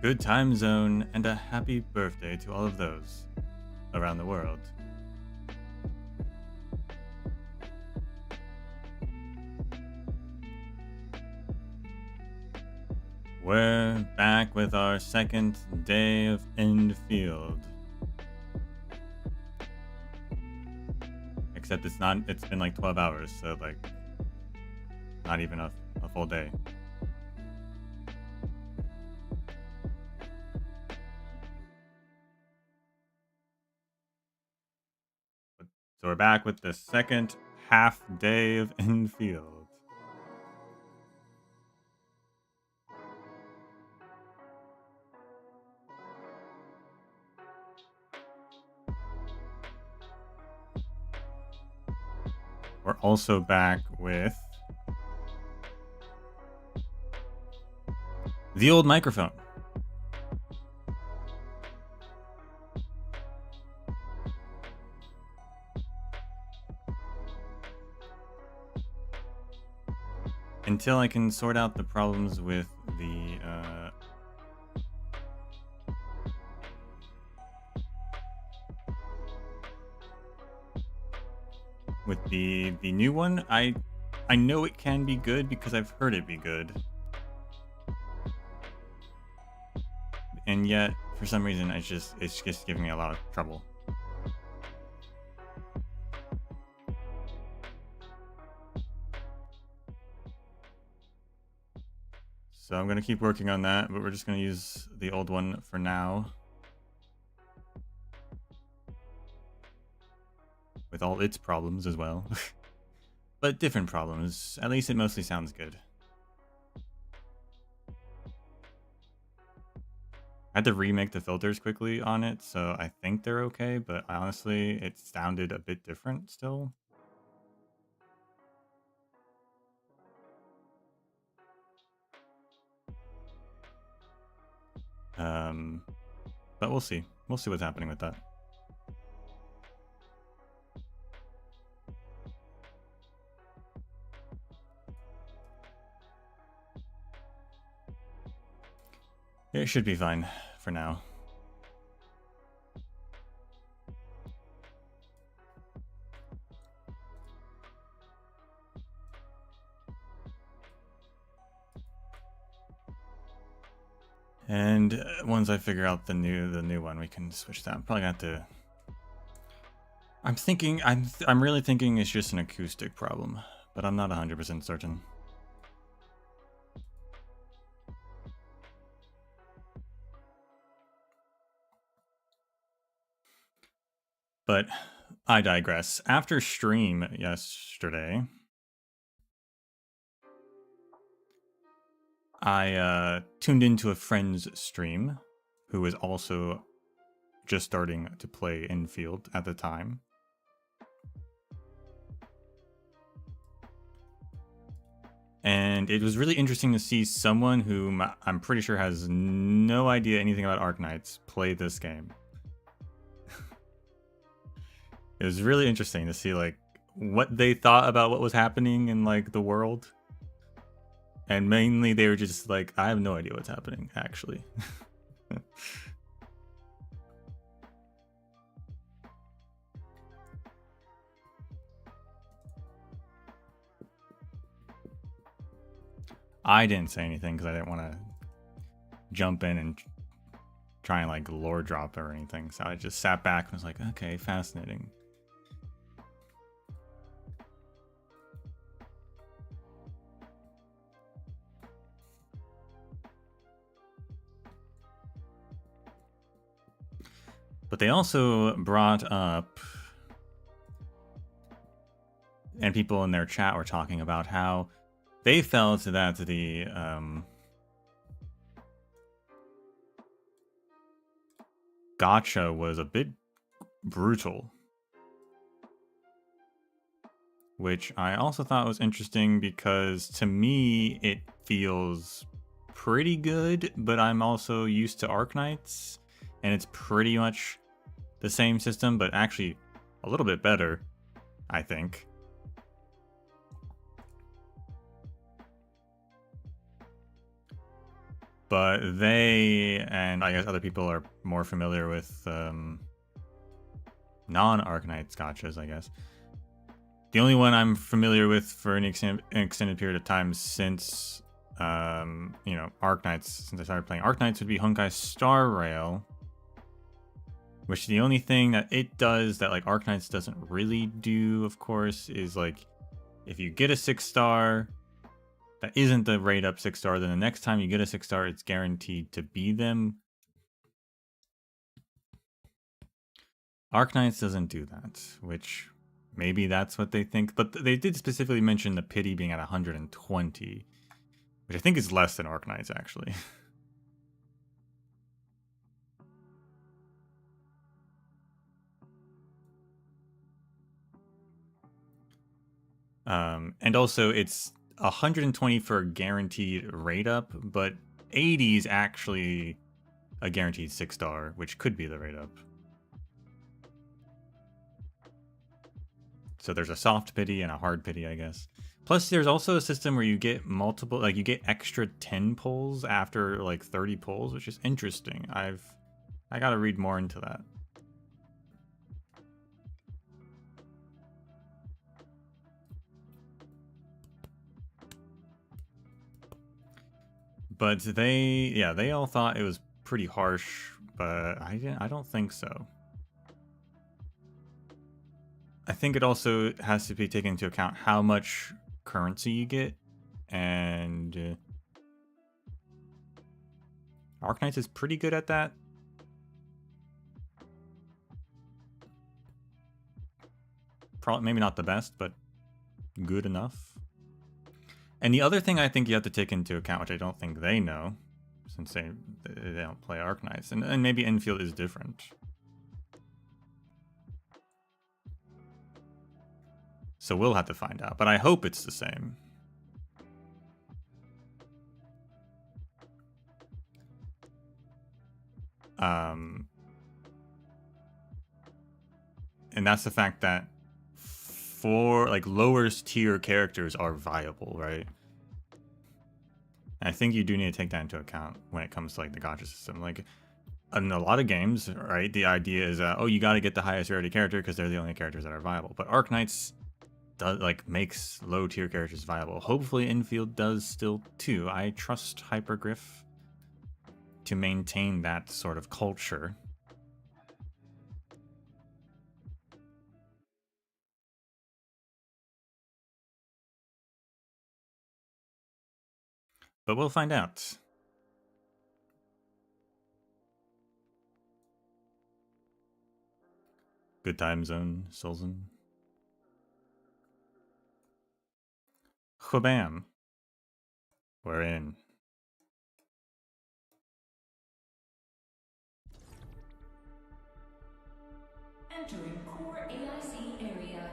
good time zone, and a happy birthday to all of those around the world. We're back with our second day of Endfield. Except it's been like 12 hours, so like not even a full day. So we're back with the second half day of Endfield. We're also back with the old microphone. Until I can sort out the problems with the new one. I know it can be good because I've heard it be good. And yet, for some reason, it's just giving me a lot of trouble. So I'm going to keep working on that, but we're just going to use the old one for now. With all its problems as well. But different problems. At least it mostly sounds good. I had to remake the filters quickly on it, so I think they're okay, but honestly, it sounded a bit different still. But we'll see. We'll see what's happening with that. It should be fine for now. And once I figure out the new one, we can switch that. I'm probably gonna have to. I'm really thinking it's just an acoustic problem, but I'm not 100% certain. But I digress. After stream yesterday, I tuned into a friend's stream who was also just starting to play Endfield at the time. And it was really interesting to see someone whom I'm pretty sure has no idea anything about Arknights play this game. It was really interesting to see like what they thought about what was happening in like the world. And mainly they were just like, I have no idea what's happening, actually. I didn't say anything because I didn't want to jump in and try and like lore drop or anything. So I just sat back and was like, okay, fascinating. But they also brought up, and people in their chat were talking about how they felt that the gacha was a bit brutal. Which I also thought was interesting because to me it feels pretty good, but I'm also used to Arknights, and it's pretty much the same system, but actually a little bit better, I think. But they, and I guess other people are more familiar with non-Arknights gotchas, I guess. The only one I'm familiar with for an extended period of time since, you know, Arknights, since I started playing Arknights, would be Honkai Star Rail. Which the only thing that it does that like Arknights doesn't really do, of course, is like if you get a 6-star that isn't the rate up 6-star, then the next time you get a 6-star, it's guaranteed to be them. Arknights doesn't do that, which maybe that's what they think. But they did specifically mention the pity being at 120, which I think is less than Arknights actually. And also it's 120 for a guaranteed rate up, but 80 is actually a guaranteed 6-star, which could be the rate up. So there's a soft pity and a hard pity, I guess. Plus there's also a system where you get multiple, like you get extra 10 pulls after like 30 pulls, which is interesting. I gotta read more into that. But they all thought it was pretty harsh, but I don't think so. I think it also has to be taken into account how much currency you get, and Arknights is pretty good at that. Probably maybe not the best, but good enough. And the other thing I think you have to take into account, which I don't think they know, since they don't play Arknights, and maybe Endfield is different. So we'll have to find out, but I hope it's the same. And that's the fact that for like lower tier characters are viable, right? And I think you do need to take that into account when it comes to like the gacha system. Like in a lot of games, right, the idea is oh, you got to get the highest rarity character because they're the only characters that are viable. But Arknights does like makes low tier characters viable. Hopefully Endfield does still too. I trust Hypergriff to maintain that sort of culture. But we'll find out. Good time zone, Solzen. Whabam. We're in. Entering core AIC area.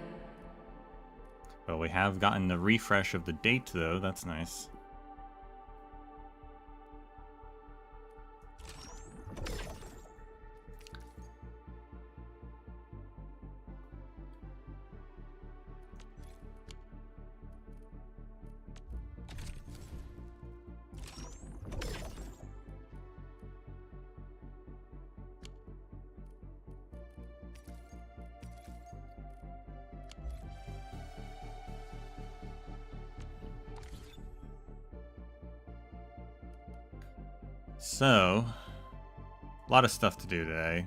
Well, we have gotten the refresh of the date, though. That's nice. So, a lot of stuff to do today.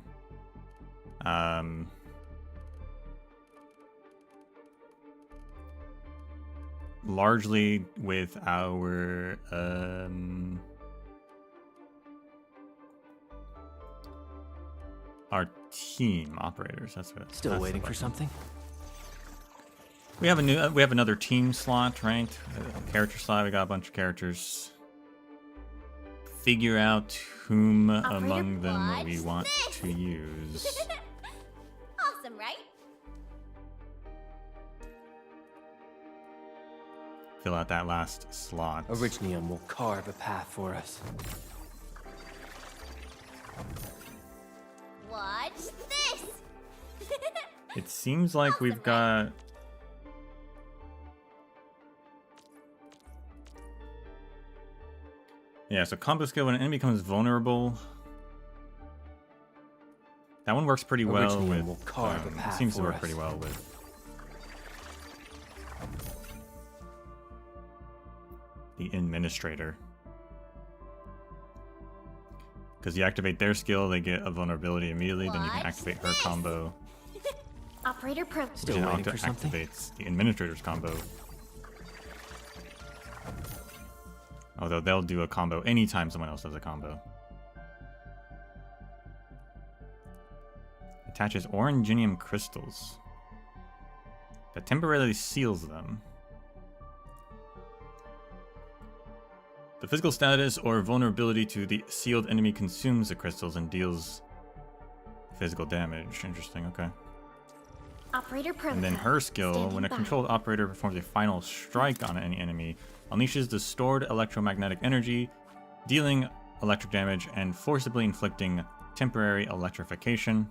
Largely with our team operators. That's what. Still waiting for something. We have another team slot, right? Character slot. We got a bunch of characters. Figure out whom among them we want to use. Awesome, right? Fill out that last slot. Arknights will carve a path for us. Watch this! It seems like we've got... Yeah, so combo skill when an enemy becomes vulnerable. That one works pretty well Original with. will carve a path Seems to for work us. pretty well with the administrator. Because you activate their skill, they get a vulnerability immediately. Then you can Watch activate her this. combo, Operator pro. which Still then waiting for something? activates the administrator's combo. Although they'll do a combo anytime someone else does a combo. Attaches oranginium crystals that temporarily seals them. The physical status or vulnerability to the sealed enemy consumes the crystals and deals physical damage. Interesting, okay. Operator pro. And then her skill, Standing when a by. controlled operator performs a final strike on any enemy, unleashes the stored electromagnetic energy, dealing electric damage and forcibly inflicting temporary electrification.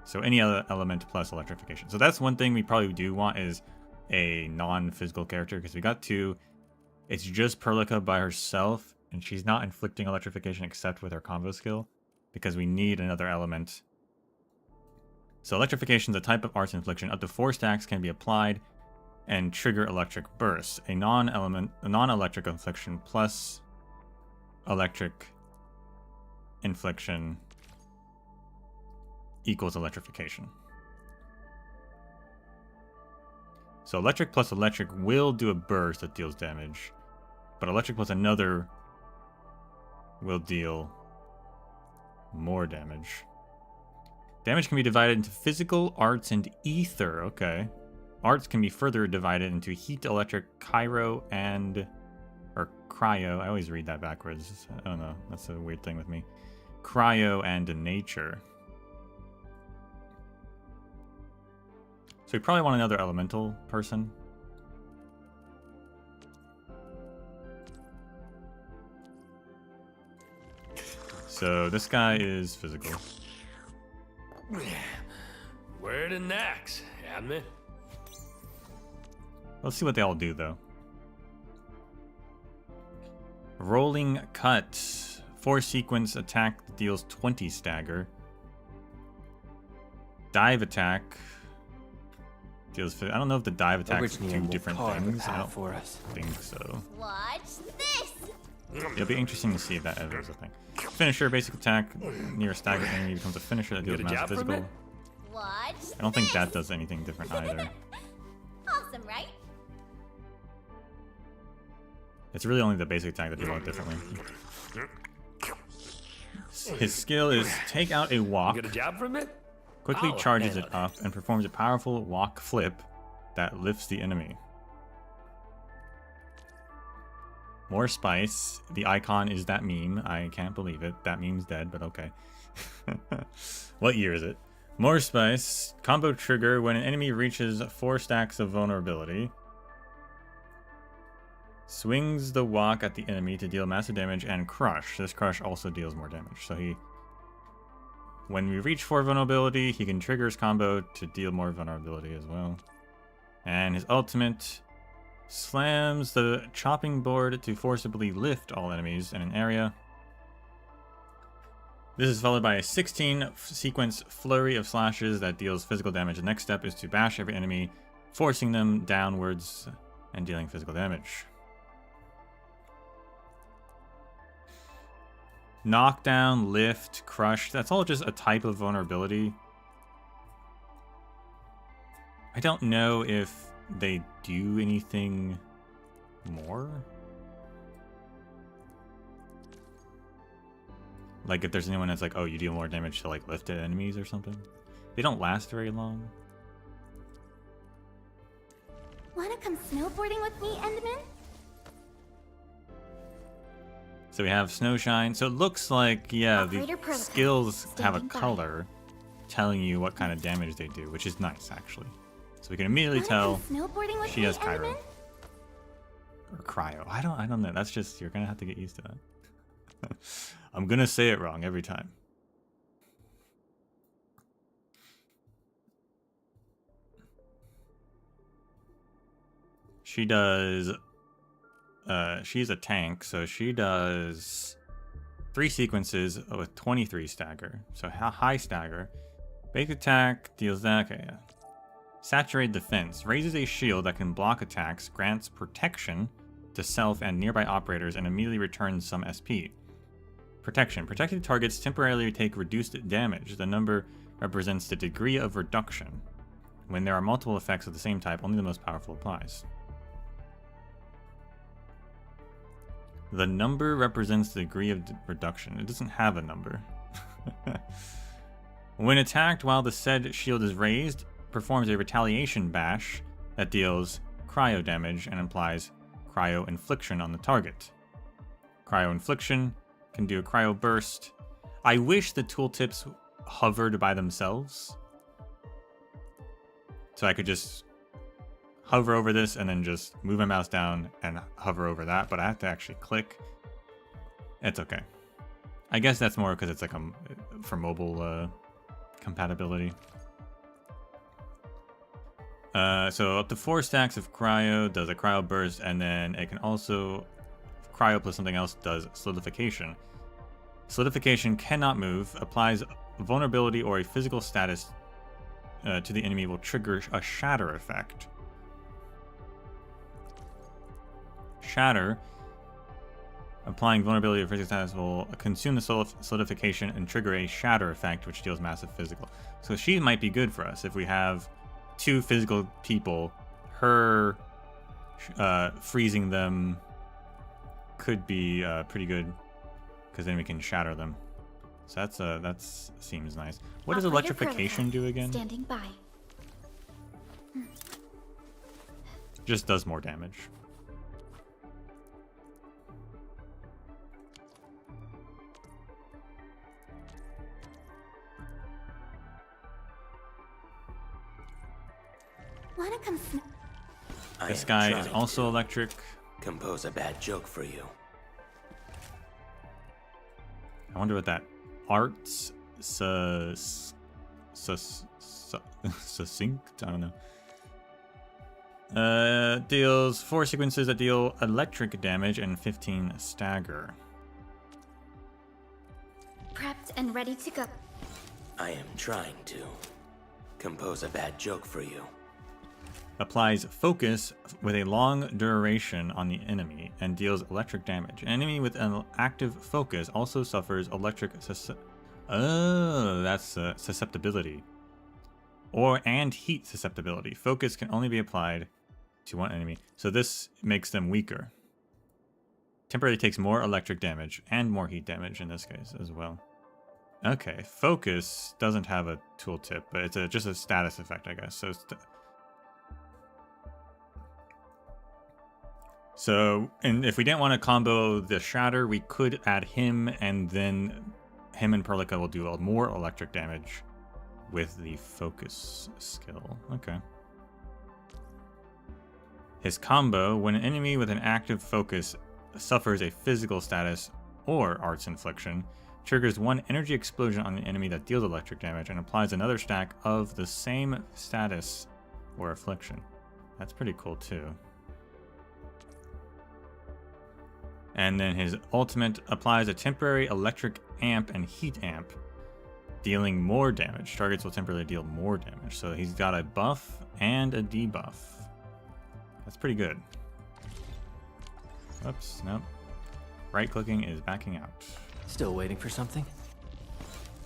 So any other element plus electrification. So that's one thing we probably do want is a non-physical character, because we got two. It's just Perlica by herself, and she's not inflicting electrification except with her combo skill, because we need another element. So electrification is a type of arts infliction. Up to 4 stacks can be applied and trigger electric bursts. A non-electric infliction plus electric infliction equals electrification. So electric plus electric will do a burst that deals damage, but electric plus another will deal more damage. Damage can be divided into physical, arts, and ether. Okay. Arts can be further divided into heat, electric, cryo, or cryo. I always read that backwards. I don't know. That's a weird thing with me. Cryo and nature. So we probably want another elemental person. So this guy is physical. Where to next, admin? Let's see what they all do, though. Rolling cut. 4 sequence attack that deals 20 stagger. Dive attack deals. I don't know if the dive attacks do Original will different carve a things. I path don't for us. think so. Watch this. It'll be interesting to see if that ever is a thing. Finisher, basic attack near a stagger enemy becomes a finisher that deals Get a massive jab from physical. it? Watch. I don't think that does anything different either. Awesome, right? It's really only the basic attack that deals it differently. His skill is take out a walk, Get a jab from it? quickly I'll charges handle it up, and performs a powerful walk flip that lifts the enemy. More spice. The icon is that meme. I can't believe it. That meme's dead, but okay. What year is it? More spice. Combo trigger when an enemy reaches 4 stacks of vulnerability. Swings the walk at the enemy to deal massive damage and crush. This crush also deals more damage. So when we reach 4 vulnerability, he can trigger his combo to deal more vulnerability as well. And his ultimate slams the chopping board to forcibly lift all enemies in an area. This is followed by a 16 sequence flurry of slashes that deals physical damage. The next step is to bash every enemy, forcing them downwards and dealing physical damage. Knockdown, lift, crush, that's all just a type of vulnerability. I don't know if they do anything more. Like if there's anyone that's like, oh, you deal more damage to like lifted enemies or something. They don't last very long. Wanna come snowboarding with me, Enderman? So we have Snowshine. So it looks like, yeah, Operator the protocol. skills have a Standing by. color telling you what kind of damage they do, which is nice, actually. So we can immediately Wanna tell come snowboarding with she me, has Cairo. Enderman? Or cryo. I don't know. That's just, you're gonna have to get used to that. I'm gonna say it wrong every time. She does... she's a tank, so she does 3 sequences with 23 stagger. So high stagger. Basic attack deals that. Okay, yeah. Saturate defense. Raises a shield that can block attacks, grants protection to self and nearby operators, and immediately returns some SP. Protection. Protected targets temporarily take reduced damage. The number represents the degree of reduction. When there are multiple effects of the same type, only the most powerful applies. The number represents the degree of reduction. It doesn't have a number. When attacked while the said shield is raised, performs a retaliation bash that deals cryo damage and implies cryo infliction on the target. Cryo infliction can do a cryo burst. I wish the tooltips hovered by themselves, so I could just hover over this and then just move my mouse down and hover over that, but I have to actually click. It's okay. I guess that's more because it's like for mobile compatibility. So up to 4 stacks of cryo does a cryo burst, and then it can also cryo plus something else does solidification. Solidification cannot move, applies vulnerability or a physical status to the enemy, will trigger a shatter effect. Shatter, applying vulnerability or physical status, will consume the solidification and trigger a shatter effect, which deals massive physical. So she might be good for us if we have 2 physical people. Her freezing them could be pretty good, because then we can shatter them. So that seems nice. What does Operator electrification do again? Standing by. Just does more damage. Wanna come This guy is also electric. Compose a bad joke for you. I wonder what that arts succinct? I don't know. Deals 4 sequences that deal electric damage and 15 stagger. prepped and ready to go. I am trying to compose a bad joke for you. Applies focus with a long duration on the enemy and deals electric damage. An enemy with an active focus also suffers electric susceptibility. And heat susceptibility. Focus can only be applied to one enemy, so this makes them weaker. Temporarily takes more electric damage and more heat damage in this case as well. Okay, focus doesn't have a tooltip, but it's just a status effect, I guess. So, and if we didn't want to combo the shatter, we could add him, and then him and Perlica will do more electric damage with the focus skill. Okay. His combo, when an enemy with an active focus suffers a physical status or arts infliction, triggers 1 energy explosion on the enemy that deals electric damage and applies another stack of the same status or affliction. That's pretty cool too. And then his ultimate applies a temporary electric amp and heat amp, dealing more damage. Targets will temporarily deal more damage. So he's got a buff and a debuff. That's pretty good. Oops, nope. Right clicking is backing out. Still waiting for something?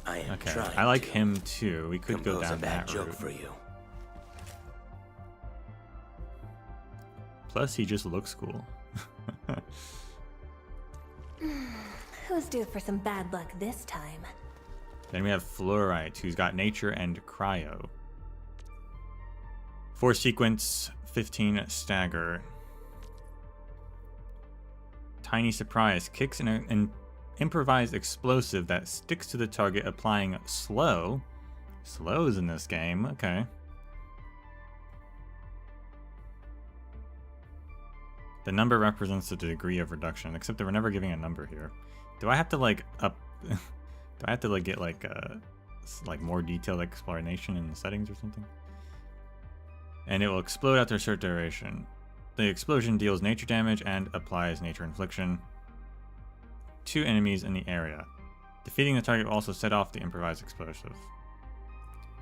I am okay, trying I like to him too. We could go compose down a bad that joke route. for you. Plus, he just looks cool. Who's due for some bad luck this time? Then we have Fluorite, who's got Nature and Cryo. 4 sequence, 15 stagger. Tiny Surprise kicks an improvised explosive that sticks to the target, applying slow. Slows in this game, okay. The number represents the degree of reduction, except that we're never giving a number here. Do I have to like up? Do I have to like get like more detailed explanation in the settings or something? And it will explode after a certain duration. the explosion deals nature damage and applies nature infliction to enemies in the area. Defeating the target will also set off the improvised explosive.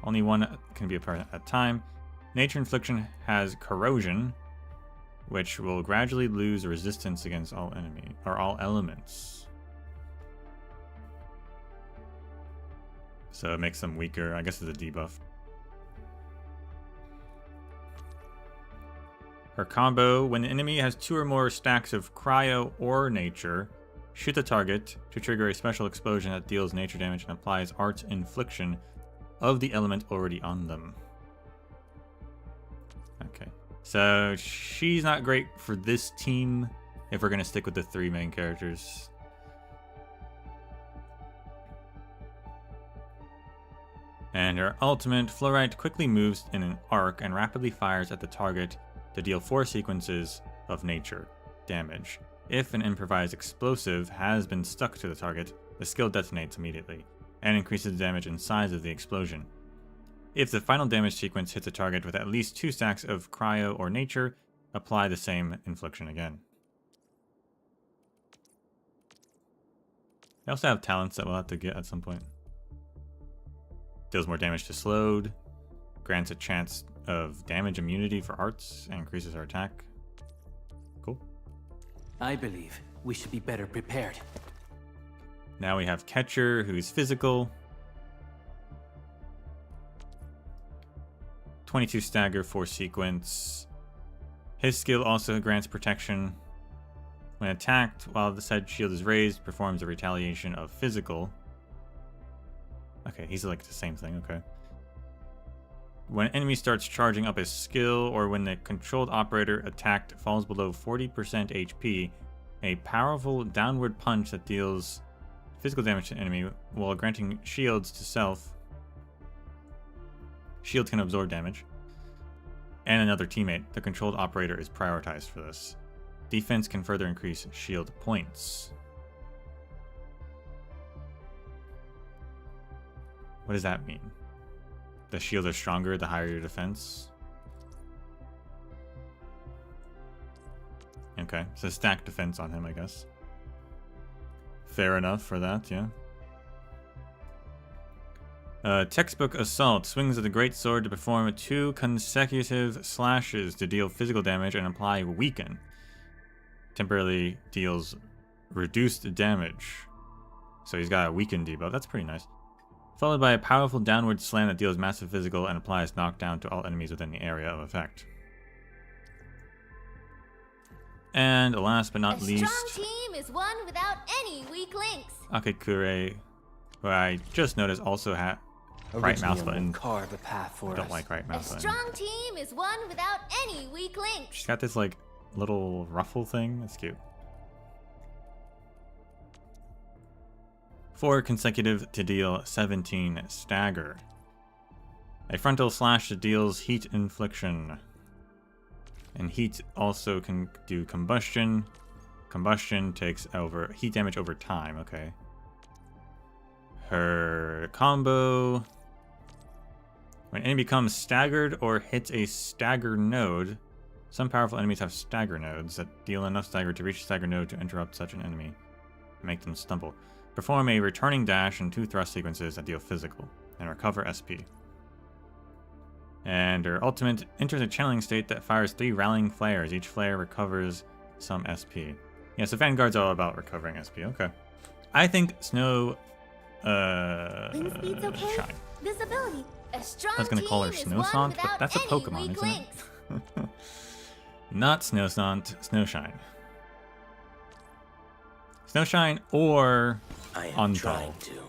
Only one can be applied at a time. Nature infliction has corrosion, which will gradually lose resistance against all elements. So it makes them weaker. I guess it's a debuff. Her combo: when the enemy has 2 or more stacks of cryo or nature, shoot the target to trigger a special explosion that deals nature damage and applies art infliction of the element already on them. Okay, so she's not great for this team if we're going to stick with the 3 main characters. And her ultimate, Fluorite, quickly moves in an arc and rapidly fires at the target to deal 4 sequences of nature damage. If an improvised explosive has been stuck to the target, the skill detonates immediately and increases the damage and size of the explosion. If the final damage sequence hits a target with at least 2 stacks of cryo or nature, apply the same infliction again. They also have talents that we'll have to get at some point. Deals more damage to slowed, grants a chance of damage immunity for arts, and increases our attack. Cool. I believe we should be better prepared. Now we have Catcher, who's physical. 22 stagger, 4 sequence. His skill also grants protection. When attacked, while the said shield is raised, performs a retaliation of physical. Okay, he's like the same thing, okay. When an enemy starts charging up his skill, or when the controlled operator attacked falls below 40% HP, a powerful downward punch that deals physical damage to the enemy while granting shields to self. Shields can absorb damage. And another teammate. The controlled operator is prioritized for this. Defense can further increase shield points. What does that mean? The shields are stronger the higher your defense? Okay, so stack defense on him, I guess. Fair enough for that, yeah. Textbook Assault swings of the Great Sword to perform 2 consecutive slashes to deal physical damage and apply Weaken. Temporarily deals reduced damage. So he's got a Weaken debuff. That's pretty nice. Followed by a powerful downward slam that deals massive physical and applies knockdown to all enemies within the area of effect. And last but not least, A strong team is one without any weak links. Akekure, who I just noticed also had right mouse button. Carve a path for Don't us. like right A mouse button. strong team is one without any weak links. She's got this like little ruffle thing. That's cute. 4 consecutive to deal 17 stagger. A frontal slash that deals heat infliction. And heat also can do combustion. Combustion takes over heat damage over time. Okay. Her combo: when an enemy becomes staggered or hits a stagger node, some powerful enemies have stagger nodes that deal enough stagger to reach the stagger node to interrupt such an enemy and make them stumble. Perform a returning dash and 2 thrust sequences that deal physical and recover SP. And her ultimate enters a channeling state that fires 3 rallying flares. Each flare recovers some SP. Yeah, so Vanguard's all about recovering SP. Okay. I think Snow Wind speed's okay. Shine. Visibility. A strong I was gonna call her team is Snow one Sant, but without that's a any Pokemon, weak isn't links. it? Not Snow Sant, Snowshine. Snowshine or I am Unthal. trying to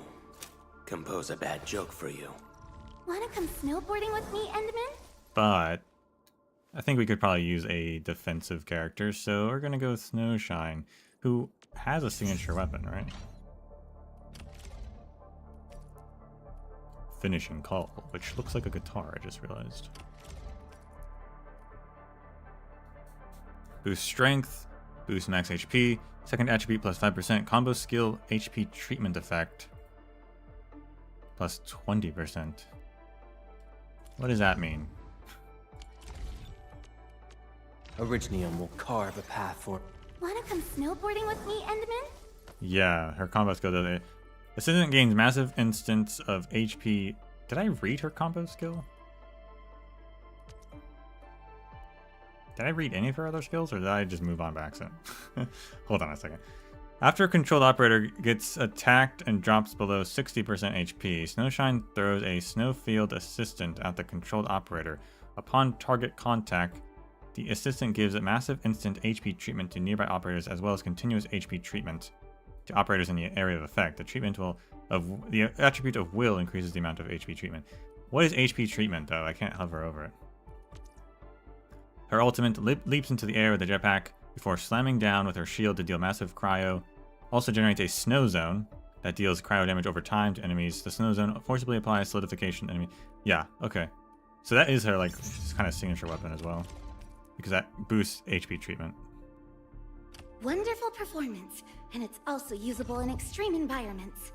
compose a bad joke for you. Wanna come snowboarding with me, Enderman? But I think we could probably use a defensive character, so we're gonna go with Snowshine, who has a signature weapon, right? Finishing Call, which looks like a guitar, I just realized. Boost Strength, boost max HP, second attribute plus 5%, combo skill HP treatment effect plus 20%. What does that mean? Originium will carve a path for... Wanna come snowboarding with me, Enderman? Yeah, her combo skill does it. Assistant gains massive instance of HP. Did I read her combo skill? Did I read any of her other skills, or did I just move on by accident? Hold on a second. After a controlled operator gets attacked and drops below 60% HP, Snowshine throws a Snowfield Assistant at the controlled operator. Upon target contact, the assistant gives a massive instant HP treatment to nearby operators as well as continuous HP treatment to operators in the area of effect. The treatment the attribute of will increases the amount of HP treatment. What is HP treatment though? I can't hover over it. Her ultimate leaps into the air with a jetpack before slamming down with her shield to deal massive cryo. Also generates a snow zone that deals cryo damage over time to enemies. The snow zone forcibly applies solidification to enemy. Yeah, okay. So that is her like kind of signature weapon as well, because that boosts HP treatment. Wonderful performance, and it's also usable in extreme environments.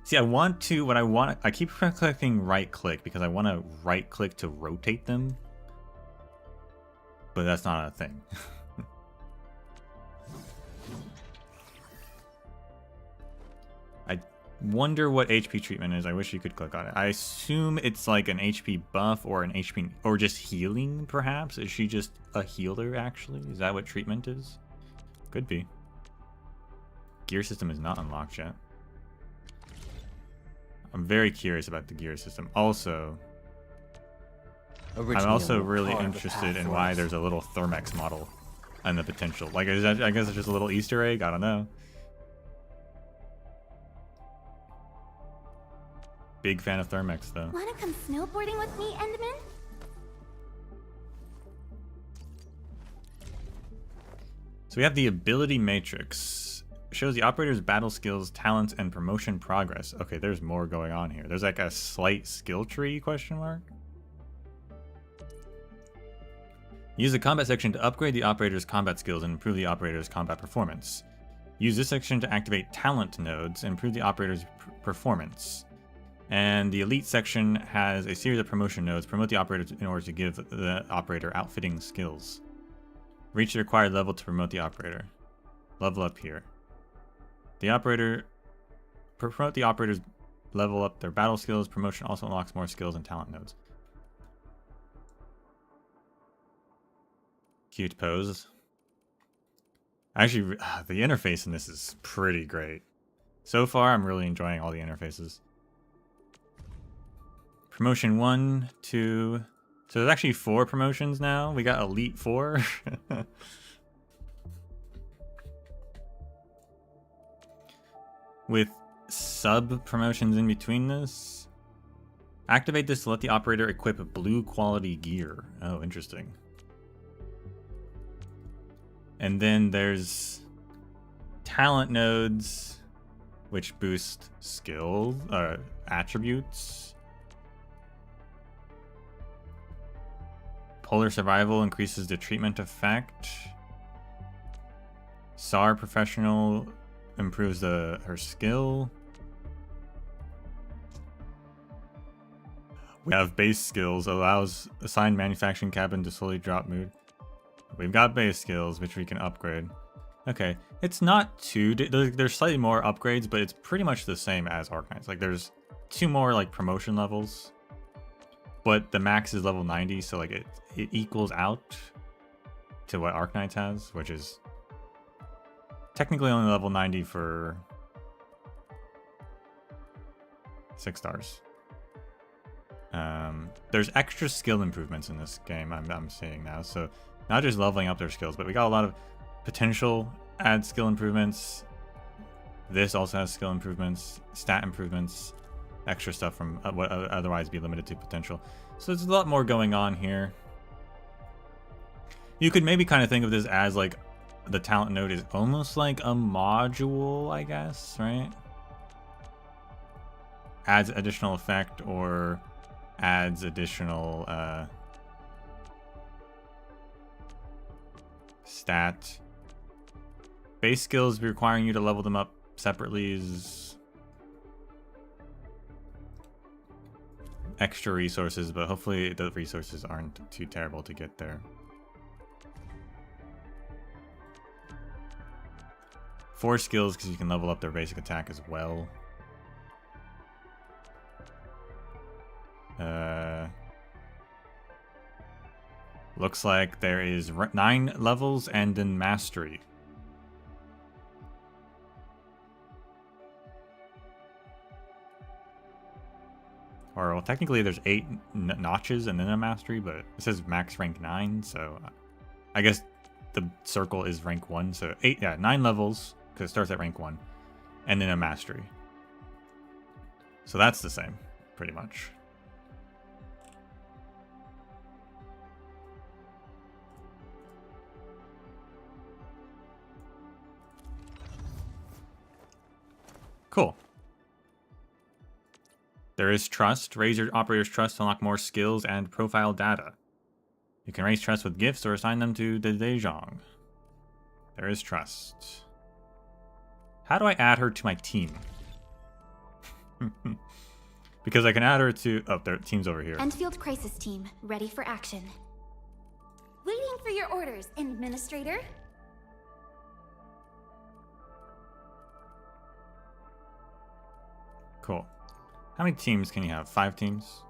See, I keep clicking right click because I want to right click to rotate them, but that's not a thing. I wonder what HP treatment is. I wish you could click on it. I assume it's like an HP buff or an HP, or just healing perhaps. Is she just a healer actually? Is that what treatment is? Could be. Gear system is not unlocked yet. I'm very curious about the gear system. Also, I'm also really interested in why there's a little Thermex model and the potential. Like, is that, I guess it's just a little Easter egg? I don't know. Big fan of Thermex, though. Wanna come snowboarding with me, Enderman? So we have the ability matrix. Shows the operator's battle skills, talents, and promotion progress. Okay, there's more going on here. There's like a slight skill tree, question mark. Use the combat section to upgrade the operator's combat skills and improve the operator's combat performance. Use this section to activate talent nodes and improve the operator's performance. And the elite section has a series of promotion nodes. Promote the operator in order to give the operator outfitting skills. Reach the required level to promote the operator. Level up here. Promote the operators, level up their battle skills. Promotion also unlocks more skills and talent nodes. Cute pose. Actually, the interface in this is pretty great. So far, I'm really enjoying all the interfaces. Promotion 1, 2... So there's actually 4 promotions now. We got Elite 4. With sub-promotions in between this. Activate this to let the operator equip blue quality gear. Oh, interesting. And then there's talent nodes, which boost skills, attributes. Polar Survival increases the treatment effect. SAR Professional improves her skill. We have base skills, allows assigned manufacturing cabin to slowly drop mood. We've got base skills, which we can upgrade. Okay, it's not too... There's slightly more upgrades, but it's pretty much the same as Arknights. Like, there's 2 more, like, promotion levels. But the max is level 90, so, like, it equals out to what Arknights has, which is technically only level 90 for 6 stars. There's extra skill improvements in this game I'm seeing now. So not just leveling up their skills, but we got a lot of potential add skill improvements. This also has skill improvements, stat improvements, extra stuff from what otherwise be limited to potential. So there's a lot more going on here. You could maybe kind of think of this as like the talent node is almost like a module, I guess, right? Adds additional effect or adds additional stat. Base skills requiring you to level them up separately is extra resources, but hopefully the resources aren't too terrible to get there. 4 skills because you can level up their basic attack as well. Looks like there is 9 levels and then mastery. Or, well, technically there's 8 notches and then a mastery, but it says max rank 9, so I guess the circle is rank 1, so 9 levels, because it starts at rank 1, and then a mastery. So that's the same, pretty much. Cool. There is trust. Raise your operator's trust to unlock more skills and profile data. You can raise trust with gifts or assign them to the Dejong. There is trust. How do I add her to my team? Because I can add her to... Oh, their team's over here. Endfield Crisis Team, ready for action. Waiting for your orders, Administrator. Cool. How many teams can you have? 5 teams?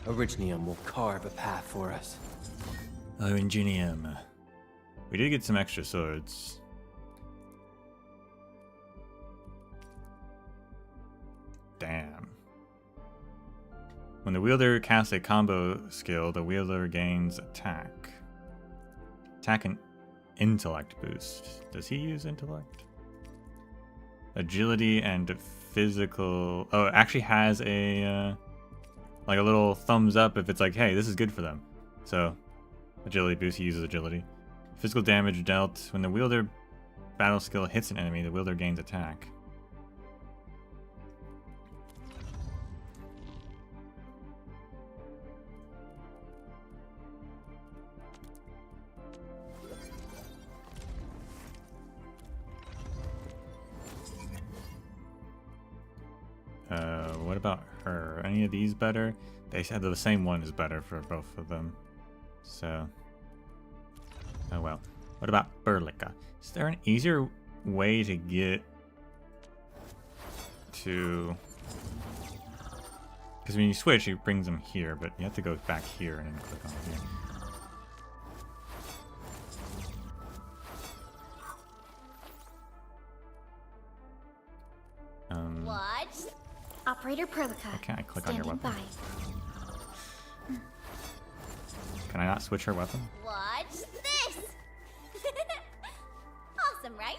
Originium will carve a path for us. Oh, Ingenium. We did get some extra swords. Damn. When the wielder casts a combo skill, the wielder gains attack. Attack and intellect boost. Does he use intellect? Agility and physical... Oh, it actually has a... like a little thumbs up if it's like, hey, this is good for them. So, agility boost, he uses agility. Physical damage dealt. When the wielder battle skill hits an enemy, the wielder gains attack. What about her? Any of these better? They said the same one is better for both of them. So, oh well. What about Berlica? Is there an easier way to get to... Because when you switch, it brings them here, but you have to go back here and then click on here. What? Operator Perlica. Why can't I click on your standing weapon? by. Can I not switch her weapon? Watch this! Awesome, right?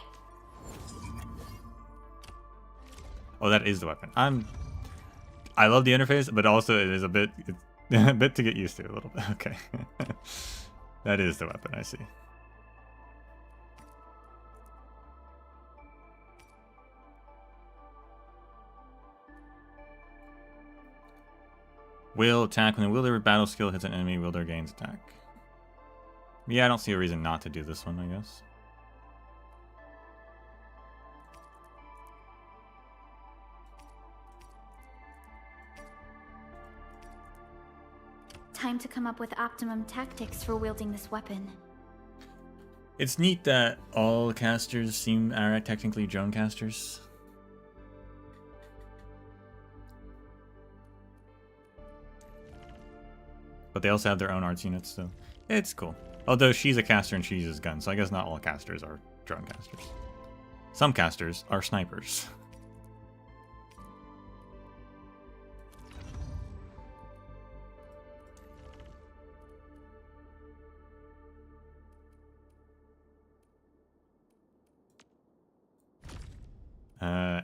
Oh, that is the weapon. I love the interface, but also it is a bit a bit to get used to a little bit. Okay. That is the weapon, I see. Will attack. When the wielder battle skill hits an enemy, wielder gains attack. Yeah, I don't see a reason not to do this one, I guess. Time to come up with optimum tactics for wielding this weapon. It's neat that all casters are technically drone casters. But they also have their own arts units, so it's cool. Although she's a caster and she uses guns, so I guess not all casters are drone casters. Some casters are snipers.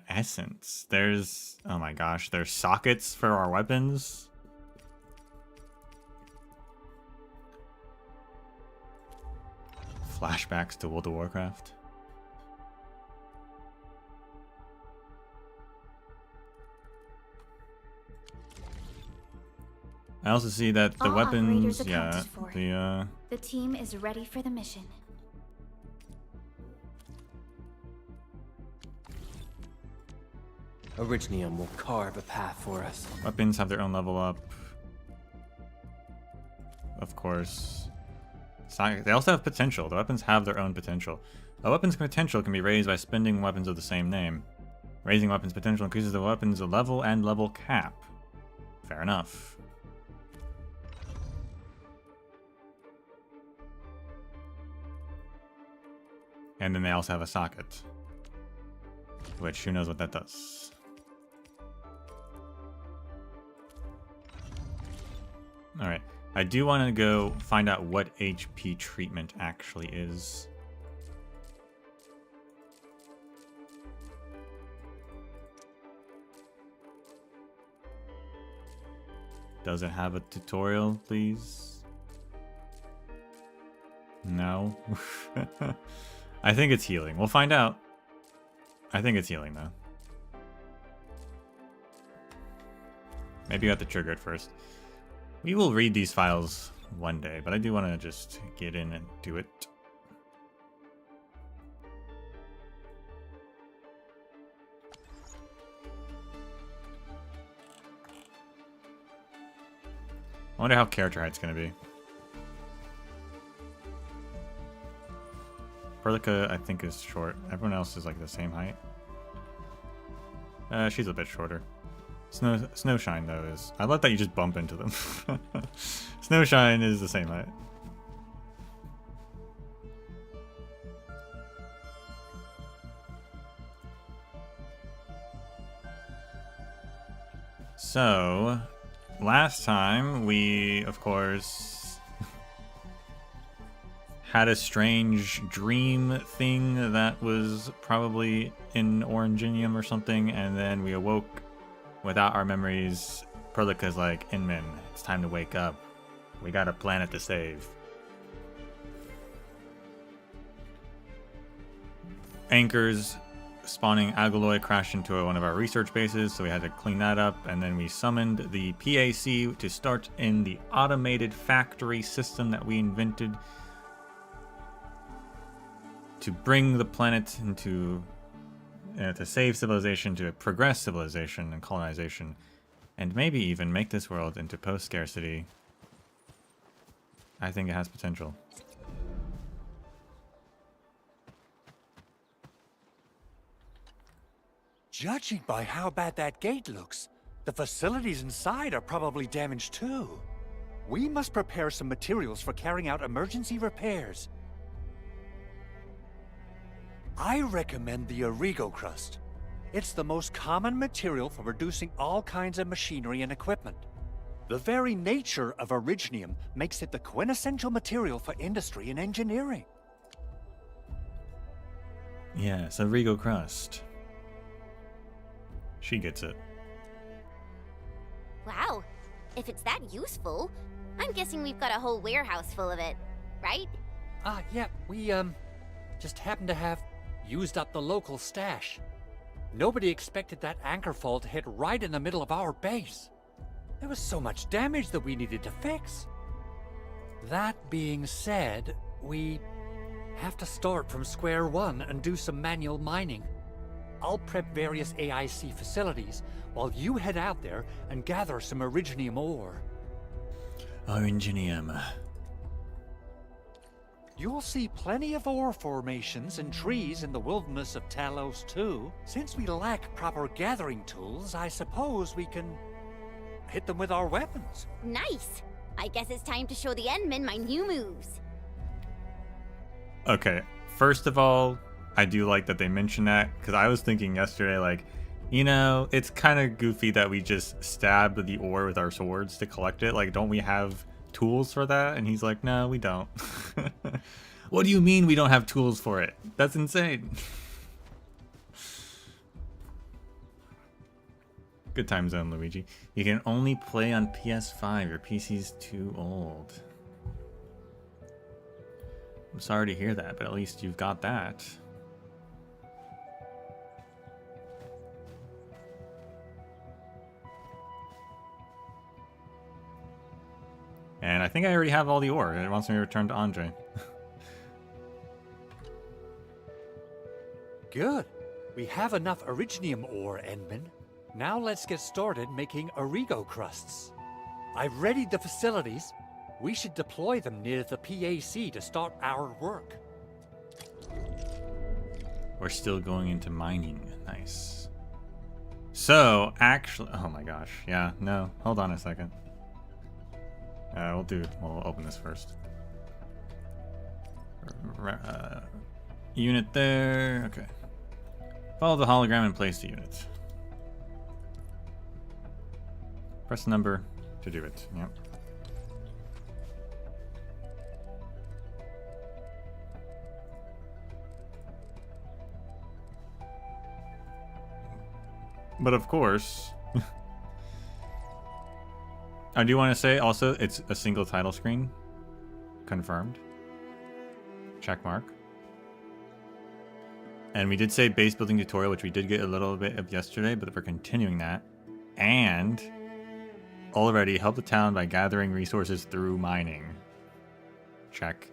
Essence. There's, oh my gosh, there's sockets for our weapons. Flashbacks to World of Warcraft. I also see that the All weapons, operators yeah, accounted for. the The team is ready for the mission. Orignium will carve a path for us. Weapons have their own level up. Of course. They also have potential. The weapons have their own potential. A weapon's potential can be raised by spending weapons of the same name. Raising weapons potential increases the weapon's level and level cap. Fair enough. And then they also have a socket. Which, who knows what that does. Alright. I do want to go find out what HP treatment actually is. Does it have a tutorial, please? No. I think it's healing. We'll find out. I think it's healing, though. Maybe you have to trigger it first. We will read these files one day, but I do want to just get in and do it. I wonder how character height's going to be. Perlica, I think, is short. Everyone else is like the same height. She's a bit shorter. Snowshine, though, is... I love that you just bump into them. Snowshine is the same height. So, last time we, of course, had a strange dream thing that was probably in Oranginium or something, and then we awoke without our memories. Perlica's like, Inman, it's time to wake up. We got a planet to save. Anchors spawning Agaloy crashed into one of our research bases, so we had to clean that up, and then we summoned the PAC to start in the automated factory system that we invented to bring the planet into to save civilization, to progress civilization and colonization, and maybe even make this world into post-scarcity. I think it has potential. Judging by how bad that gate looks, the facilities inside are probably damaged too. We must prepare some materials for carrying out emergency repairs. I recommend the Origo crust. It's the most common material for producing all kinds of machinery and equipment. The very nature of Orignium makes it the quintessential material for industry and engineering. Yes, Origo crust. She gets it. Wow, if it's that useful, I'm guessing we've got a whole warehouse full of it, right? Yeah, we, just happen to have used up the local stash. Nobody expected that anchor fall to hit right in the middle of our base. There was so much damage that we needed to fix. That being said, we have to start from square one and do some manual mining. I'll prep various AIC facilities while you head out there and gather some Orignium ore. Oranginium. You'll see plenty of ore formations and trees in the wilderness of Talos too. Since we lack proper gathering tools, I suppose we can hit them with our weapons. Nice! I guess it's time to show the Endmen my new moves. Okay, first of all, I do like that they mentioned that, because I was thinking yesterday, like, you know, it's kind of goofy that we just stabbed the ore with our swords to collect it. Like, don't we have tools for that? And he's like, no, we don't. What do you mean we don't have tools for it? That's insane. Good time zone, Luigi. You can only play on PS5. Your PC's too old. I'm sorry to hear that, but at least you've got that. And I think I already have all the ore. It wants me to return to Andre. Good. We have enough Orignium ore, Endman. Now let's get started making Origo crusts. I've readied the facilities. We should deploy them near the PAC to start our work. We're still going into mining. Nice. So, actually... Oh my gosh. Yeah, no. Hold on a second. We'll open this first. Unit there. Okay. Follow the hologram and place the unit. Press the number to do it. Yep. But of course, I do want to say also it's a single title screen. Confirmed. Check mark. And we did say base building tutorial, which we did get a little bit of yesterday, but we're continuing that. And already help the town by gathering resources through mining. Check.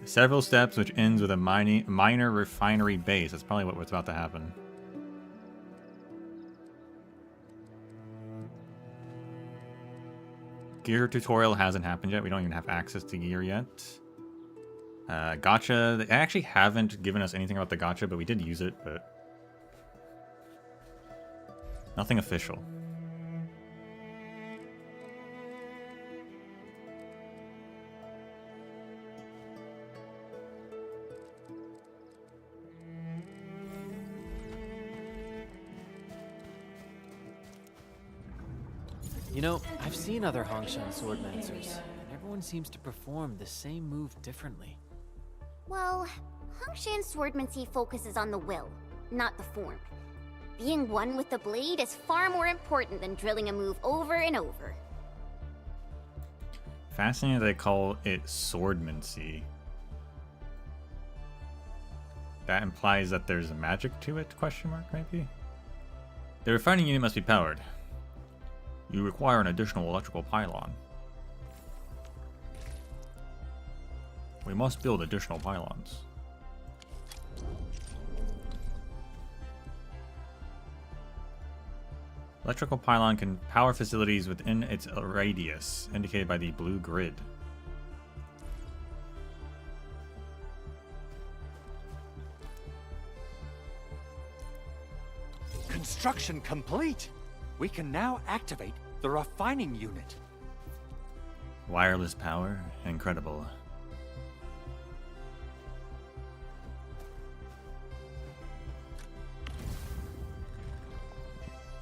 Several steps, which ends with a minor refinery base. That's probably what's about to happen. Gear tutorial hasn't happened yet. We don't even have access to gear yet. Gacha. They actually haven't given us anything about the gacha, but we did use it, but nothing official. You know, I've seen other Hongshan swordmancers, and everyone seems to perform the same move differently. Well, Hongshan swordmancy focuses on the will, not the form. Being one with the blade is far more important than drilling a move over and over. Fascinating that they call it swordmancy. That implies that there's a magic to it, question mark, maybe? The refining unit must be powered. You require an additional electrical pylon. We must build additional pylons. Electrical pylon can power facilities within its radius, indicated by the blue grid. Construction complete! We can now activate the refining unit. Wireless power? Incredible.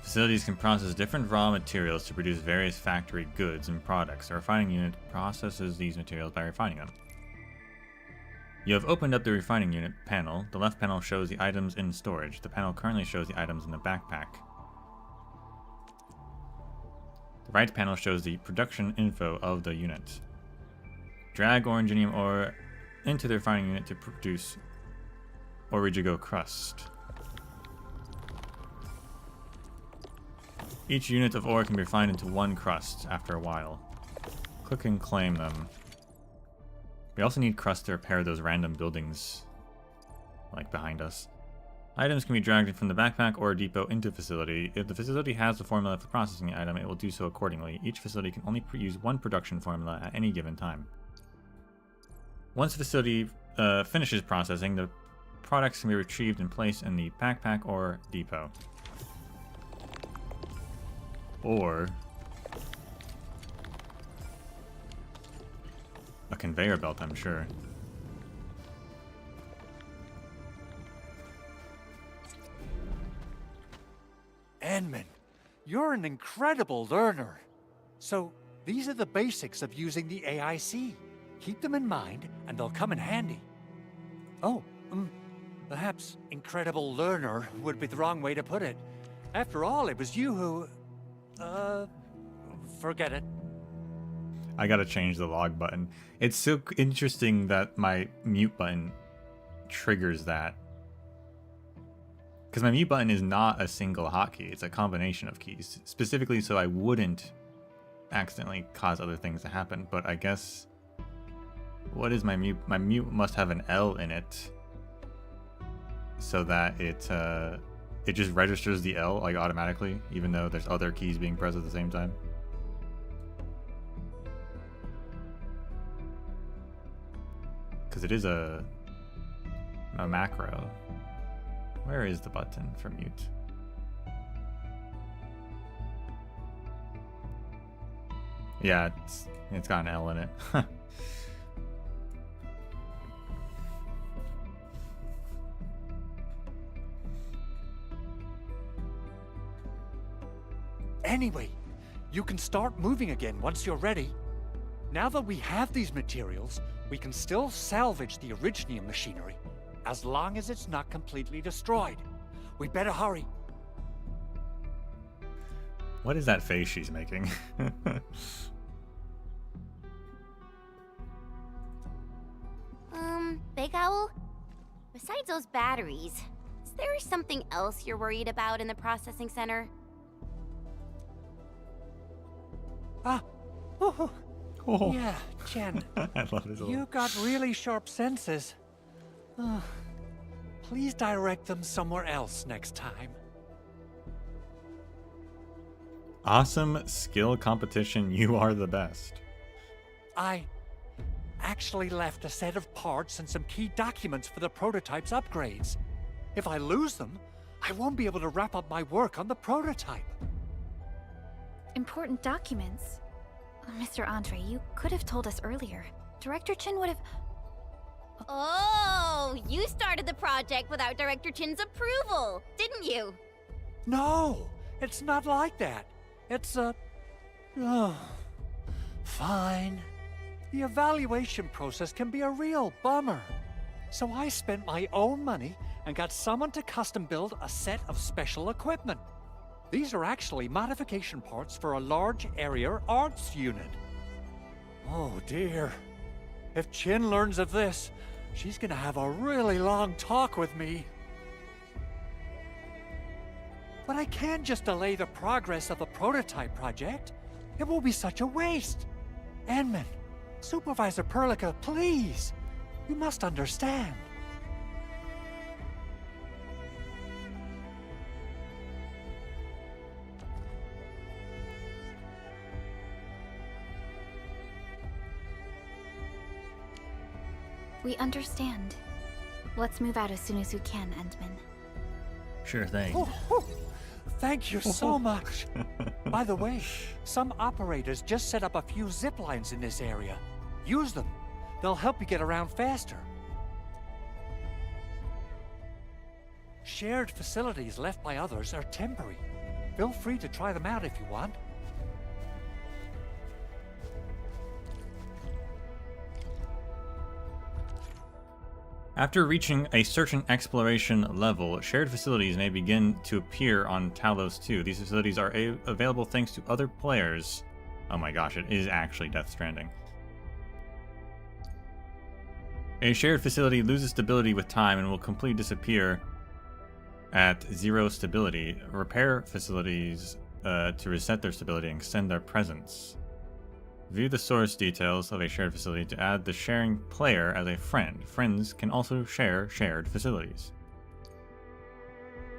Facilities can process different raw materials to produce various factory goods and products. The refining unit processes these materials by refining them. You have opened up the refining unit panel. The left panel shows the items in storage. The panel currently shows the items in the backpack. The right panel shows the production info of the unit. Drag oranginium ore into the refining unit to produce Origo crust. Each unit of ore can be refined into one crust after a while. Click and claim them. We also need crust to repair those random buildings, like behind us. Items can be dragged from the backpack or depot into facility. If the facility has the formula for processing the item, it will do so accordingly. Each facility can only use one production formula at any given time. Once the facility finishes processing, the products can be retrieved and placed in the backpack or depot. Or a conveyor belt, I'm sure. Anman, you're an incredible learner. So, these are the basics of using the AIC. Keep them in mind, and they'll come in handy. Oh, perhaps incredible learner would be the wrong way to put it. After all, it was you who... forget it. I gotta change the log button. It's so interesting that my mute button triggers that. Because my mute button is not a single hotkey, it's a combination of keys. Specifically so I wouldn't accidentally cause other things to happen, but I guess... What is my mute? My mute must have an L in it. so that it just registers the L like automatically, even though there's other keys being pressed at the same time. Because it is a macro. Where is the button for mute? Yeah, it's got an L in it. Anyway, you can start moving again once you're ready. Now that we have these materials, we can still salvage the Originium machinery, as long as it's not completely destroyed. We better hurry. What is that face she's making? Big Owl? Besides those batteries, is there something else you're worried about in the processing center? Oh. Yeah, Jen. I love this. You got really sharp senses. Please direct them somewhere else next time. Awesome skill competition. You are the best. I actually left a set of parts and some key documents for the prototype's upgrades. If I lose them, I won't be able to wrap up my work on the prototype. Important documents. Mr. Andre, you could have told us earlier. Director Chin would have... Oh, you started the project without Director Chin's approval, didn't you? No, it's not like that. It's fine. The evaluation process can be a real bummer. So I spent my own money and got someone to custom build a set of special equipment. These are actually modification parts for a large area arts unit. Oh dear. If Chin learns of this, she's gonna have a really long talk with me. But I can't just delay the progress of the prototype project. It will be such a waste. Enman, Supervisor Perlica, please. You must understand. We understand. Let's move out as soon as we can, Endman. Sure thing. Oh, thank you so much. By the way, some operators just set up a few zip lines in this area. Use them. They'll help you get around faster. Shared facilities left by others are temporary. Feel free to try them out if you want. After reaching a certain exploration level, shared facilities may begin to appear on Talos 2. These facilities are available thanks to other players. Oh my gosh, it is actually Death Stranding. A shared facility loses stability with time and will completely disappear at 0 stability. Repair facilities to reset their stability and extend their presence. View the source details of a shared facility to add the sharing player as a friend. Friends can also share shared facilities.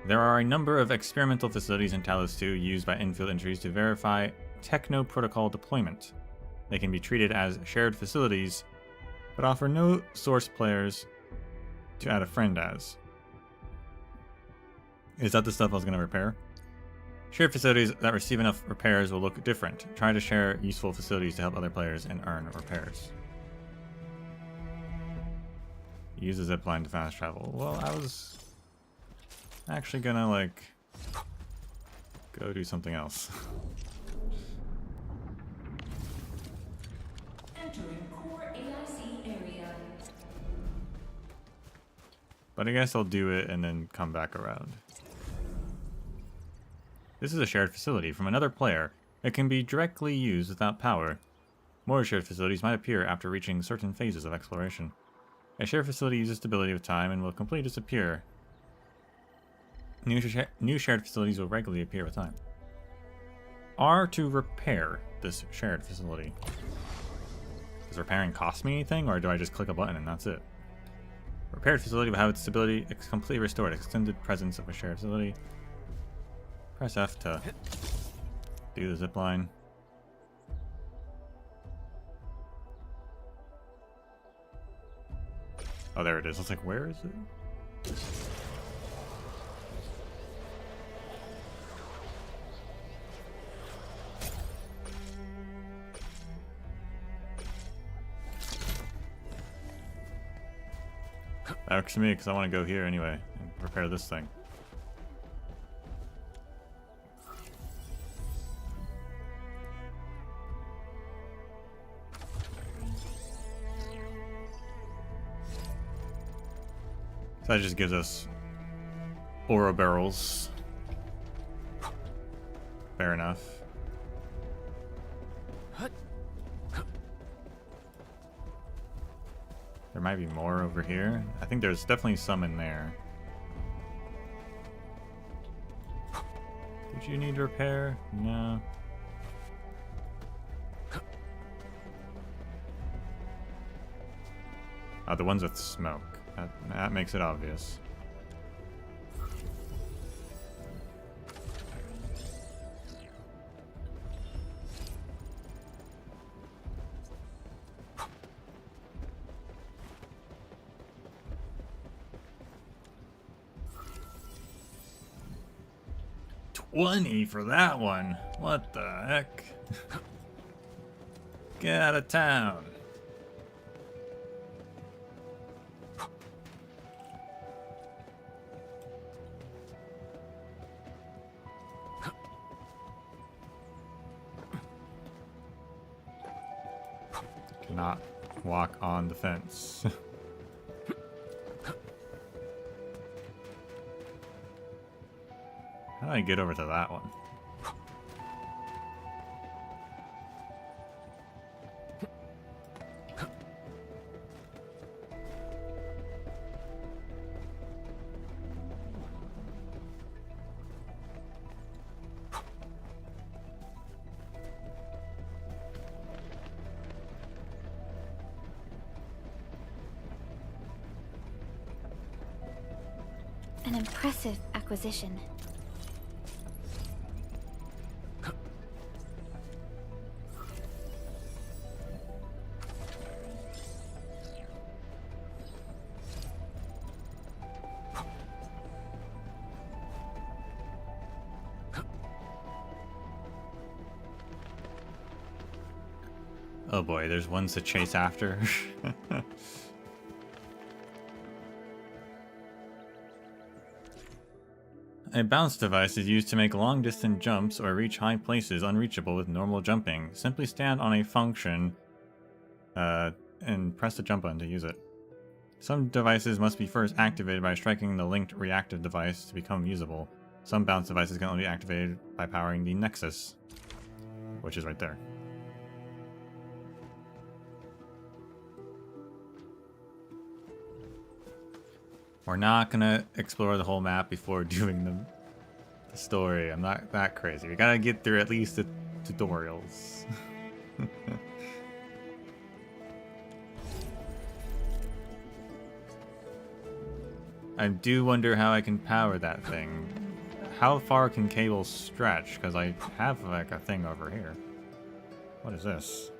There are a number of experimental facilities in Talos 2 used by Endfield entries to verify Techno Protocol deployment. They can be treated as shared facilities, but offer no source players to add a friend as. Is that the stuff I was going to repair? Shared facilities that receive enough repairs will look different. Try to share useful facilities to help other players and earn repairs. Use a zipline to fast travel. Well, I was actually gonna, like, go do something else. Entering core AIC area. But I guess I'll do it and then come back around. This is a shared facility from another player. It can be directly used without power. More shared facilities might appear after reaching certain phases of exploration. A shared facility uses stability with time and will completely disappear. New shared facilities will regularly appear with time. R to repair this shared facility. Does repairing cost me anything, or do I just click a button and that's it? Repaired facility will have its stability completely restored. Extended presence of a shared facility. Press F to do the zip line. Oh, there it is. I was like, where is it? That works for me because I want to go here anyway and repair this thing. So that just gives us ore barrels. Fair enough. There might be more over here. I think there's definitely some in there. Did you need repair? No. Oh, the ones with smoke. That makes it obvious. $20 for that one. What the heck? Get out of town. Cannot walk on the fence. How do I get over to that one? An impressive acquisition. Oh boy, there's ones to chase after. A bounce device is used to make long-distance jumps or reach high places unreachable with normal jumping. Simply stand on a function and press the jump button to use it. Some devices must be first activated by striking the linked reactive device to become usable. Some bounce devices can only be activated by powering the Nexus, which is right there. We're not gonna explore the whole map before doing the story. I'm not that crazy. We gotta get through at least the tutorials. I do wonder how I can power that thing. How far can cables stretch? Because I have like a thing over here. What is this?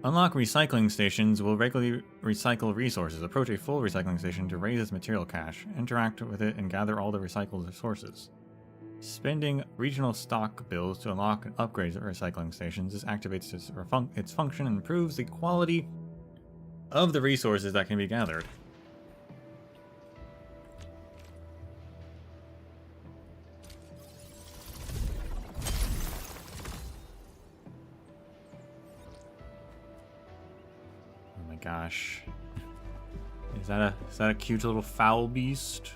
Unlock recycling stations will regularly recycle resources. Approach a full recycling station to raise its material cache. Interact with it and gather all the recycled sources. Spending regional stock bills to unlock and upgrade recycling stations. This activates its function and improves the quality of the resources that can be gathered. Gosh, is that a cute little foul beast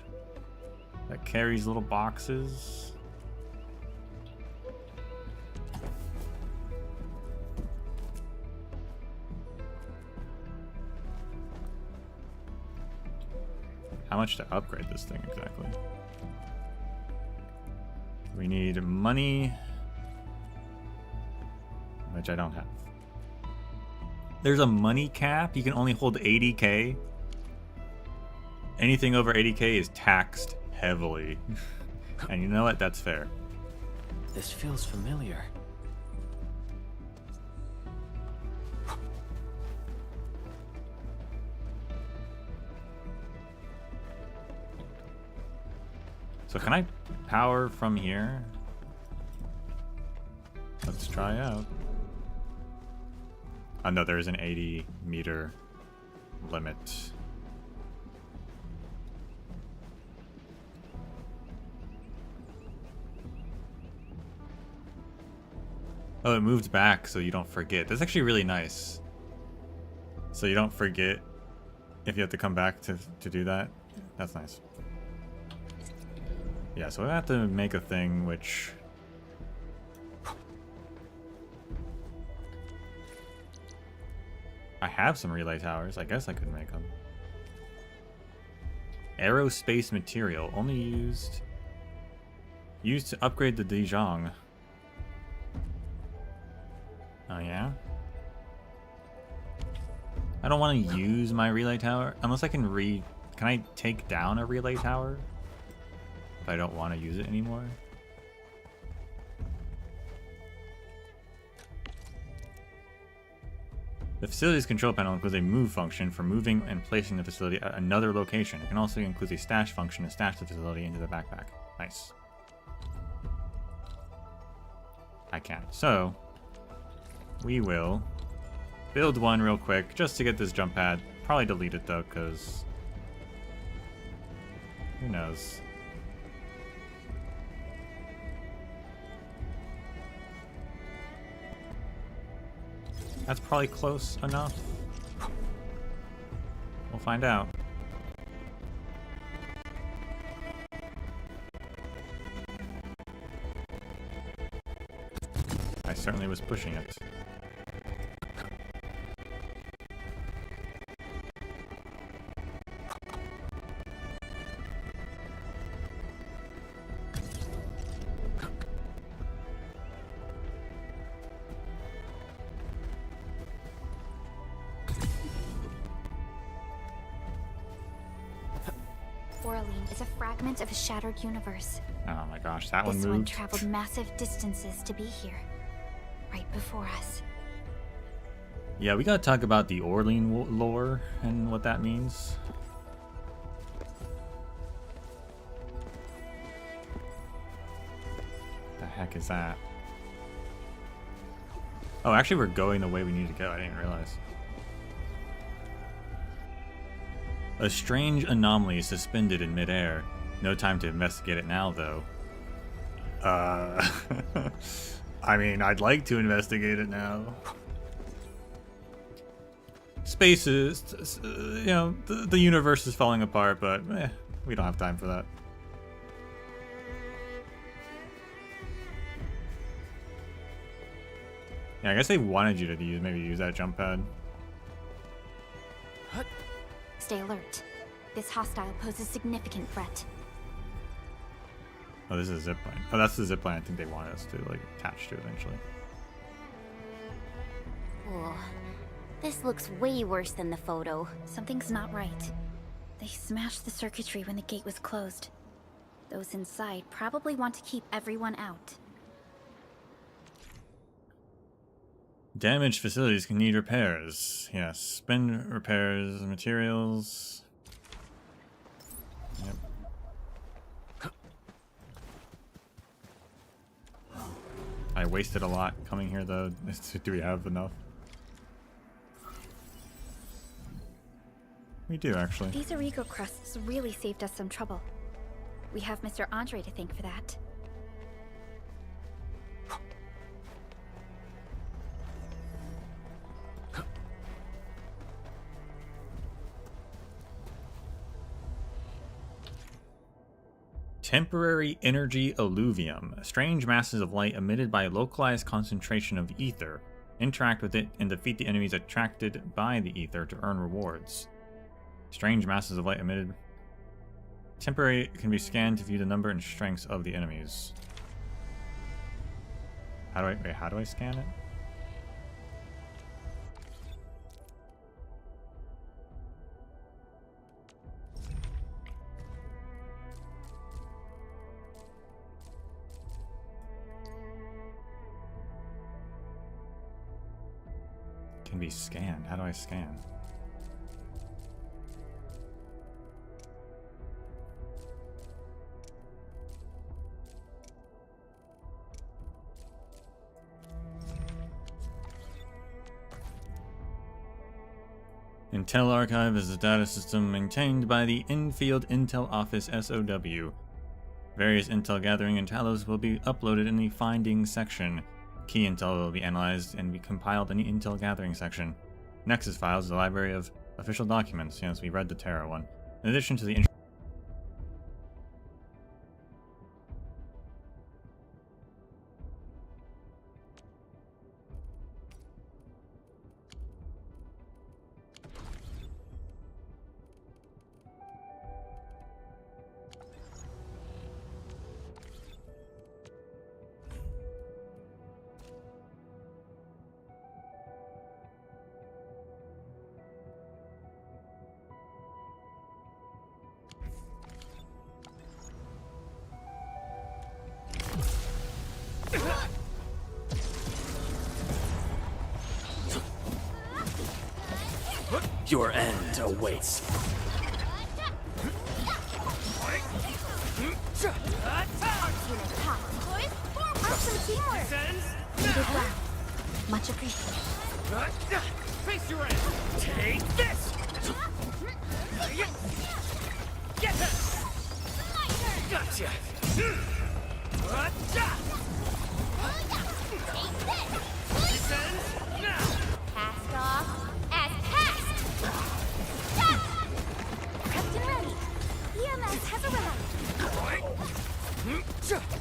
that carries little boxes? How much to upgrade this thing exactly? We need money, which I don't have. There's a money cap. You can only hold 80k. Anything over 80k is taxed heavily. And you know what? That's fair. This feels familiar. So can I power from here? Let's try out. Oh no, there's an 80 meter limit. Oh, it moved back so you don't forget. That's actually really nice. So you don't forget if you have to come back to do that. That's nice. Yeah, so I have to make a thing which... I have some relay towers. I guess I could make them. Aerospace material. Only used to upgrade the Dijon. Oh yeah? I don't want to use my relay tower unless I can Can I take down a relay tower if I don't want to use it anymore? The facility's control panel includes a move function for moving and placing the facility at another location. It can also include a stash function to stash the facility into the backpack. Nice. I can. So, we will build one real quick just to get this jump pad. Probably delete it though, because who knows. That's probably close enough. We'll find out. I certainly was pushing it. Is a fragment of a shattered universe. Oh my gosh, that one moved. This one traveled massive distances to be here, right before us. Yeah, we gotta talk about the Orlean lore and what that means. The heck is that? Oh, actually we're going the way we need to go. I didn't realize. A strange anomaly is suspended in midair. No time to investigate it now, though. I mean, I'd like to investigate it now. Space is, you know, the universe is falling apart, but we don't have time for that. Yeah, I guess they wanted you to maybe use that jump pad. Stay alert. This hostile poses significant threat. Oh, this is a zipline. Oh, that's the zipline I think they want us to, like, attach to eventually. Oh, this looks way worse than the photo. Something's not right. They smashed the circuitry when the gate was closed. Those inside probably want to keep everyone out. Damaged facilities can need repairs. Yes, spend repairs, materials. Yep. I wasted a lot coming here though. Do we have enough? We do actually. These Origo crusts really saved us some trouble. We have Mr. Andre to thank for that. Temporary energy alluvium. Strange masses of light emitted by a localized concentration of ether. Interact with it and defeat the enemies attracted by the ether to earn rewards. Strange masses of light emitted. Temporary can be scanned to view the number and strengths of the enemies. How do I scan it? can be scanned. How do I scan? Intel Archive is a data system maintained by the Enfield Intel Office SOW. Various intel gathering and talos will be uploaded in the findings section. Key intel will be analyzed and be compiled in the intel gathering section. Nexus files is a library of official documents. Yes, we read the Terra one. In addition to the Your end awaits. Awesome teamwork! You did well. Much appreciated. Face your end. Take this. Get him. Gotcha. Descend now. Cast off as cast! Prepped and ready. EMS has arrived.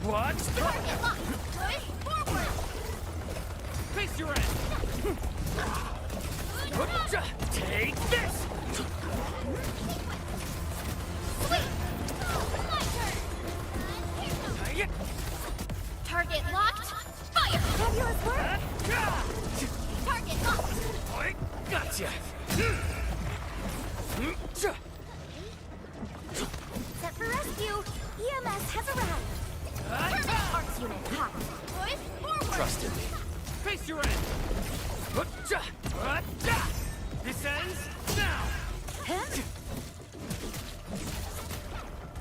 Watch the Target locked! Push forward! face your end. Take this. Target locked! Fire! Fabulous work! Target locked! Gotcha. Set for rescue. EMS has arrived. Arts unit hot. Push forward! Trust in me. Face your end. This ends now.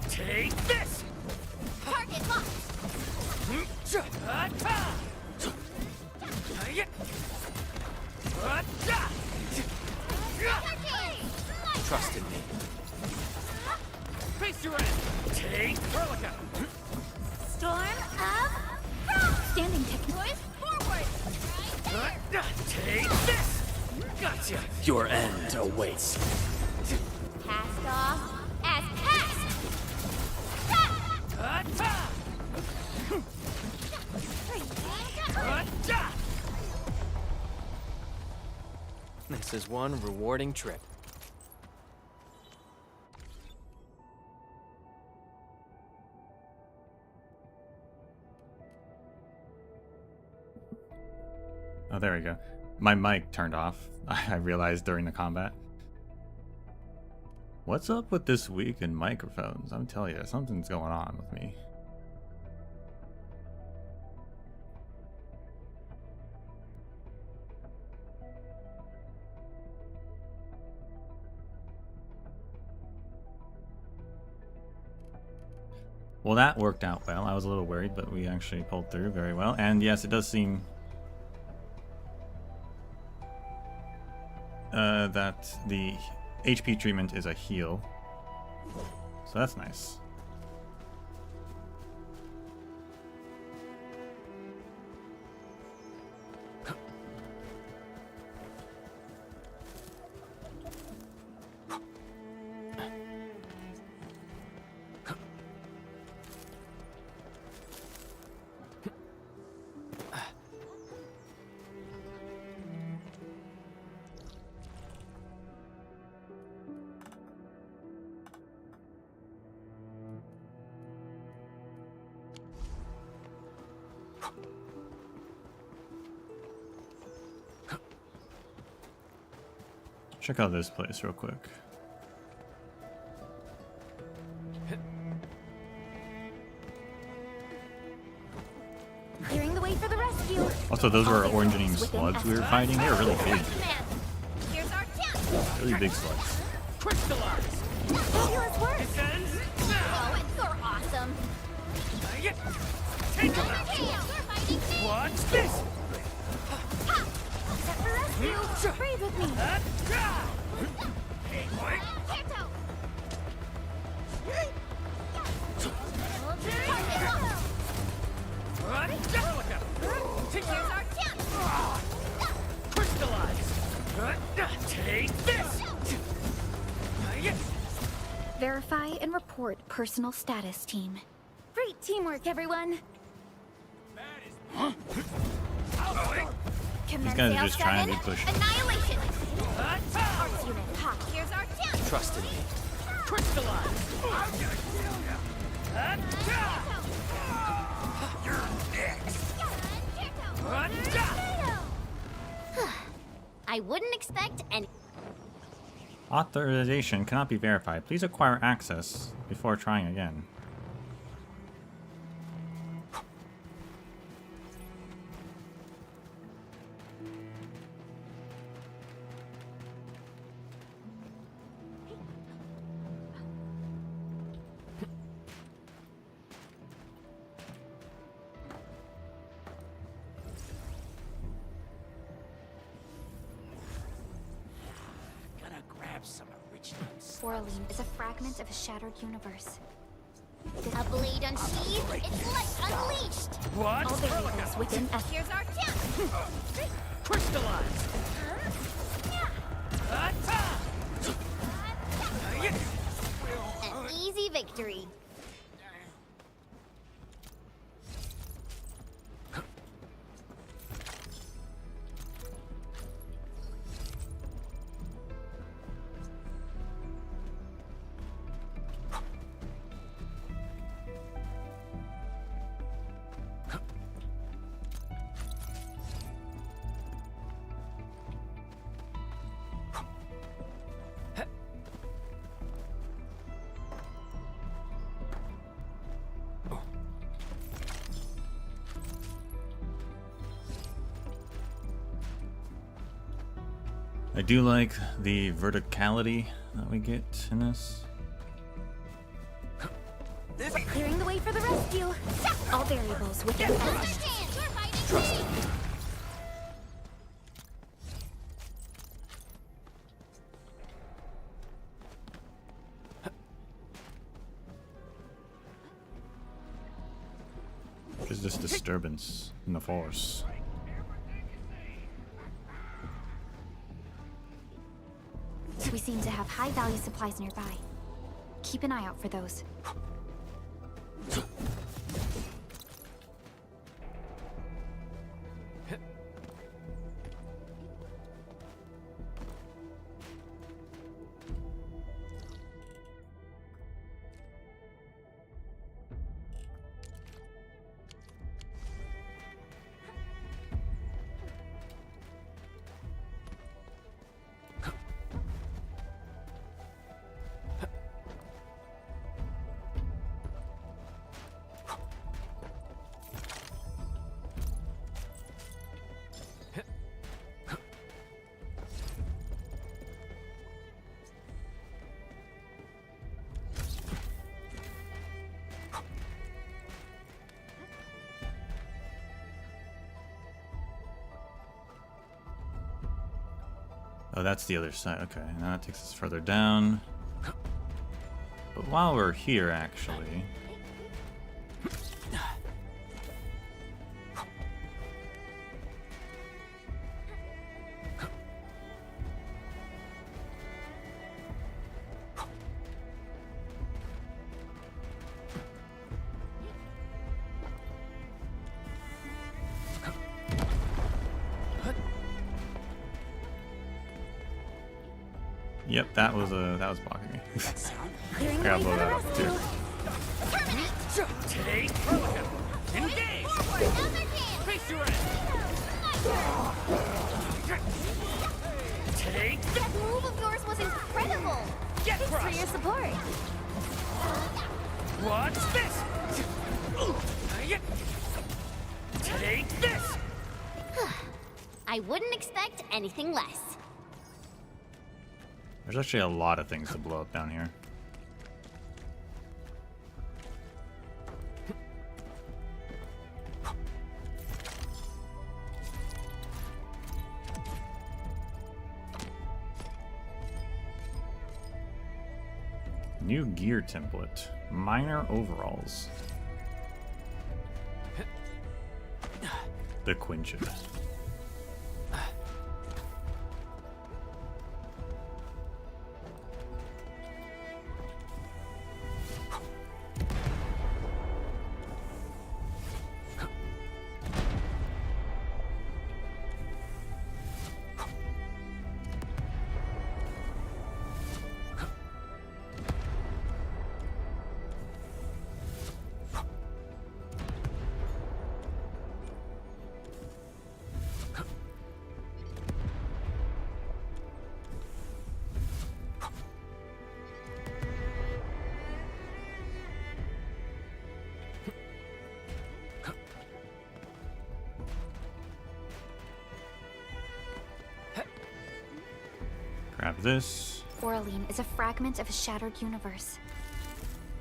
Take this. Target locked! Trust in me. Face your end. Take Hurricane. Storm of standing technique. Push forward! Take this. Gotcha. Your end awaits. Cast off as cast! This is one rewarding trip. Oh, there we go. My mic turned off. I realized during the combat. What's up with this week in microphones? I'm telling you, something's going on with me. Well, that worked out well. I was a little worried, but we actually pulled through very well. And yes, it does seem that the HP treatment is a heal. So that's nice. Check out this place real quick. Clearing the way for the rescue. rescue. Also, those were orange-eating slugs we were fighting. They were really big. Here's our chance. Really big slugs. Crystallize! Fabulous work. Descends now! Oh, and you're awesome. Take him Over out! here. We're fighting big. Watch this! Set for rescue. Breathe with me. Hey, boy! Canto. Take Here's our chance. Crystallize! Take this! Verify and report personal status, team. Great teamwork, everyone. These guys are just trying to be pushed. Annihilation. Arts unit, ha. Here's our chance. Trust in me. Crystallize! You're next! I wouldn't expect any. Authorization cannot be verified. Please acquire access before trying again. Gonna grab some original. Orlean is a fragment of a shattered universe. A blade unsheathed, its light unleashed. What? All variables within Here's our chance. Crystallize! An easy victory. I do like the verticality that we get in this. clearing the way for the rescue. All variables within estimate. Trust in me. What is this disturbance in the force? We seem to have high-value supplies nearby. Keep an eye out for those. Oh, that's the other side. Okay, now that takes us further down. But while we're here, actually... Yep, that was blocking me. Clearing I the gotta way blow for the that up too. rescue. Today, Hurricane! Engage! Face your end! Take That move of yours was incredible. Get Thanks for crushed! your support. Watch this! Take this! I wouldn't expect anything less. There's actually a lot of things to blow up down here. New gear template. Minor overalls. The Quinchip. Grab this. Oraline is a fragment of a shattered universe.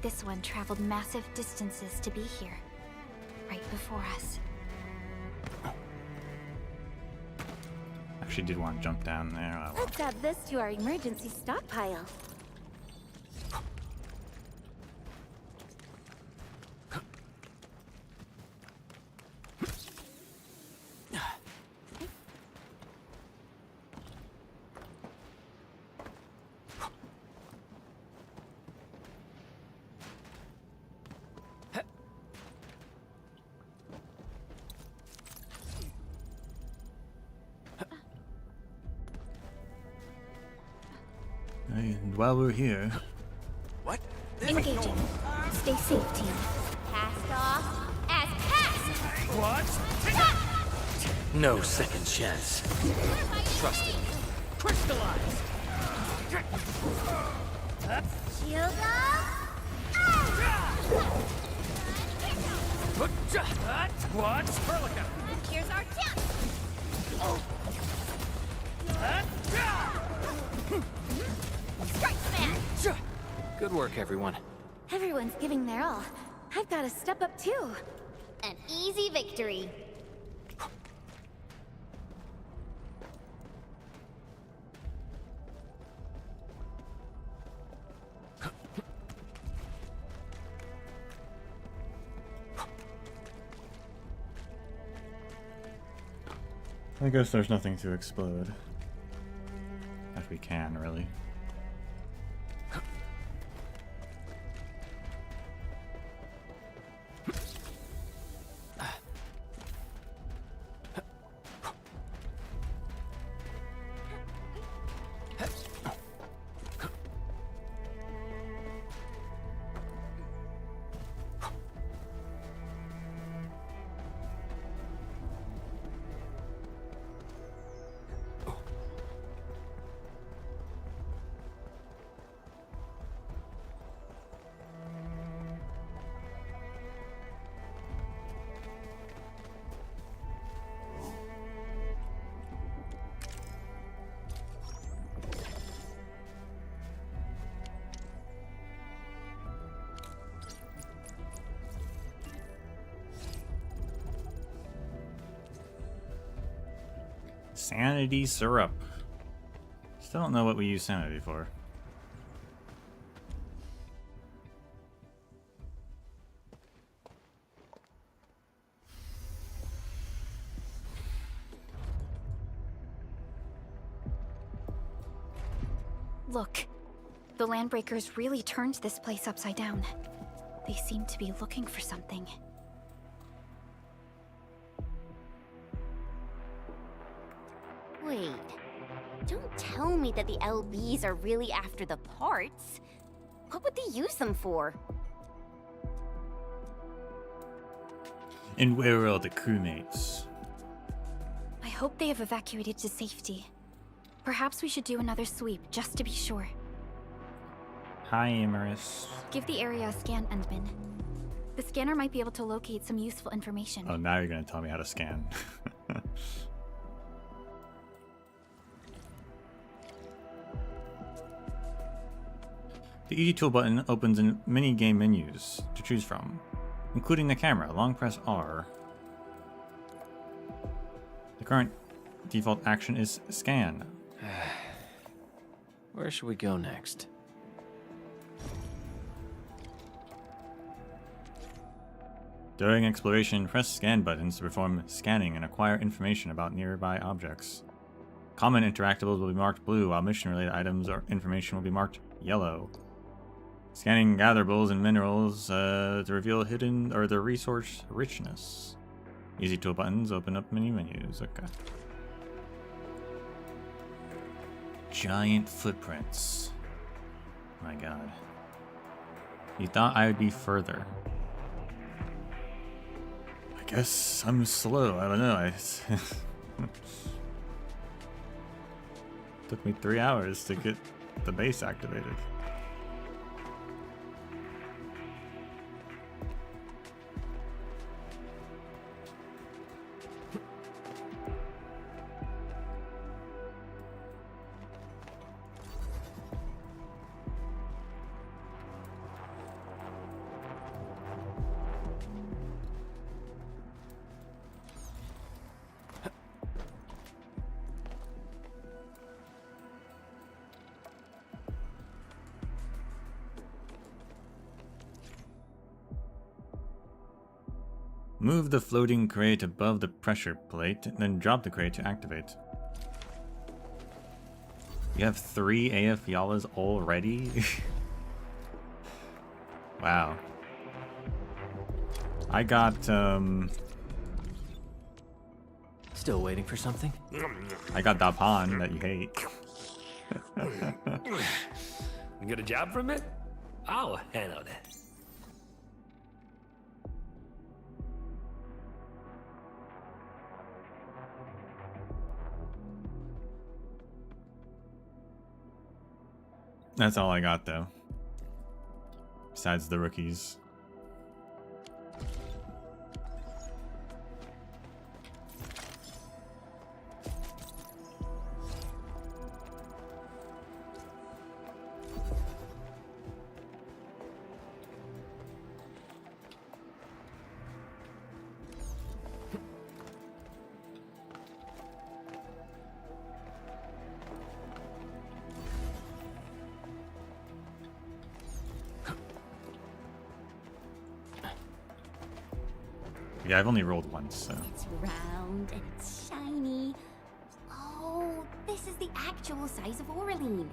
This one traveled massive distances to be here, right before us. Actually did want to jump down there. Oh, well. Let's add this to our emergency stockpile. And while we're here, What? Engaging. Stay safe, team. Cast off as cast! No second chance. Trust in me. Crystallize! Shield up! Watch Hurricane! Here's our chance! Strike smash! Good work, everyone. Everyone's giving their all. I've got to step up too. An easy victory. I guess there's nothing to explode. If we can, really. Sanity syrup. Still don't know what we use sanity for. Look, the Landbreakers really turned this place upside down. They seem to be looking for something. Wait. Don't tell me that the LBs are really after the parts. What would they use them for? And where are all the crewmates? I hope they have evacuated to safety. Perhaps we should do another sweep, just to be sure. Hi, Emerus. Give the area a scan, Endman. The scanner might be able to locate some useful information. Oh, now you're gonna tell me how to scan. The Easy Tool button opens in many game menus to choose from, including the camera. Long press R. The current default action is scan. Where should we go next? During exploration, press scan buttons to perform scanning and acquire information about nearby objects. Common interactables will be marked blue, while mission-related items or information will be marked yellow. Scanning gatherables and minerals to reveal hidden or the resource richness. Easy Tool buttons open up many menus. Okay. Giant footprints. My god. You thought I would be further. I guess I'm slow. I don't know. Took me 3 hours to get the base activated. Move the floating crate above the pressure plate, then drop the crate to activate. You have 3 AF Yalas already? Wow. I got, Still waiting for something? I got Dapan that you hate. You get a job from it? I'll handle it. That's all I got, though. Besides the rookies. Yeah, I've only rolled once, so. It's round and it's shiny. Oh, this is the actual size of Oraline.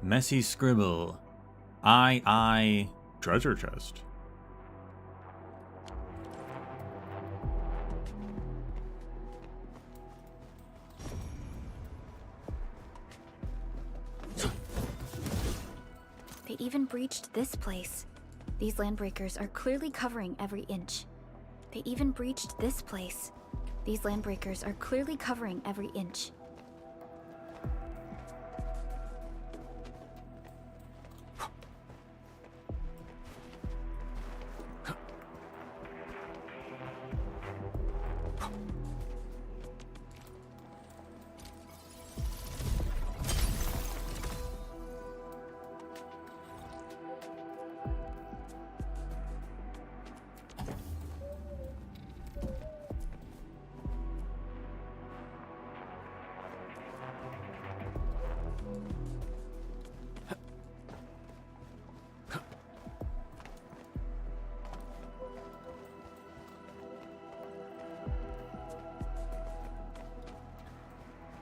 Messy scribble. I treasure chest. They even breached this place. These landbreakers are clearly covering every inch. They even breached this place. These landbreakers are clearly covering every inch.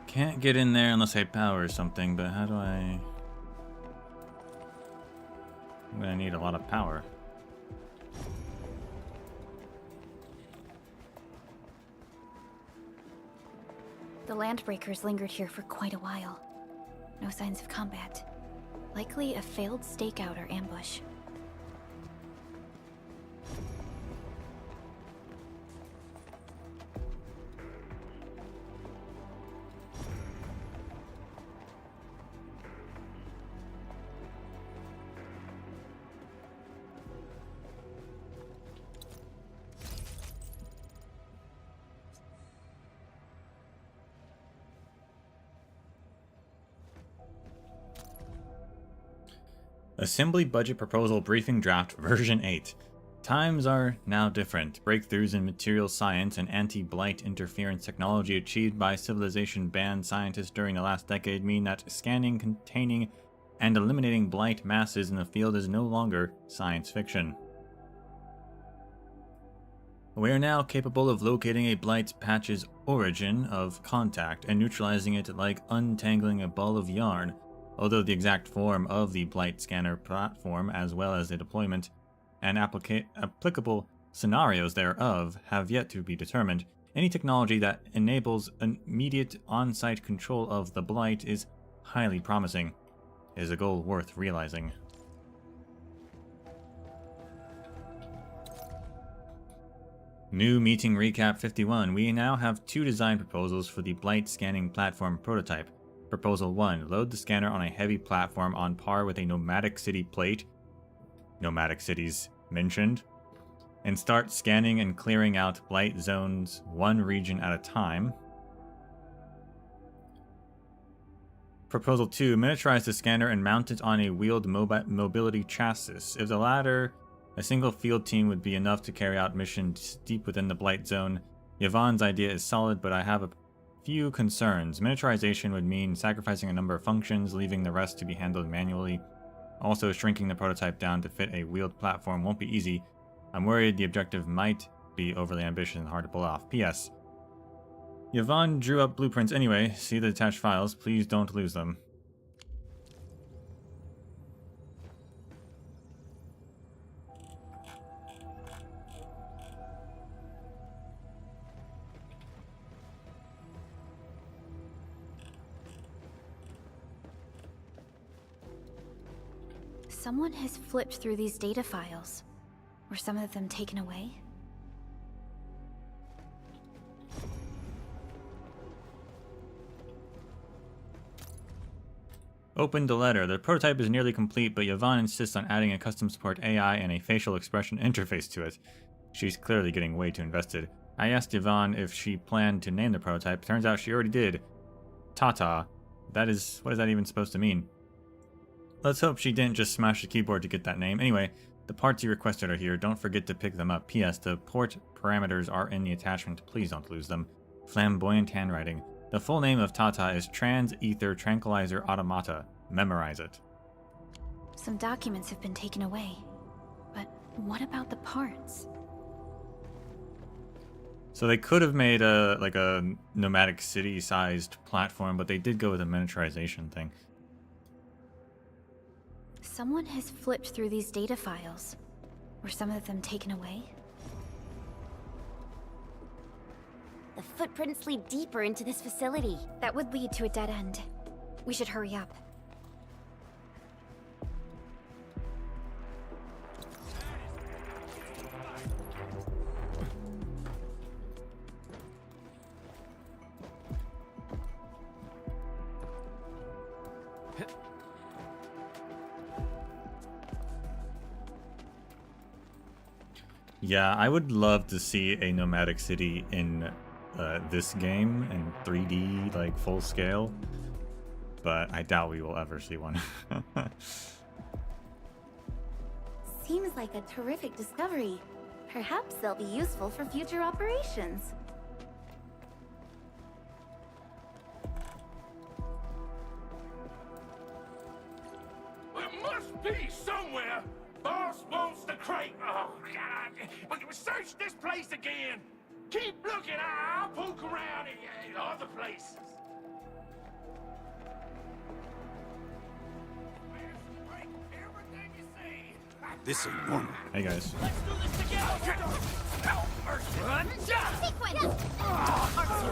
Can't get in there unless I power something, but how do I... I'm gonna need a lot of power. The The landbreakers lingered here for quite a while. No signs of combat. Likely a failed stakeout or ambush. Assembly Budget Proposal Briefing Draft Version 8. Times are now different. Breakthroughs in material science and anti-blight interference technology achieved by civilization-banned scientists during the last decade mean that scanning, containing, and eliminating blight masses in the field is no longer science fiction. We are now capable of locating a blight patch's origin of contact and neutralizing it like untangling a ball of yarn. Although the exact form of the blight scanner platform, as well as the deployment and applicable scenarios thereof, have yet to be determined, any technology that enables immediate on-site control of the blight is highly promising. It is a goal worth realizing. New meeting recap 51. We now have 2 design proposals for the blight scanning platform prototype. Proposal 1. Load the scanner on a heavy platform on par with a nomadic city plate. Nomadic cities mentioned. And start scanning and clearing out blight zones 1 region at a time. Proposal 2. Miniaturize the scanner and mount it on a wheeled mobility chassis. If the latter, a single field team would be enough to carry out missions deep within the blight zone. Yvonne's idea is solid, but I have a few concerns. Miniaturization would mean sacrificing a number of functions, leaving the rest to be handled manually. Also, shrinking the prototype down to fit a wheeled platform won't be easy. I'm worried the objective might be overly ambitious and hard to pull off. P.S. Yvonne drew up blueprints anyway. See the attached files. Please don't lose them. Someone has flipped through these data files. Were some of them taken away? Open the letter. The prototype is nearly complete, but Yvonne insists on adding a custom support AI and a facial expression interface to it. She's clearly getting way too invested. I asked Yvonne if she planned to name the prototype. Turns out she already did. Tata. What is that even supposed to mean? Let's hope she didn't just smash the keyboard to get that name. Anyway, the parts you requested are here. Don't forget to pick them up. P.S. The port parameters are in the attachment. Please don't lose them. Flamboyant handwriting. The full name of Tata is Trans-Ether Tranquilizer Automata. Memorize it. Some documents have been taken away. But what about the parts? So they could have made a nomadic city-sized platform, but they did go with a miniaturization thing. Someone has flipped through these data files. Were some of them taken away? The footprints lead deeper into this facility. That would lead to a dead end. We should hurry up. Yeah, I would love to see a nomadic city in this game in 3D, like full scale, but I doubt we will ever see one. Seems like a terrific discovery. Perhaps they'll be useful for future operations. There must be somewhere. Boss wants the crate. Oh, God. But search this place again. Keep looking. I'll poke around in other places. Everything you see. This ain't normal. Hey guys.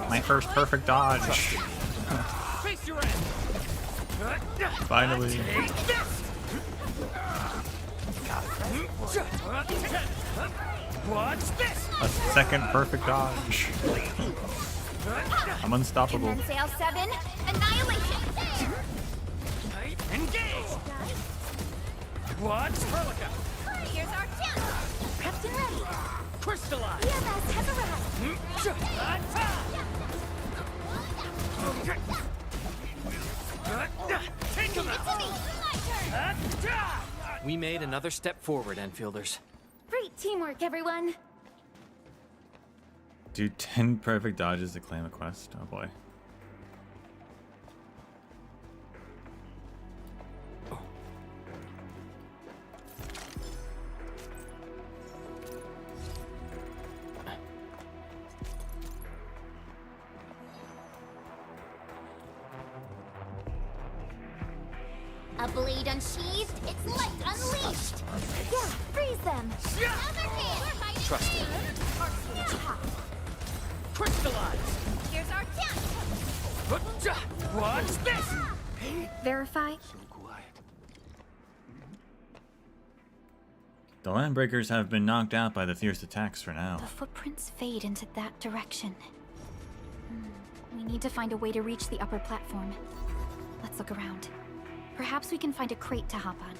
My first perfect dodge. Finally. A second perfect dodge. I'm unstoppable. And then Sail 7, Annihilation! Engage! Watch Hurricane! Here's our chance! Prepped and ready! Crystallize! EMS has arrived! Take him It's out! me! My turn! We made another step forward, Enfielders. Great teamwork, everyone. Do 10 perfect dodges to claim a quest? Oh boy. A blade unsheathed, its light unleashed! Yeah, freeze them. Other hand! Trust me. Crystallize! Here's our chance! Watch this! Verify. The Landbreakers have been knocked out by the fierce attacks for now. The footprints fade into that direction. We need to find a way to reach the upper platform. Let's look around. Perhaps we can find a crate to hop on.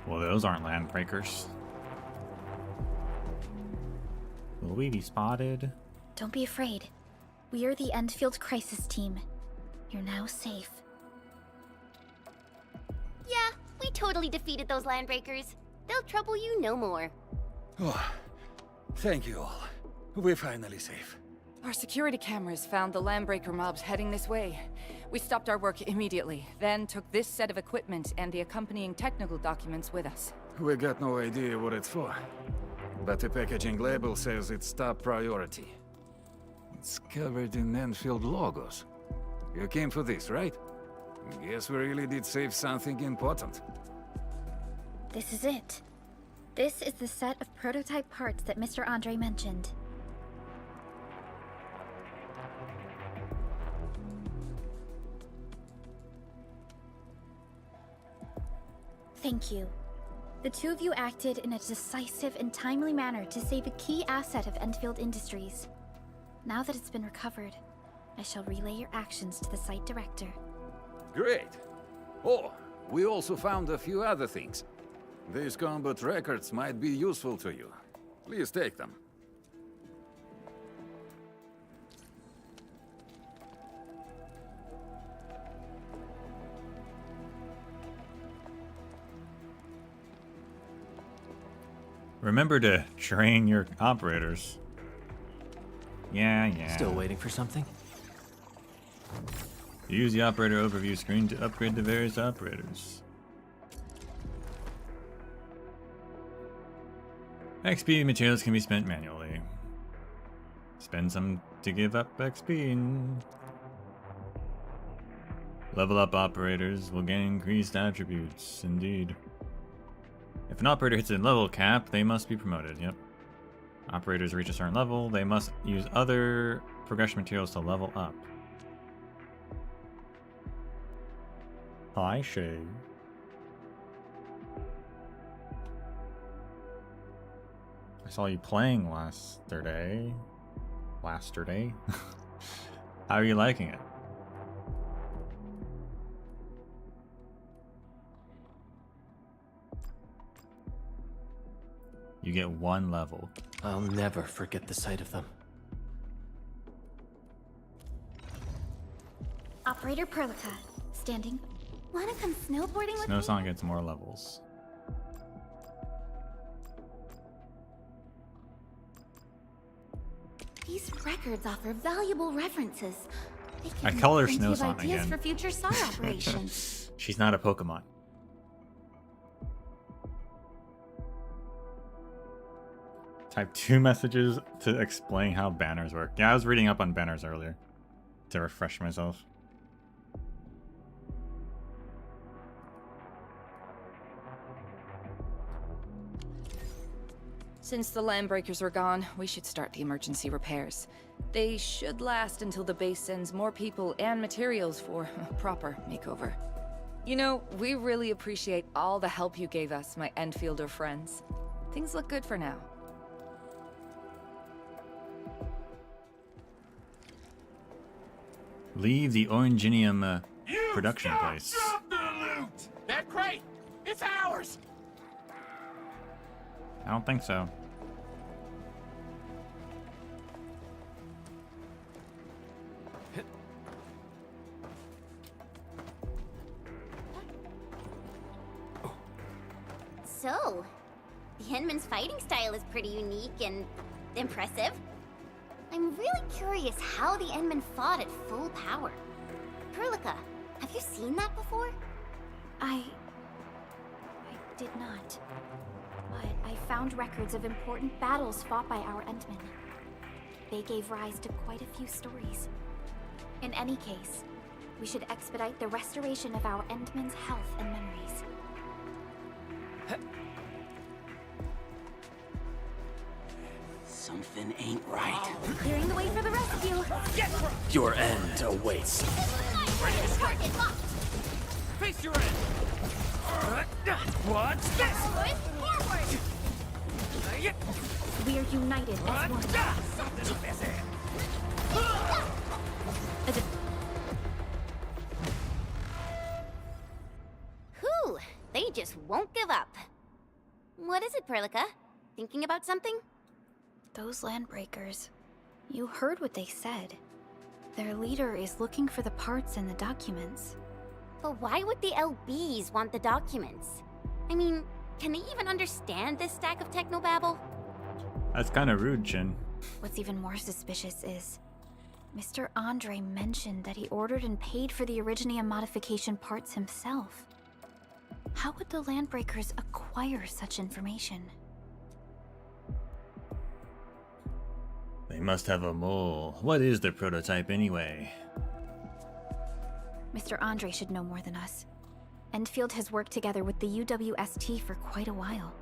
Well, those aren't Landbreakers. Will we be spotted? Don't be afraid. We are the Endfield Crisis Team. You're now safe. Yeah, we totally defeated those Landbreakers. They'll trouble you no more. Oh, thank you all. We're finally safe. Our security cameras found the Landbreaker mobs heading this way. We stopped our work immediately, then took this set of equipment and the accompanying technical documents with us. We got no idea what it's for. But the packaging label says it's top priority. It's covered in Enfield logos. You came for this, right? Guess we really did save something important. This is it. This is the set of prototype parts that Mr. Andre mentioned. Thank you. The two of you acted in a decisive and timely manner to save a key asset of Endfield Industries. Now that it's been recovered, I shall relay your actions to the site director. Great. Oh, we also found a few other things. These combat records might be useful to you. Please take them. Remember to train your operators. Yeah. Still waiting for something? Use the operator overview screen to upgrade the various operators. XP materials can be spent manually. Spend some to give up XP. Level up operators will gain increased attributes, indeed. If an operator hits a level cap, they must be promoted, yep. Operators reach a certain level, they must use other progression materials to level up. Hi, Shay. I saw you playing yesterday. How are you liking it? You get 1 level. I'll never forget the sight of them. Operator Perlica, standing. Wanna come snowboarding with me? Snowsong gets more levels. These records offer valuable references. They I give call her me plenty of Snowsong ideas again. for future SAR operations. She's not a Pokemon. Type 2 messages to explain how banners work. Yeah, I was reading up on banners earlier to refresh myself. Since the Landbreakers are gone, we should start the emergency repairs. They should last until the base sends more people and materials for a proper makeover. You know, we really appreciate all the help you gave us, my Enfielder friends. Things look good for now. Leave the Oranginium production place. The loot! That crate! It's ours! I don't think so. So, the Henman's fighting style is pretty unique and impressive. I'm really curious how the Endmen fought at full power. Perlica, have you seen that before? I did not. But I found records of important battles fought by our Endmen. They gave rise to quite a few stories. In any case, we should expedite the restoration of our Endmen's health and memories. Something ain't right. Clearing the way for the rescue. Your end awaits. Face your end! What's this? We are united as one. Whew, they just won't give up. What is it, Perlica? Thinking about something? Those Landbreakers. You heard what they said. Their leader is looking for the parts in the documents. But why would the LBs want the documents? I mean, can they even understand this stack of technobabble? That's kind of rude, Chin. What's even more suspicious is Mr. Andre mentioned that he ordered and paid for the Originium modification parts himself. How would the Landbreakers acquire such information? They must have a mole. What is the prototype anyway? Mr. Andre should know more than us. Endfield has worked together with the UWST for quite a while.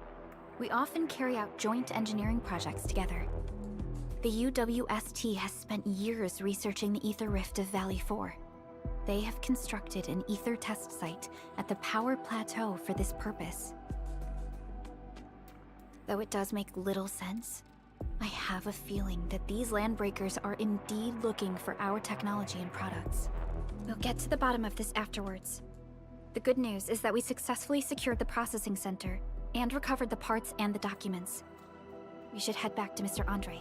We often carry out joint engineering projects together. The UWST has spent years researching the ether rift of Valley 4. They have constructed an ether test site at the Power Plateau for this purpose. Though it does make little sense, I have a feeling that these Landbreakers are indeed looking for our technology and products. We'll get to the bottom of this afterwards. The good news is that we successfully secured the processing center and recovered the parts and the documents. We should head back to Mr. Andre.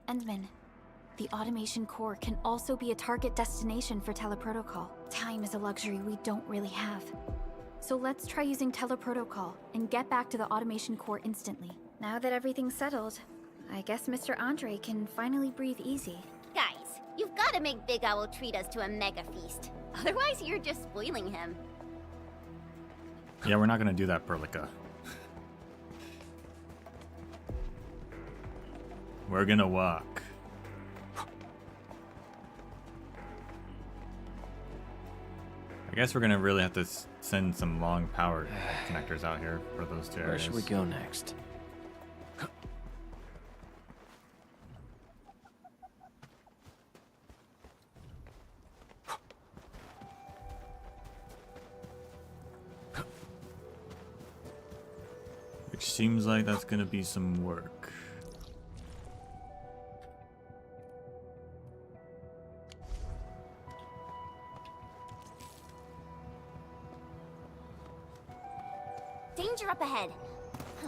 Endman, the automation core can also be a target destination for teleprotocol. Time is a luxury we don't really have. So let's try using teleprotocol and get back to the automation core instantly. Now that everything's settled, I guess Mr. Andre can finally breathe easy. Guys, you've got to make Big Owl treat us to a mega feast. Otherwise, you're just spoiling him. Yeah, we're not gonna do that, Perlica. We're gonna walk. I guess we're gonna really have to send some long power connectors out here for those two Where areas. should we go next? Which seems like that's gonna be some work. Danger up ahead.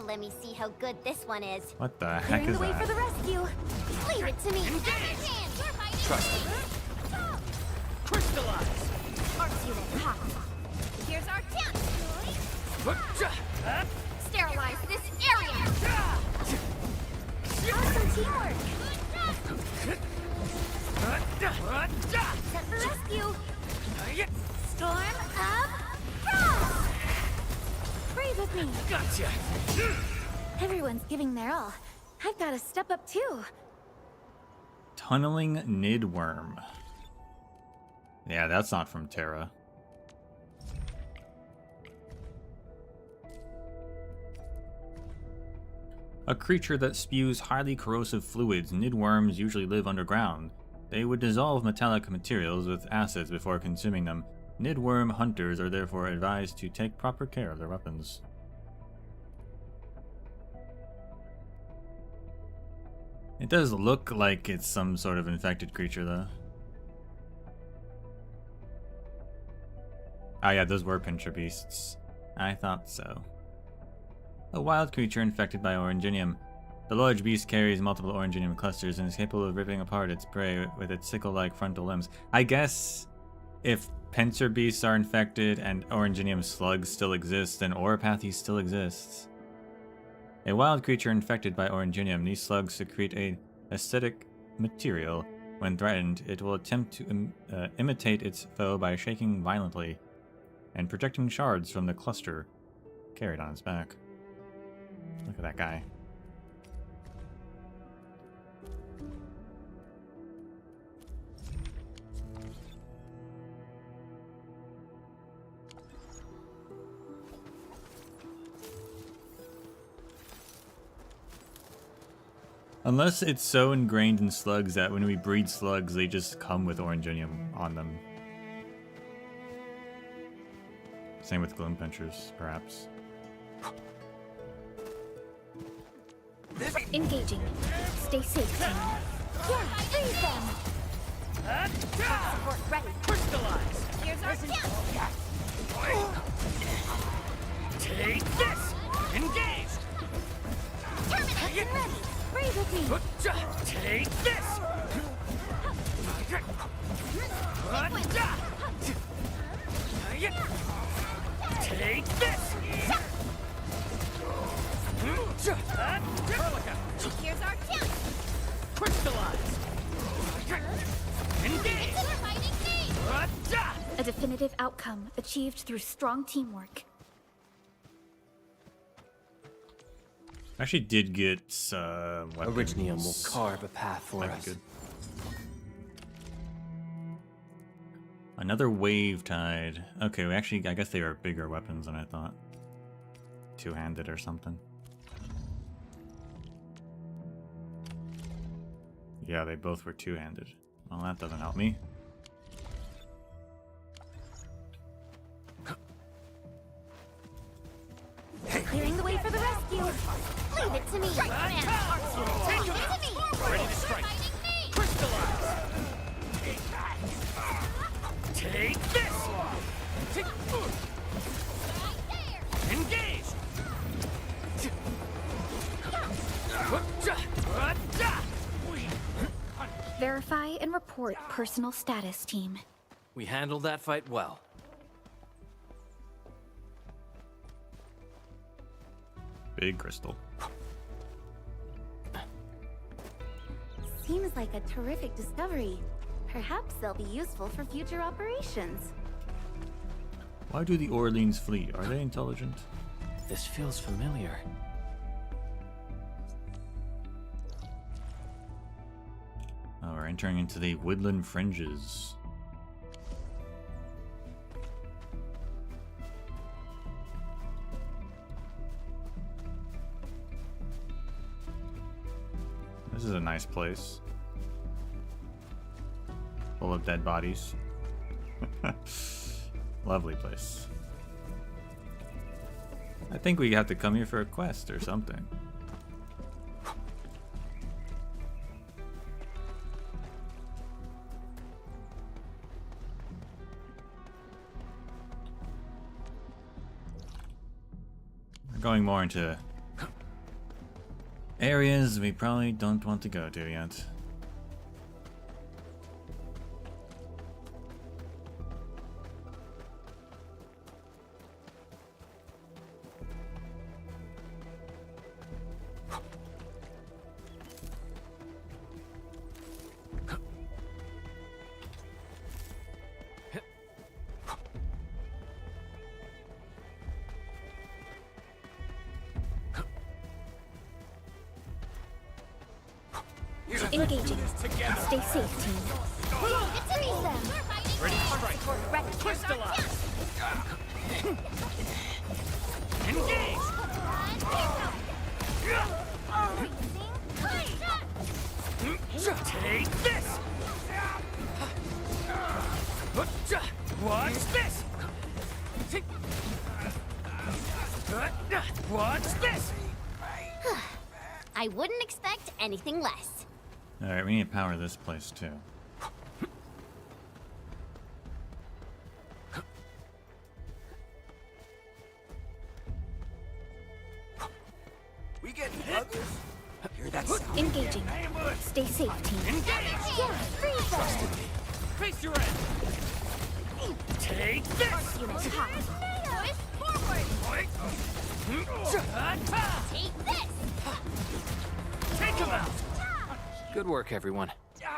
Let me see how good this one is. What the heck Clearing is the way for that? the rescue. Leave it to me. Trust me. Crystallize! Arcs unit, ha. Here's our chance. Sterilize this area. Awesome teamwork. Set for rescue. Storm of Frost. Breathe with me. Gotcha! Everyone's giving their all. I've got to step up too. Tunneling Nidworm. Yeah, that's not from Terra. A creature that spews highly corrosive fluids, nidworms usually live underground. They would dissolve metallic materials with acids before consuming them. Nidworm hunters are therefore advised to take proper care of their weapons. It does look like it's some sort of infected creature, though. Ah, yeah, those were pincher beasts. I thought so. A wild creature infected by Oranginium. The large beast carries multiple Oranginium clusters and is capable of ripping apart its prey with its sickle-like frontal limbs. I guess if pincher beasts are infected and Oranginium slugs still exist, then Oropathy still exists. A wild creature infected by Oranginium, these slugs secrete a acidic material. When threatened, it will attempt to imitate its foe by shaking violently and projecting shards from the cluster carried on its back. Look at that guy. Unless it's so ingrained in slugs that when we breed slugs, they just come with Oranginium on them. Same with gloom pinchers, perhaps. Engaging. Stay safe, team. Yeah, freeze them! Support ready. Crystallize! Here's our chance! Take this! Engaged! Captain ready! Freeze with me! Take this! Take this! Here's our chance! Crystallize! Engage! A definitive outcome achieved through strong teamwork. Actually did get weapons. Originium will carve a path for Might be us. good. Another wave tide. Okay, I guess they are bigger weapons than I thought. Two-handed or something. Yeah, they both were two-handed. Well, that doesn't help me. Clearing the way for the rescue! Leave it to me! Leave it to me! Ready to strike! Crystallize! Take this! Engage! Verify and report personal status, team. We handled that fight well. Big crystal. Seems like a terrific discovery. Perhaps they'll be useful for future operations. Why do the Orleans flee? Are they intelligent? This feels familiar. Oh, we're entering into the woodland fringes. This is a nice place. Full of dead bodies. Lovely place. I think we have to come here for a quest or something. We're going more into areas we probably don't want to go to yet. Engaging. Stay safe, team. Get to meet them! Ready to strike. Crystallize. Engage. Take this. Watch this. Watch this. I wouldn't expect anything less. Alright, we need to power this place too. We get others. Hear that sound? Engaging. Stay safe, team. Yeah, freeze them! Face your end. Take this. Unit top. Push forward! Take this! Take him out. Good work, everyone.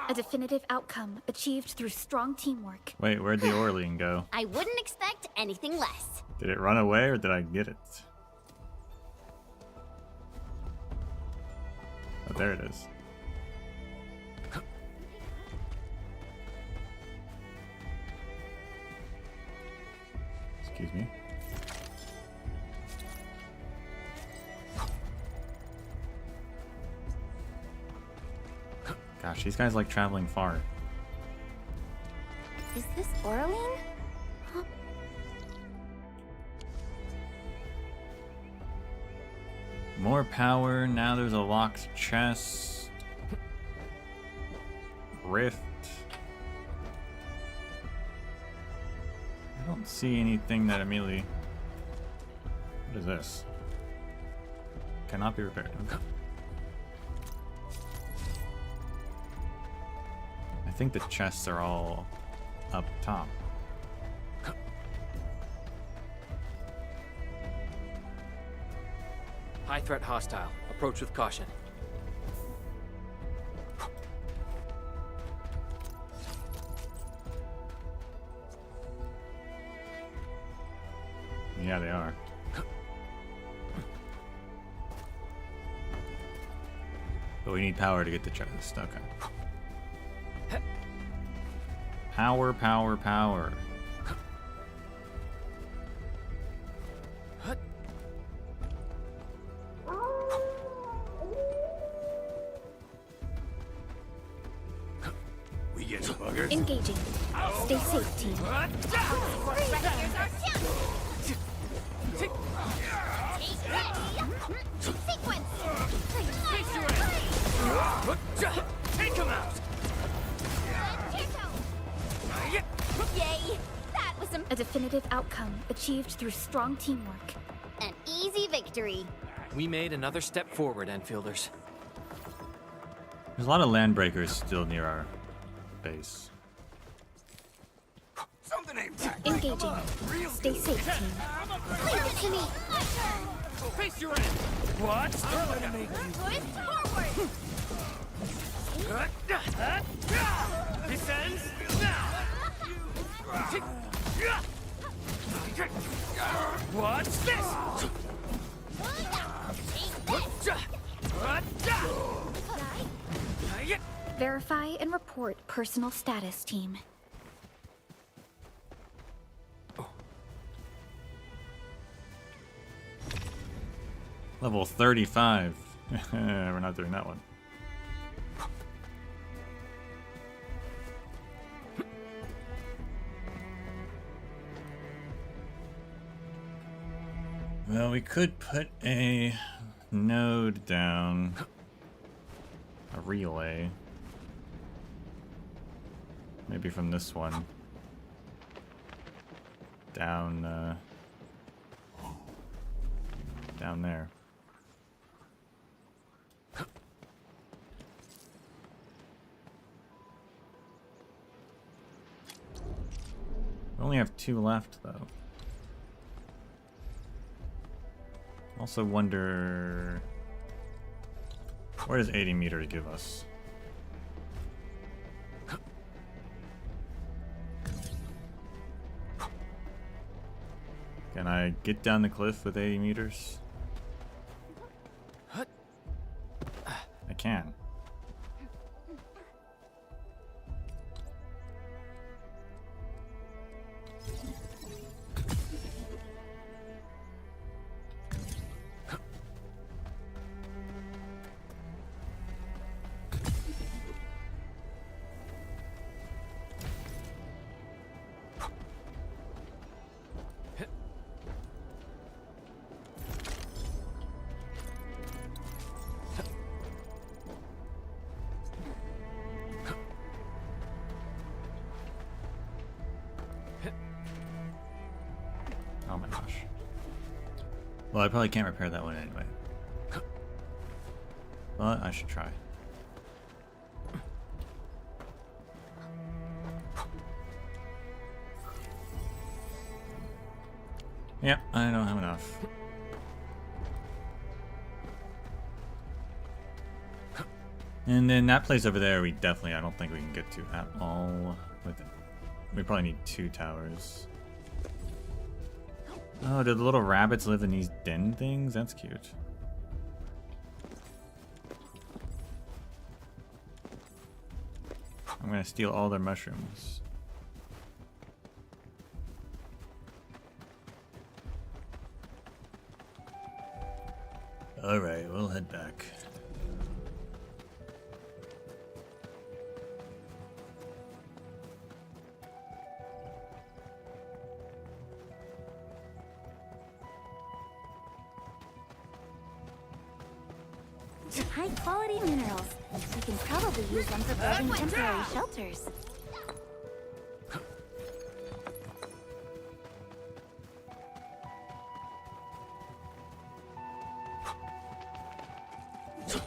A definitive outcome achieved through strong teamwork. Wait, where'd the Orlean go? I wouldn't expect anything less. Did it run away or did I get it? Oh, there it is. Excuse me. Gosh, these guys like traveling far. Is this Orlean? Huh? More power. Now there's a locked chest. Rift. I don't see anything that immediately... What is this? Cannot be repaired. Okay. I think the chests are all up top. High threat hostile. Approach with caution. Yeah, they are. But we need power to get the chest. Okay. Power, power, power. We get buggers. Engaging. Stay safe, team. Sequence! Take him out. Yay! That was A definitive outcome achieved through strong teamwork. an easy victory. We made another step forward, Enfielders. There's a lot of land breakers still near our base. Something ain't right. Engaging. Stay safe, team. Leave it to me. Face your end. Watch. Push forward. This ends now. Watch this. Verify and report personal status, team. Level 35. We're not doing that one. Well, we could put a node down. A relay. Maybe from this one. Down there. We only have 2 left, though. Also wonder... What does 80 meters give us? Can I get down the cliff with 80 meters? I can. Well, I probably can't repair that one anyway. But I should try. Yep, I don't have enough. And then that place over there, I don't think we can get to at all with it. We probably need 2 towers. Oh, do the little rabbits live in these den things? That's cute. I'm gonna steal all their mushrooms. Alright, we'll head back. High quality minerals. We can probably use them for building temporary shelters.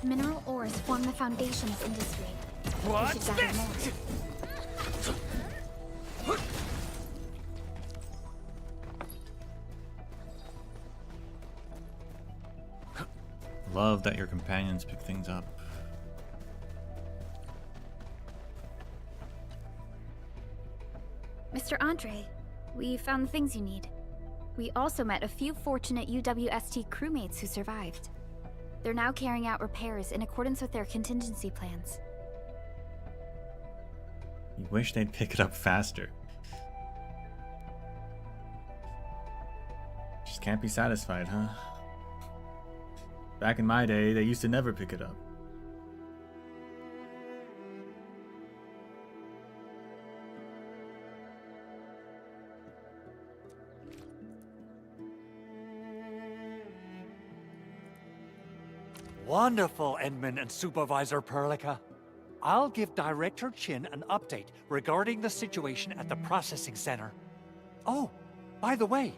Mineral ores form the foundation's industry. What's We should gather more. Love that your companions pick things up. Mr. Andre, we found the things you need. We also met a few fortunate UWST crewmates who survived. They're now carrying out repairs in accordance with their contingency plans. You wish they'd pick it up faster. Just can't be satisfied, huh? Back in my day, they used to never pick it up. Wonderful, Edmund and Supervisor Perlica. I'll give Director Chin an update regarding the situation at the processing center. Oh, by the way,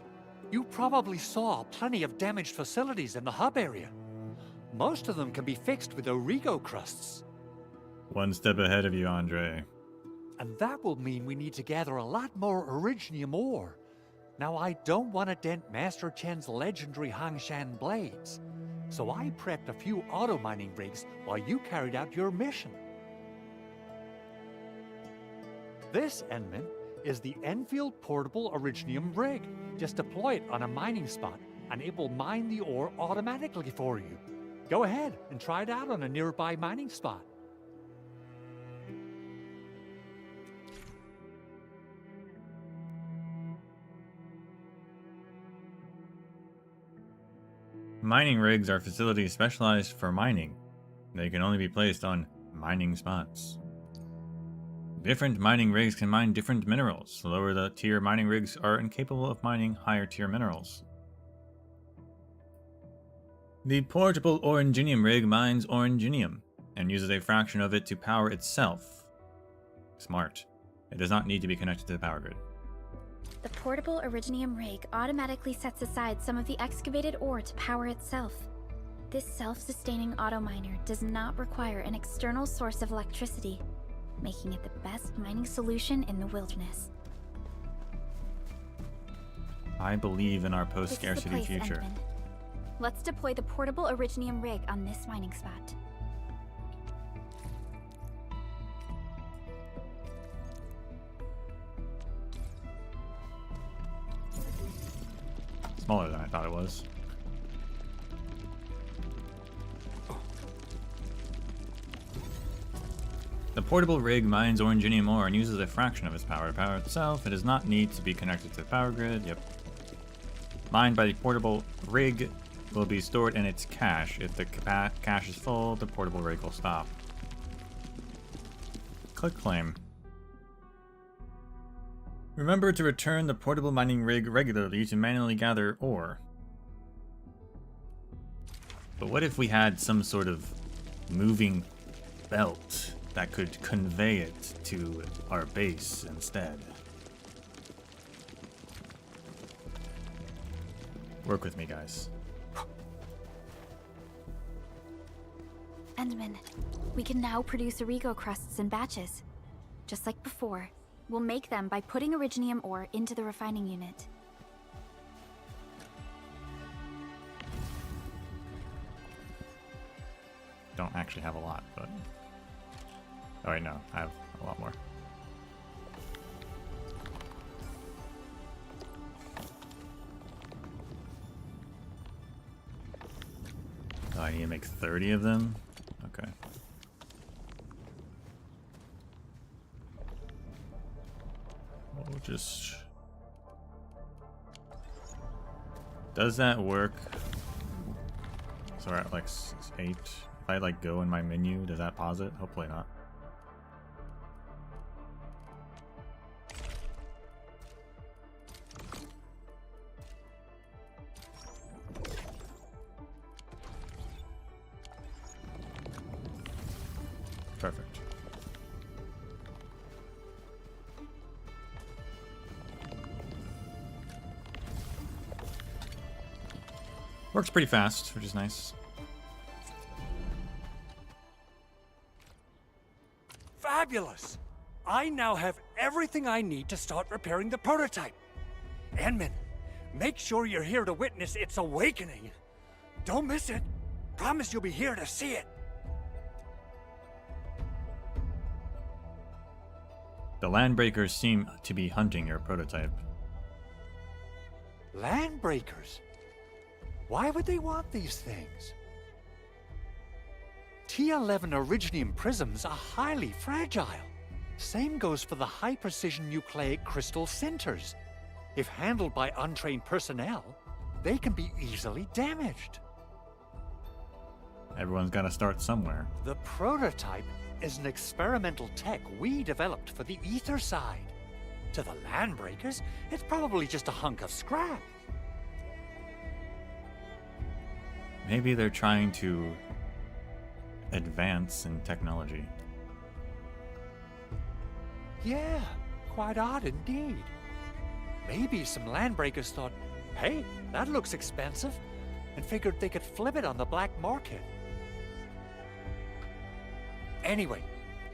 you probably saw plenty of damaged facilities in the hub area. Most of them can be fixed with Origo crusts. One step ahead of you, Andre. And that will mean we need to gather a lot more Originium ore. Now, I don't want to dent Master Chen's legendary Hangshan blades, so I prepped a few auto mining rigs while you carried out your mission. This, Enman, is the Enfield Portable Originium rig. Just deploy it on a mining spot, and it will mine the ore automatically for you. Go ahead and try it out on a nearby mining spot. Mining rigs are facilities specialized for mining. They can only be placed on mining spots. Different mining rigs can mine different minerals. Lower the tier mining rigs are incapable of mining higher tier minerals. The portable Oranginium rig mines Oranginium and uses a fraction of it to power itself. Smart. It does not need to be connected to the power grid. The portable Originium rig automatically sets aside some of the excavated ore to power itself. This self-sustaining auto miner does not require an external source of electricity, making it the best mining solution in the wilderness. I believe in our This is the post-scarcity place, future. Entman. Let's deploy the portable Originium rig on this mining spot. Smaller than I thought it was. The portable rig mines Oranginium ore and uses a fraction of its power to power itself. It does not need to be connected to the power grid. Yep. Mined by the portable rig will be stored in its cache. If the cache is full, the portable rig will stop. Click claim. Remember to return the portable mining rig regularly to manually gather ore. But what if we had some sort of moving belt that could convey it to our base instead? Work with me, guys. Endman, we can now produce Origo crusts in batches. Just like before, we'll make them by putting Originium ore into the refining unit. Don't actually have a lot, but... Oh wait, no, I have a lot more. Oh, I need to make 30 of them? Okay. We'll just... Does that work? So we're at like 8. If I like go in my menu, does that pause it? Hopefully not. Perfect. Works pretty fast, which is nice. Fabulous! I now have everything I need to start repairing the prototype. Endman, make sure you're here to witness its awakening. Don't miss it. Promise you'll be here to see it. The Landbreakers seem to be hunting your prototype. Landbreakers? Why would they want these things? T11 Originium prisms are highly fragile. Same goes for the high-precision nucleic crystal centers. If handled by untrained personnel, they can be easily damaged. Everyone's got to start somewhere. The prototype is an experimental tech we developed for the ether side. To the Landbreakers, it's probably just a hunk of scrap. Maybe they're trying to advance in technology. Yeah, quite odd indeed. Maybe some Landbreakers thought, hey, that looks expensive, and figured they could flip it on the black market. Anyway,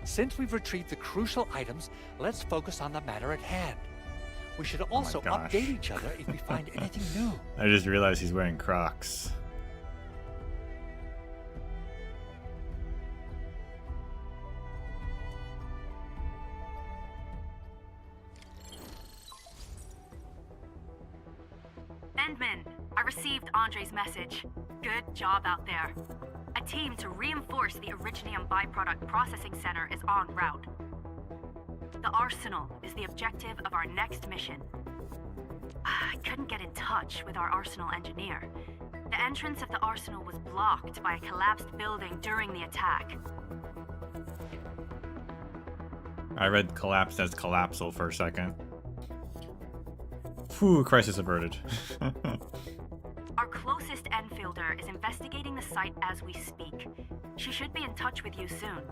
since we've retrieved the crucial items, let's focus on the matter at hand. We should also update each other if we find anything new. I just realized he's wearing Crocs. Endman, I received Andre's message. Good job out there. A team to reinforce the Originium byproduct processing center is en route. The arsenal is the objective of our next mission. I couldn't get in touch with our arsenal engineer. The entrance of the arsenal was blocked by a collapsed building during the attack. I read collapsed as collapsal for a second. Phew, crisis averted. Our closest Enfielder is investigating the site as we speak. She should be in touch with you soon.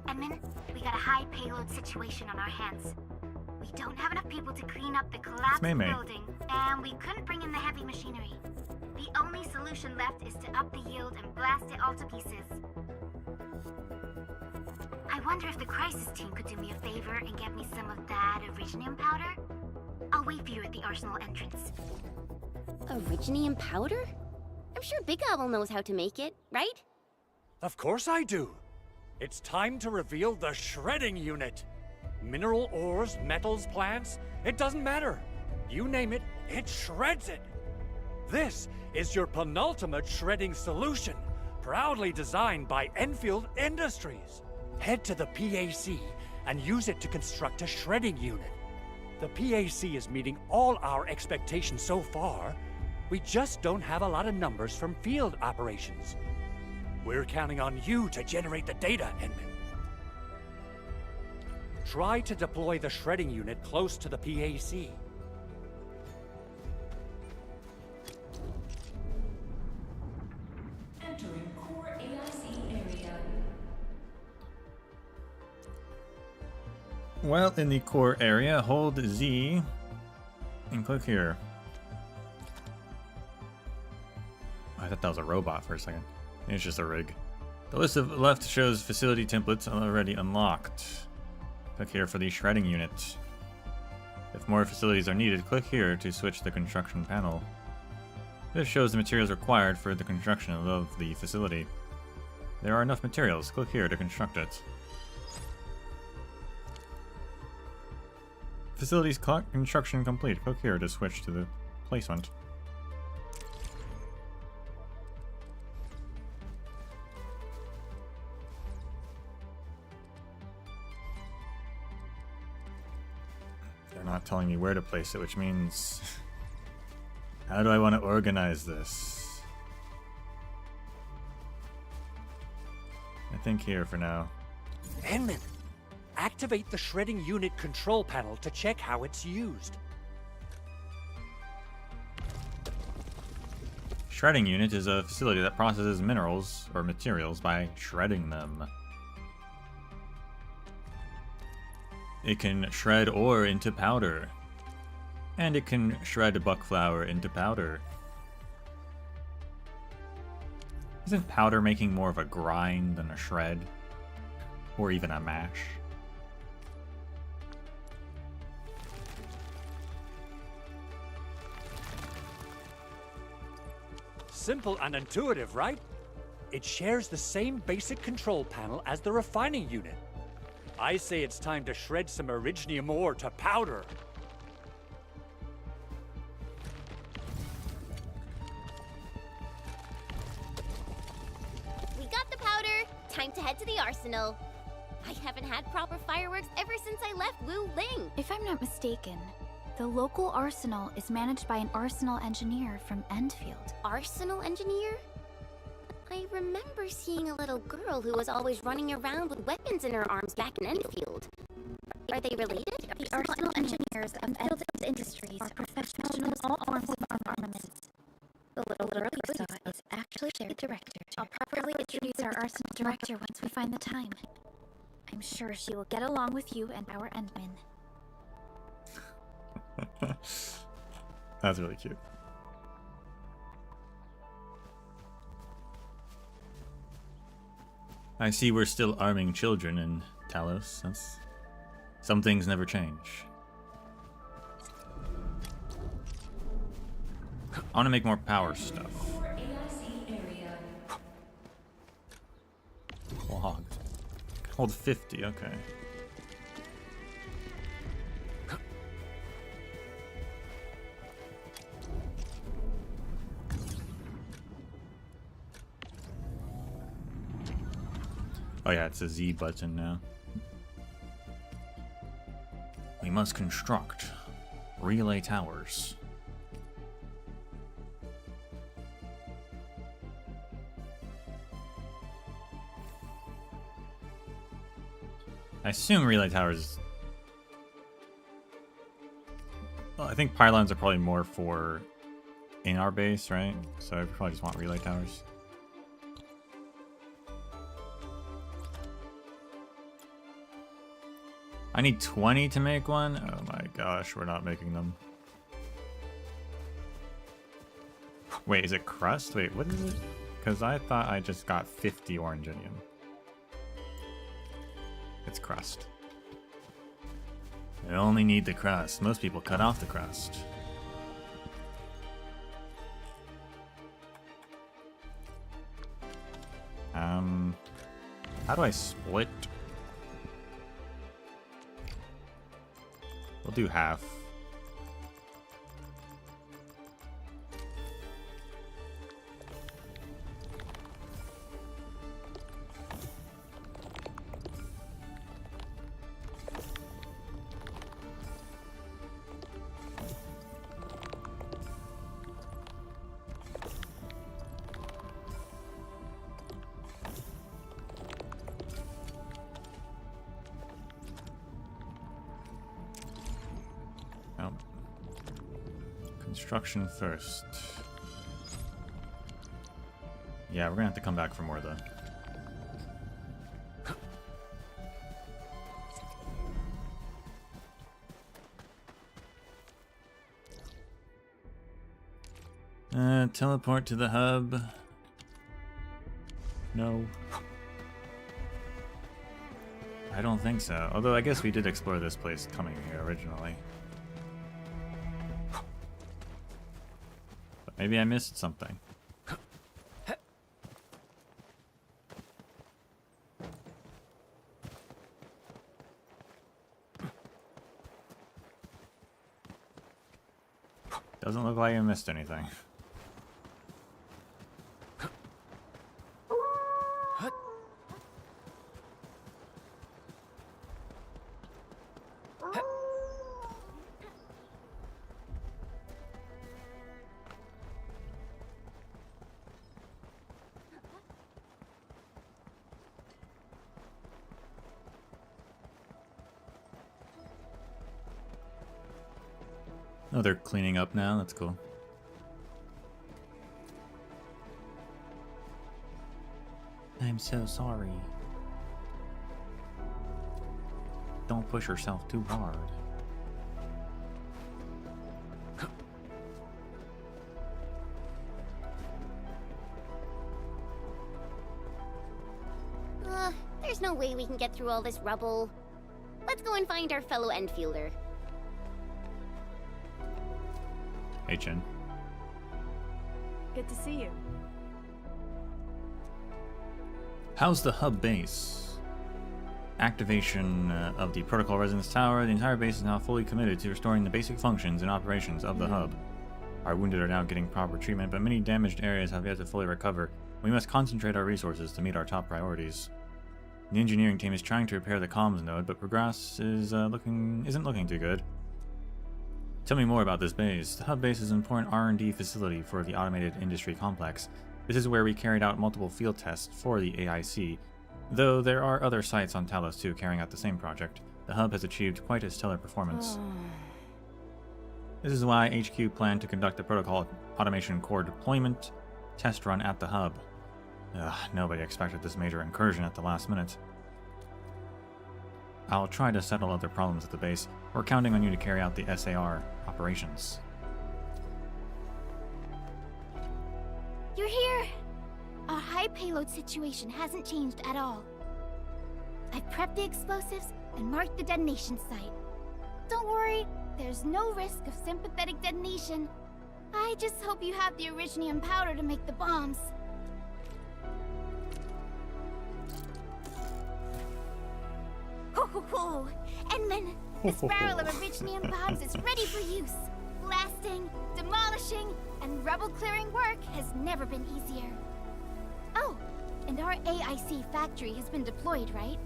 Endman, we got a high payload situation on our hands. We don't have enough people to clean up the collapsed building, and we couldn't bring in the heavy machinery. The only solution left is to up the yield and blast it all to pieces. I wonder if the crisis team could do me a favor and get me some of that Originium powder? I'll wait for you at the arsenal entrance. Originium powder? I'm sure Big Owl knows how to make it, right? Of course I do. It's time to reveal the shredding unit. Mineral ores, metals, plants, it doesn't matter. You name it, it shreds it. This is your penultimate shredding solution, proudly designed by Enfield Industries. Head to the PAC and use it to construct a shredding unit. The PAC is meeting all our expectations so far. We just don't have a lot of numbers from field operations. We're counting on you to generate the data, Endman. Try to deploy the shredding unit close to the PAC. Entering core AIC area. Well, in the core area, hold Z and click here. I thought that was a robot for a second. It's just a rig. The list of left shows facility templates already unlocked. Click here for the shredding unit. If more facilities are needed, click here to switch the construction panel. This shows the materials required for the construction of the facility. There are enough materials. Click here to construct it. Facilities construction complete. Click here to switch to the placement. They're not telling me where to place it, which means... How do I want to organize this? I think here for now. Enman, activate the shredding unit control panel to check how it's used. Shredding unit is a facility that processes minerals or materials by shredding them. It can shred ore into powder. And it can shred buck flour into powder. Isn't powder making more of a grind than a shred? Or even a mash? Simple and intuitive, right? It shares the same basic control panel as the refining unit. I say it's time to shred some Originium ore to powder. Time to head to the arsenal. I haven't had proper fireworks ever since I left Wu Ling. If I'm not mistaken, the local arsenal is managed by an arsenal engineer from Endfield. Arsenal engineer? I remember seeing a little girl who was always running around with weapons in her arms back in Endfield. Are they related? The arsenal engineers of Endfield Industries are professionals in all forms of armaments. The little girl you saw is actually their director. I'll properly introduce our arsenal director once we find the time. I'm sure she will get along with you and our Endman. That's really cute. I see we're still arming children in Talos. Some things never change. I want to make more power stuff. Clogged. Hold 50, okay. Oh yeah, it's a Z button now. We must construct relay towers. I assume relay towers... Well, I think pylons are probably more for in our base, right? So I probably just want relay towers. I need 20 to make one? Oh my gosh, we're not making them. Wait, is it crust? Wait, what is it? Because I thought I just got 50 oranginium. It's crust. I only need the crust. Most people cut off the crust. How do I split? We'll do half. Construction first. Yeah, we're gonna have to come back for more though. Teleport to the hub. No. I don't think so. Although I guess we did explore this place coming here originally. But maybe I missed something. Doesn't look like I missed anything. Oh, they're cleaning up now? That's cool. I'm so sorry. Don't push yourself too hard. There's no way we can get through all this rubble. Let's go and find our fellow Endfielder. Hey, Chin. Good to see you. How's the hub base? Activation of the protocol residence tower. The entire base is now fully committed to restoring the basic functions and operations of the hub. Our wounded are now getting proper treatment, but many damaged areas have yet to fully recover. We must concentrate our resources to meet our top priorities. The engineering team is trying to repair the comms node, but progress isn't looking too good. Tell me more about this base. The hub base is an important R&D facility for the automated industry complex. This is where we carried out multiple field tests for the AIC. Though there are other sites on Talos too carrying out the same project, the hub has achieved quite a stellar performance. This is why HQ planned to conduct a protocol automation core deployment test run at the hub. Nobody expected this major incursion at the last minute. I'll try to settle other problems at the base. We're counting on you to carry out the SAR operations. You're here! Our high payload situation hasn't changed at all. I've prepped the explosives and marked the detonation site. Don't worry, there's no risk of sympathetic detonation. I just hope you have the Originium powder to make the bombs. Ho ho ho! Endman, this barrel of Originium bombs is ready for use. Blasting, demolishing, and rubble-clearing work has never been easier. Oh, and our AIC factory has been deployed, right?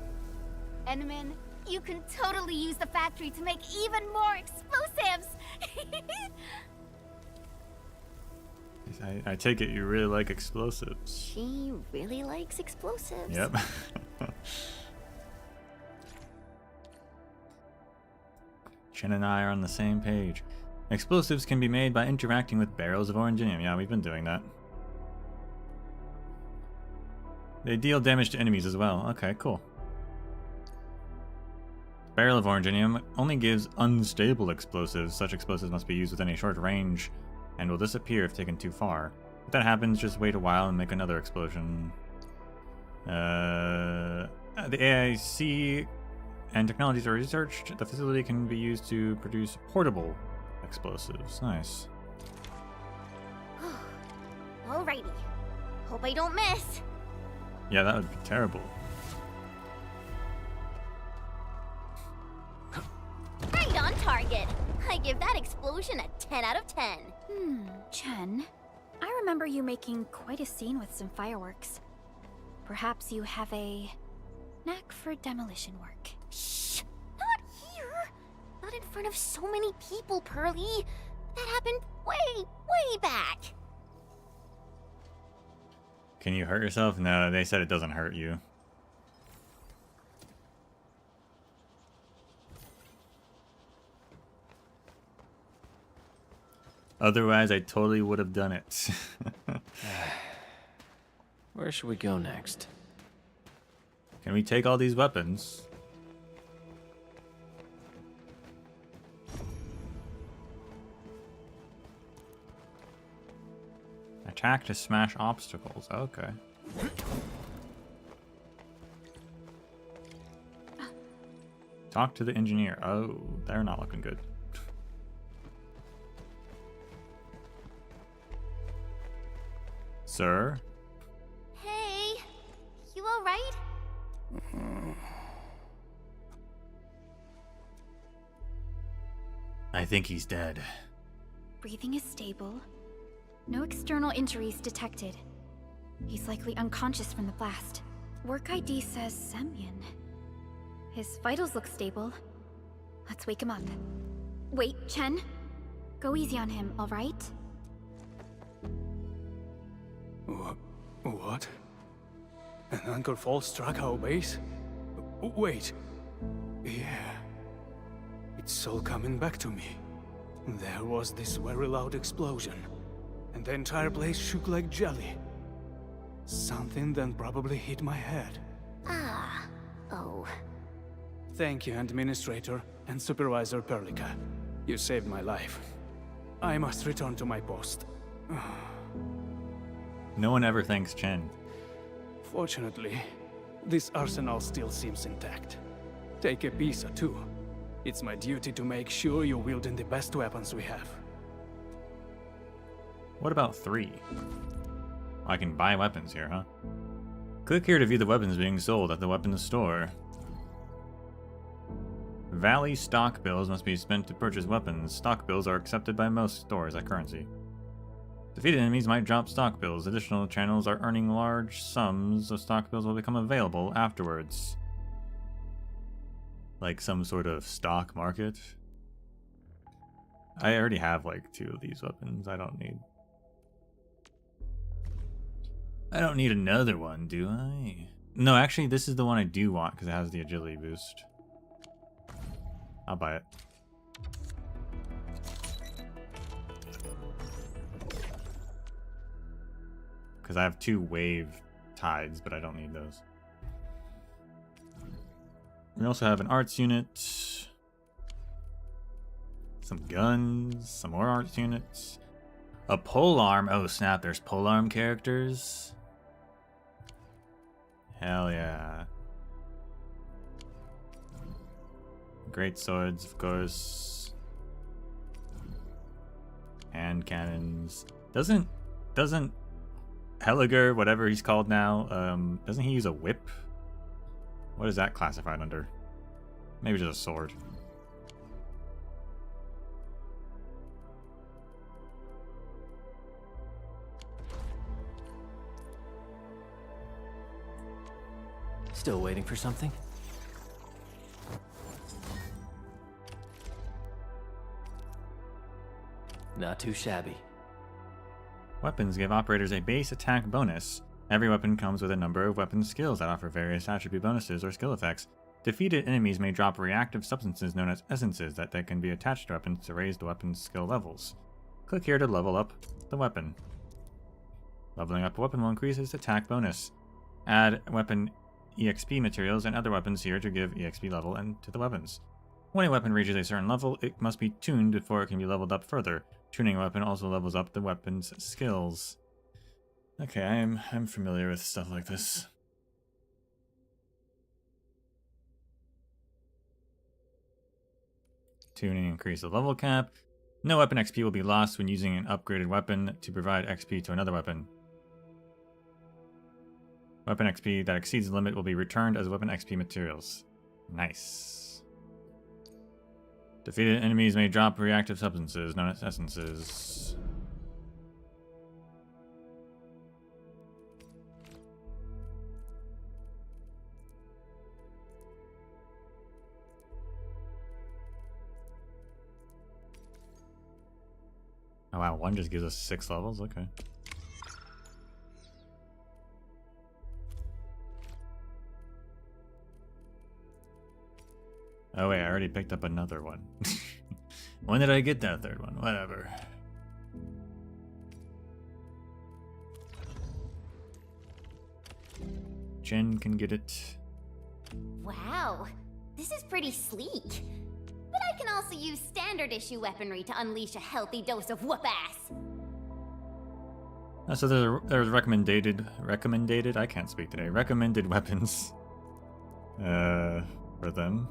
Endman, you can totally use the factory to make even more explosives! I take it you really like explosives. She really likes explosives. Yep. Chen and I are on the same page. Explosives can be made by interacting with barrels of Originium. Yeah, we've been doing that. They deal damage to enemies as well. Okay, cool. Barrel of Originium only gives unstable explosives. Such explosives must be used within a short range and will disappear if taken too far. If that happens, just wait a while and make another explosion. The AIC and technologies are researched. The facility can be used to produce portable explosives. Nice. Alrighty. Hope I don't miss. Yeah, that would be terrible. Right on target. I give that explosion a 10 out of 10. Chen, I remember you making quite a scene with some fireworks. Perhaps you have a knack for demolition work. Shh! Not here! Not in front of so many people, Pearly. That happened way back. Can you hurt yourself? No, they said it doesn't hurt you. Otherwise, I totally would have done it. Where should we go next? Can we take all these weapons? Attack to smash obstacles. Okay. Talk to the engineer. Oh, they're not looking good. Sir? Hey, you alright? I think he's dead. Breathing is stable. No external injuries detected. He's likely unconscious from the blast. Work ID says Semyon. His vitals look stable. Let's wake him up. Wait, Chen. Go easy on him, alright? What? An anchor fault struck our base? Wait. Yeah. It's all coming back to me. There was this very loud explosion, and the entire place shook like jelly. Something then probably hit my head. Ah. Oh. Thank you, Administrator and Supervisor Perlica. You saved my life. I must return to my post. No one ever thanks Chen. Fortunately, this arsenal still seems intact. Take a piece or two. It's my duty to make sure you're wielding the best weapons we have. What about 3? I can buy weapons here, huh? Click here to view the weapons being sold at the weapons store. Valley stock bills must be spent to purchase weapons. Stock bills are accepted by most stores at currency. Defeated enemies might drop stock bills. Additional channels are earning large sums of stock bills will become available afterwards. Like some sort of stock market. I already have like 2 of these weapons. I don't need another one, do I? No, actually this is the one I do want because it has the agility boost. I'll buy it. Because I have 2 wave tides, but I don't need those. We also have an arts unit. Some guns. Some more arts units. A polearm. Oh snap, there's polearm characters. Hell yeah. Great swords, of course. Hand cannons. Doesn't Helliger, whatever he's called now, doesn't he use a whip? What is that classified under? Maybe just a sword. Still waiting for something? Not too shabby. Weapons give operators a base attack bonus. Every weapon comes with a number of weapon skills that offer various attribute bonuses or skill effects. Defeated enemies may drop reactive substances known as essences that can be attached to weapons to raise the weapon's skill levels. Click here to level up the weapon. Leveling up a weapon will increase its attack bonus. Add weapon EXP materials and other weapons here to give EXP level to the weapons. When a weapon reaches a certain level, it must be tuned before it can be leveled up further. Tuning a weapon also levels up the weapon's skills. Okay, I'm familiar with stuff like this. Tuning increase the level cap. No weapon XP will be lost when using an upgraded weapon to provide XP to another weapon. Weapon XP that exceeds the limit will be returned as weapon XP materials. Nice. Defeated enemies may drop reactive substances known as essences. Oh wow, one just gives us 6 levels? Okay. Oh wait, I already picked up another one. When did I get that 3rd one? Whatever. Jen can get it. Wow, this is pretty sleek. But I can also use standard issue weaponry to unleash a healthy dose of whoop-ass. So there's recommended, I can't speak today, recommended weapons for them.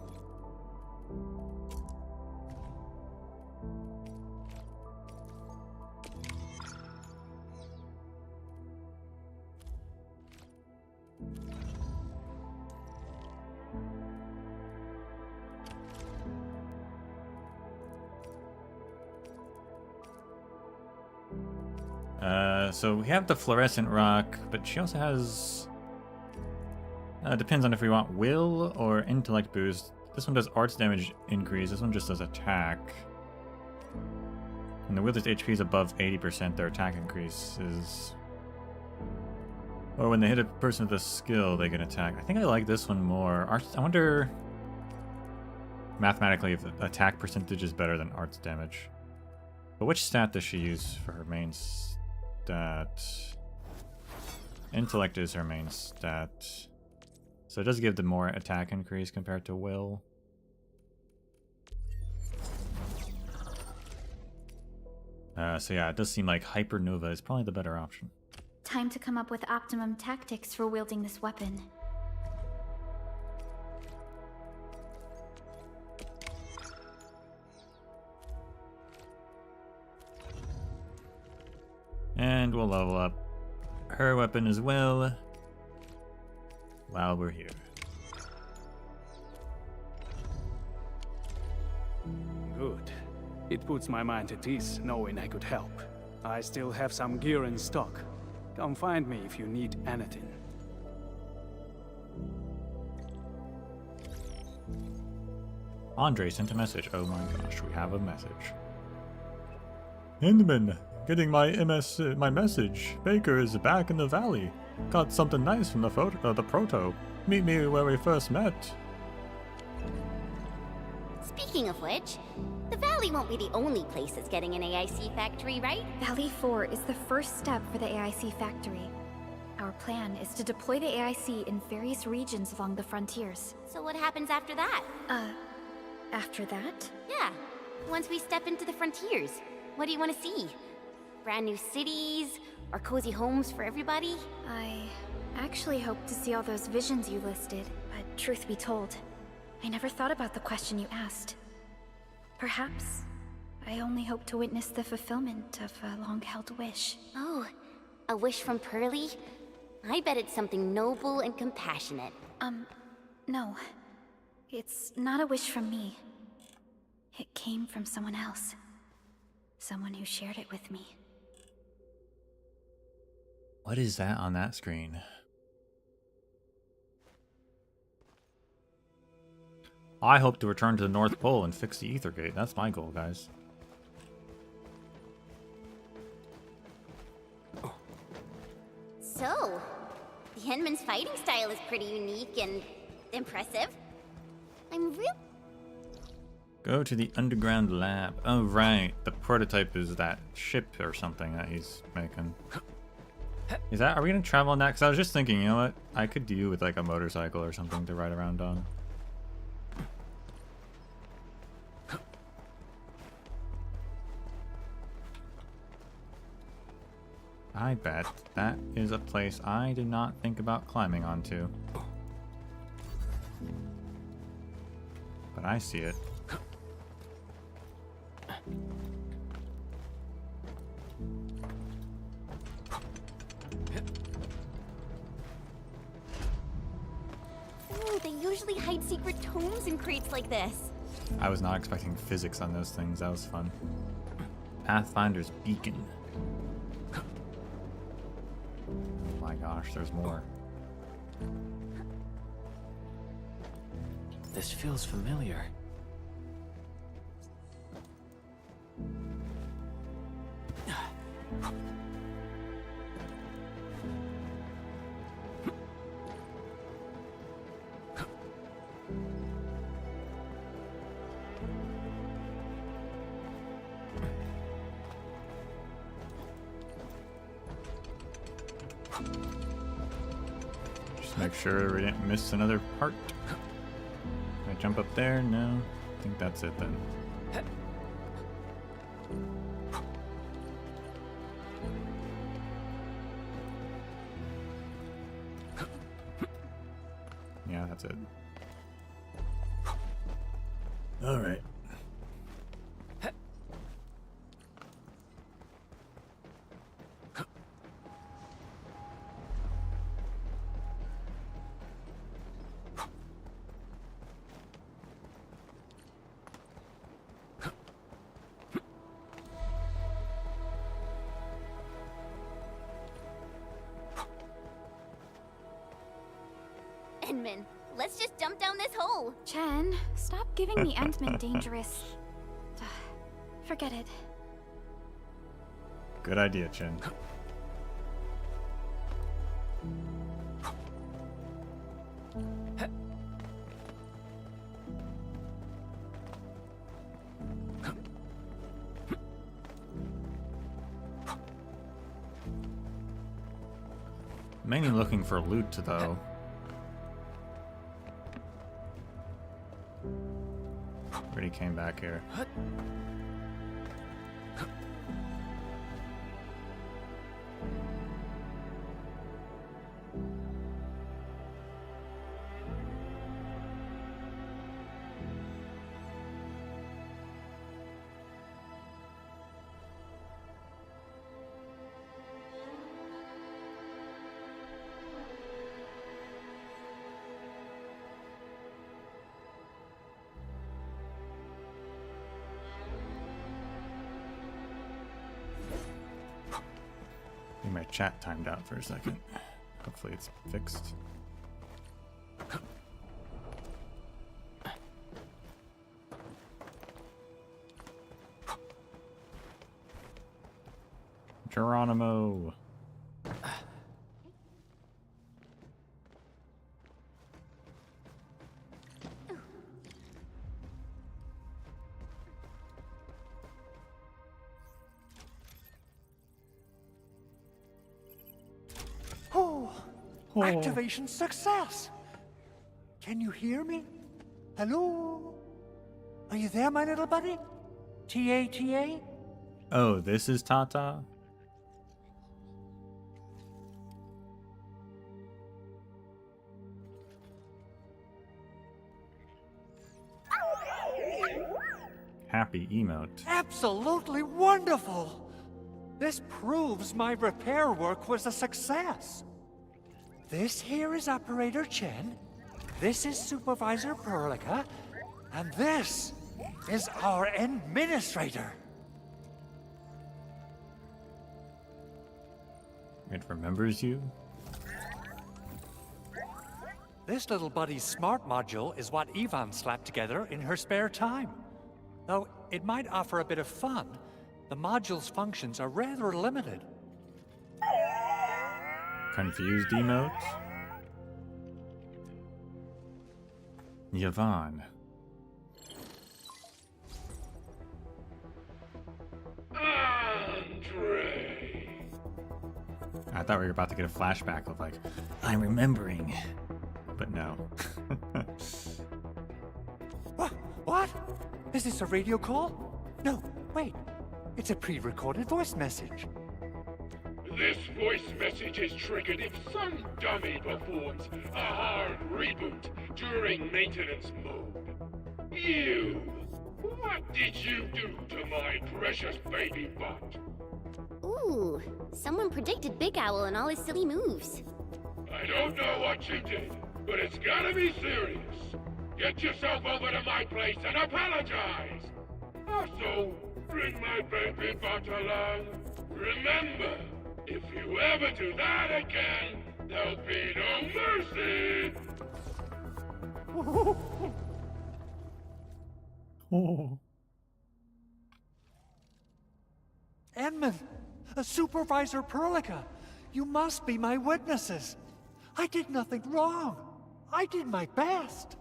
So we have the fluorescent rock, but she also has... depends on if we want will or intellect boost. This one does arts damage increase, this one just does attack. And the wielders' HP is above 80%, their attack increases. Or when they hit a person with a skill, they can attack. I think I like this one more. I wonder... mathematically if the attack percentage is better than arts damage. But which stat does she use for her main stat? Intellect is her main stat. So it does give the more attack increase compared to will. So yeah, it does seem like Hypernova is probably the better option. Time to come up with optimum tactics for wielding this weapon. And we'll level up her weapon as well while we're here. Good. It puts my mind at ease knowing I could help. I still have some gear in stock. Come find me if you need anything. Andre sent a message. Oh my gosh, we have a message. Hinman, getting my message. Baker is back in the valley. Got something nice from the proto. Meet me where we first met. Speaking of which, the Valley won't be the only place that's getting an AIC factory, right? Valley 4 is the first step for the AIC factory. Our plan is to deploy the AIC in various regions along the frontiers. So what happens after that? After that? Yeah, once we step into the frontiers, what do you want to see? Brand new cities, or cozy homes for everybody? I actually hope to see all those visions you listed, but truth be told, I never thought about the question you asked. Perhaps I only hope to witness the fulfillment of a long-held wish. Oh, a wish from Pearly? I bet it's something noble and compassionate. No. It's not a wish from me. It came from someone else. Someone who shared it with me. What is that on that screen? I hope to return to the North Pole and fix the Ether Gate. That's my goal, guys. So, the Henman's fighting style is pretty unique and impressive. I'm real... Go to the underground lab. Oh, right. The prototype is that ship or something that he's making. Is that... Are we going to travel on that? Because I was just thinking, you know what? I could do with like a motorcycle or something to ride around on. I bet that is a place I did not think about climbing onto. But I see it. Oh, they usually hide secret tomes in crates like this. I was not expecting physics on those things. That was fun. Pathfinder's Beacon. Oh my gosh, there's more. This feels familiar. Just make sure we didn't miss another part. Can I jump up there? No. I think that's it then. Yeah, that's it. All right. Enman, let's just jump down this hole. Chen, stop giving the Endmen dangerous. Forget it. Good idea, Chen. Mainly looking for loot, though. Already came back here. I think my chat timed out for a second. Hopefully it's fixed. Geronimo. Activation success! Can you hear me? Hello? Are you there, my little buddy? T-A-T-A? Oh, this is Tata? Happy emote. Absolutely wonderful! This proves my repair work was a success. This here is Operator Chen, this is Supervisor Perlica, and this is our Administrator. It remembers you? This little buddy's smart module is what Yvonne slapped together in her spare time. Though it might offer a bit of fun, the module's functions are rather limited. Confused emote? Yvonne. Andre! I thought we were about to get a flashback of like, I'm remembering. But no. What? Is this a radio call? No, wait. It's a pre-recorded voice message. This voice message is triggered if some dummy performs a hard reboot during maintenance mode. You! What did you do to my precious baby bot? Ooh, someone predicted Big Owl and all his silly moves. I don't know what you did, but it's gotta be serious. Get yourself over to my place and apologize! Also, bring my baby bot along. Remember, if you ever do that again, there'll be no mercy! Oh. Enman, Supervisor Perlica, you must be my witnesses. I did nothing wrong. I did my best.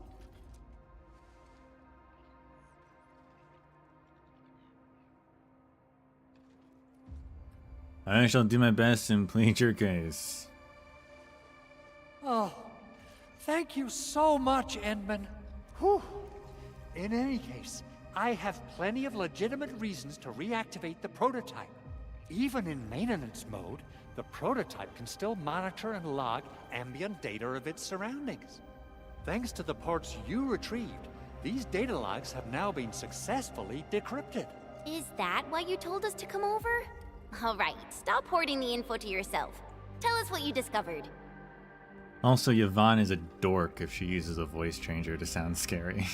I shall do my best and plead your case. Oh, thank you so much, Enman. Whew. In any case, I have plenty of legitimate reasons to reactivate the prototype. Even in maintenance mode, the prototype can still monitor and log ambient data of its surroundings. Thanks to the parts you retrieved, These data logs have now been successfully decrypted. Is that why you told us to come over? All right, stop hoarding the info to yourself. Tell us what you discovered. Also, Yvonne is a dork if she uses a voice changer to sound scary.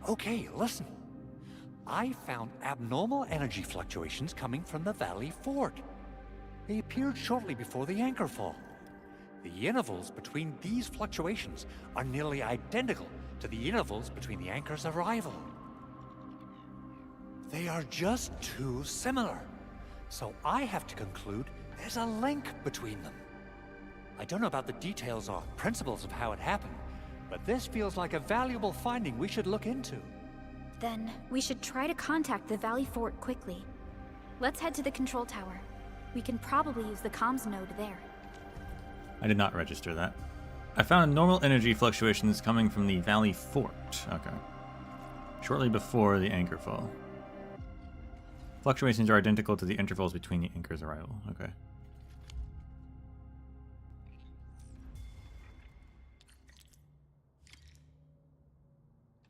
Okay, listen. I found abnormal energy fluctuations coming from the Valley Fort. They appeared shortly before the anchor fall. The intervals between these fluctuations are nearly identical to the intervals between the anchor's arrival. They are just too similar. So I have to conclude there's a link between them. I don't know about the details or principles of how it happened, but this feels like a valuable finding we should look into. Then, we should try to contact the Valley Fort quickly. Let's head to the control tower. We can probably use the comms node there. I did not register that. I found normal energy fluctuations coming from the Valley Fort. Okay. Shortly before the anchor fall. Fluctuations are identical to the intervals between the anchor's arrival. Okay.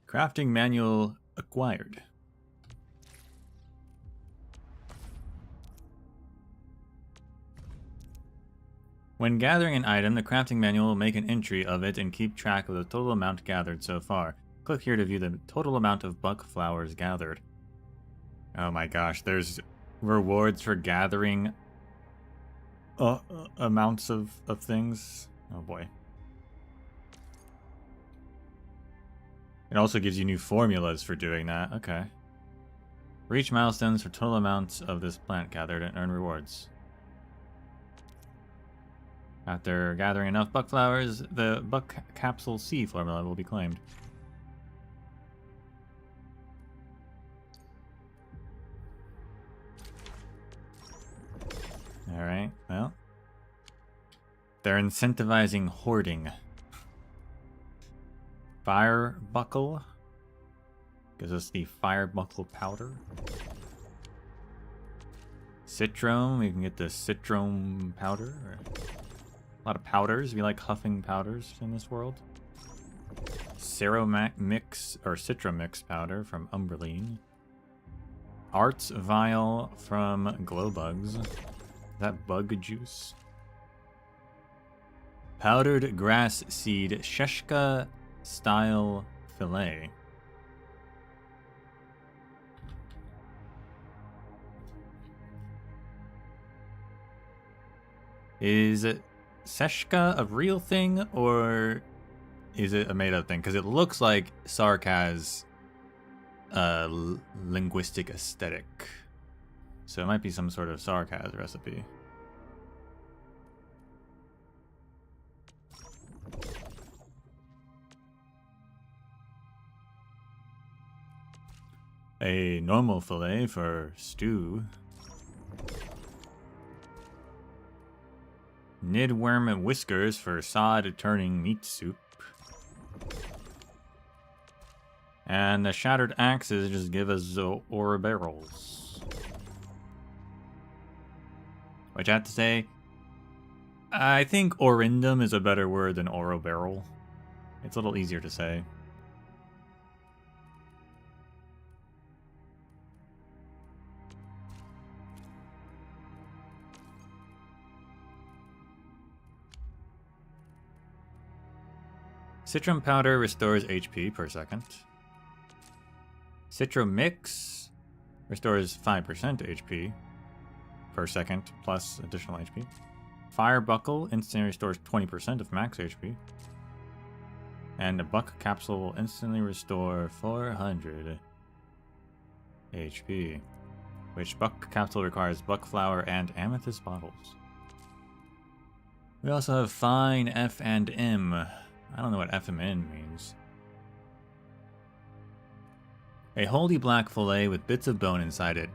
Crafting manual acquired. When gathering an item, the crafting manual will make an entry of it and keep track of the total amount gathered so far. Click here to view the total amount of buck flowers gathered. Oh my gosh, there's rewards for gathering amounts of things. Oh boy. It also gives you new formulas for doing that. Okay. Reach milestones for total amounts of this plant gathered and earn rewards. After gathering enough buck flowers, the buck capsule C formula will be claimed. Alright, well. They're incentivizing hoarding. Fire buckle gives us the fire buckle powder. Citron, we can get the citron powder. A lot of powders. We like huffing powders in this world. Mix or Citra Mix powder from Umberline. Arts vial from Glowbugs. Is that bug juice? Powdered grass seed Sheshka style fillet. Is Seshka a real thing or is it a made-up thing? Because it looks like Sark has a linguistic aesthetic. So it might be some sort of Sarkaz recipe. A normal fillet for stew. Nidworm whiskers for sod turning meat soup. And the shattered axes just give us ore barrels. Which I have to say, I think orindum is a better word than oro barrel. It's a little easier to say. Citron powder restores HP per second. Citro Mix restores 5% HP per second plus additional HP. Fire Buckle instantly restores 20% of max HP. And a Buck Capsule will instantly restore 400 HP. Which Buck Capsule requires Buck Flower and Amethyst bottles. We also have Fine F and M. I don't know what FMN means. A holy black fillet with bits of bone inside it.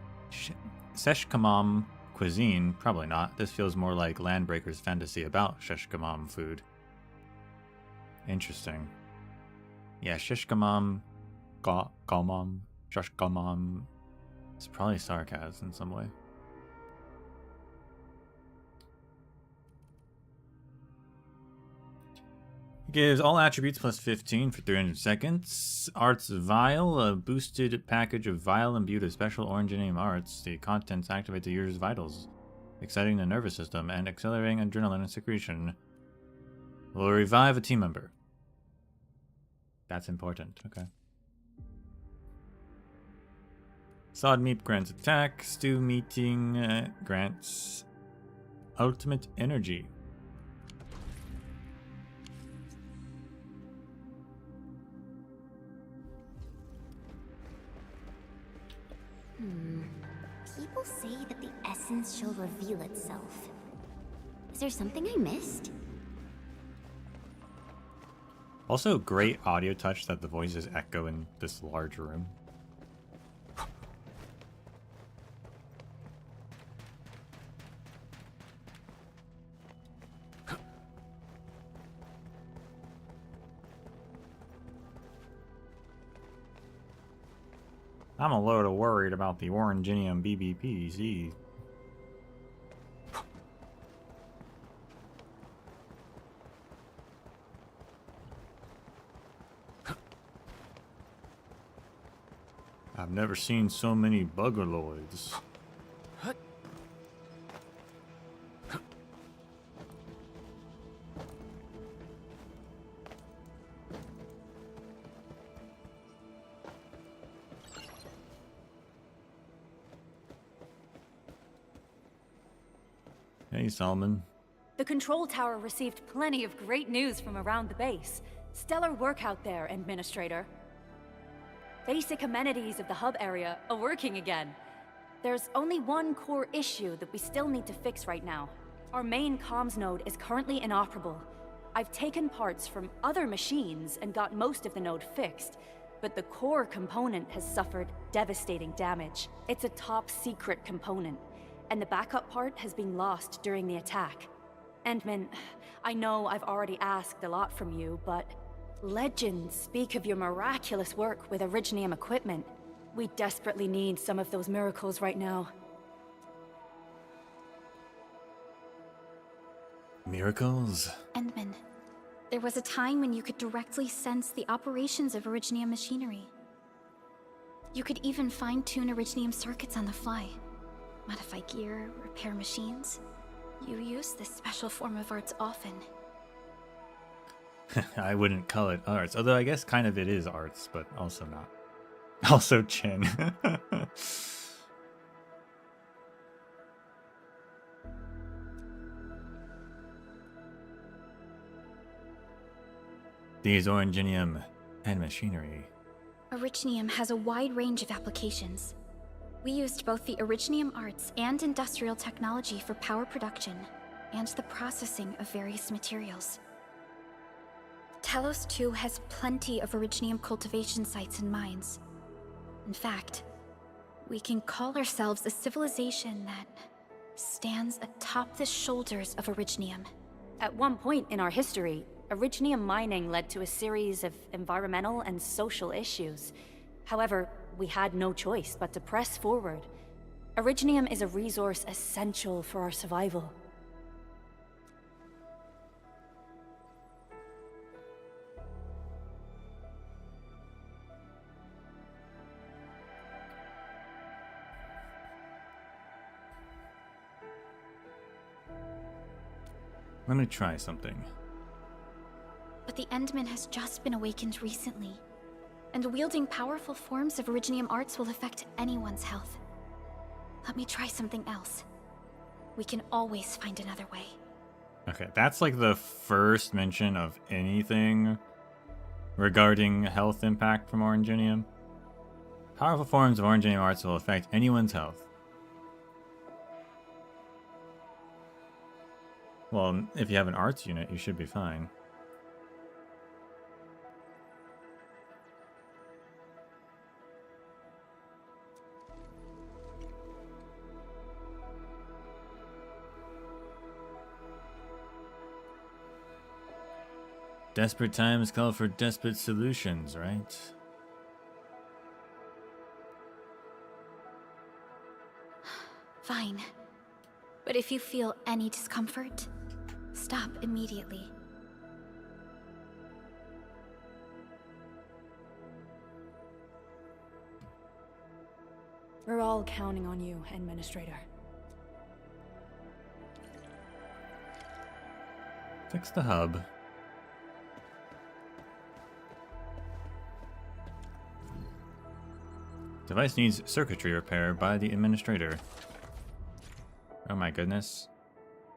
Sheshkamam cuisine? Probably not. This feels more like Landbreaker's fantasy about Sheshkamam food. Interesting. Yeah, Sheshkamam, Galmam, Sheshkamam. It's probably Sarkaz in some way. Gives all attributes plus 15 for 300 seconds. Arts Vial, a boosted package of vial imbued with special oranginium arts. The contents activate the user's vitals, exciting the nervous system and accelerating adrenaline secretion. Will revive a team member. That's important. Okay. Sod Meat grants attack. Stew Meeting grants ultimate energy. People say that the essence shall reveal itself. Is there something I missed? Also, great audio touch that the voices echo in this large room. I'm a little worried about the Oranginium BBPZ. I've never seen so many buggerloids. Hey, Solomon. The control tower received plenty of great news from around the base. Stellar work out there, Administrator. Basic amenities of the hub area are working again. There's only one core issue that we still need to fix right now. Our main comms node is currently inoperable. I've taken parts from other machines and got most of the node fixed, but the core component has suffered devastating damage. It's a top secret component, and the backup part has been lost during the attack. Endman, I know I've already asked a lot from you, but legends speak of your miraculous work with Originium equipment. We desperately need some of those miracles right now. Miracles? Endman, there was a time when you could directly sense the operations of Originium machinery. You could even fine-tune Originium circuits on the fly. Modify gear, repair machines. You use this special form of arts often. I wouldn't call it arts, although I guess kind of it is arts, but also not. Also Chin. These Oranginium and machinery. Originium has a wide range of applications. We used both the Originium arts and industrial technology for power production and the processing of various materials. Telos 2 has plenty of Originium cultivation sites and mines. In fact, we can call ourselves a civilization that stands atop the shoulders of Originium. At one point in our history, Originium mining led to a series of environmental and social issues. However, we had no choice but to press forward. Originium is a resource essential for our survival. Let me try something. But the Endman has just been awakened recently, and wielding powerful forms of Originium arts will affect anyone's health. Let me try something else. We can always find another way. Okay, that's like the first mention of anything regarding health impact from Oranginium. Powerful forms of Oranginium arts will affect anyone's health. Well, if you have an arts unit, you should be fine. Desperate times call for desperate solutions, right? Fine. But if you feel any discomfort, stop immediately. We're all counting on you, Administrator. Fix the hub. Device needs circuitry repair by the administrator. Oh my goodness.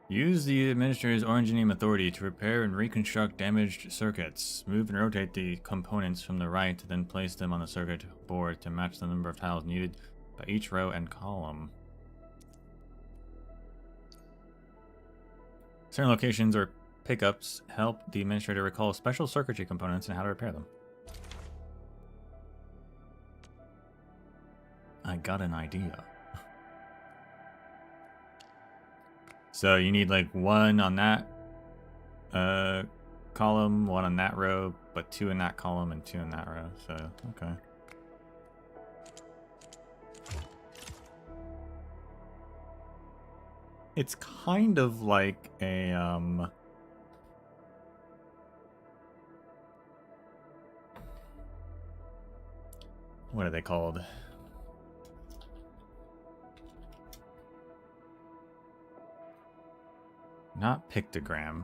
Use the administrator's Originium authority to repair and reconstruct damaged circuits. Move and rotate the components from the right, then place them on the circuit board to match the number of tiles needed by each row and column. Certain locations or pickups help the administrator recall special circuitry components and how to repair them. I got an idea. So you need like one on that column, one on that row, but two in that column and two in that row. So, okay. It's kind of like a what are they called? Not pictogram.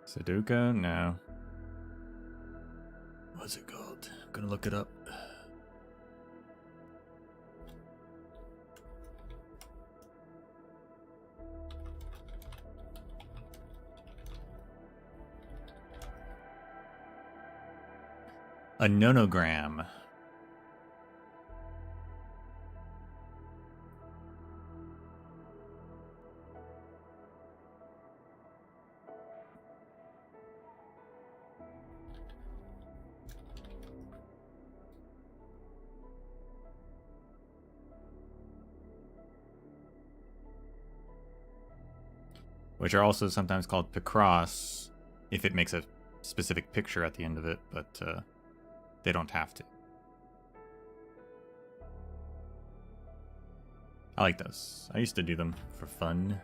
Sudoku? No. What's it called? I'm gonna look it up. A nonogram. Which are also sometimes called picross if it makes a specific picture at the end of it, but they don't have to. I like those. I used to do them for fun.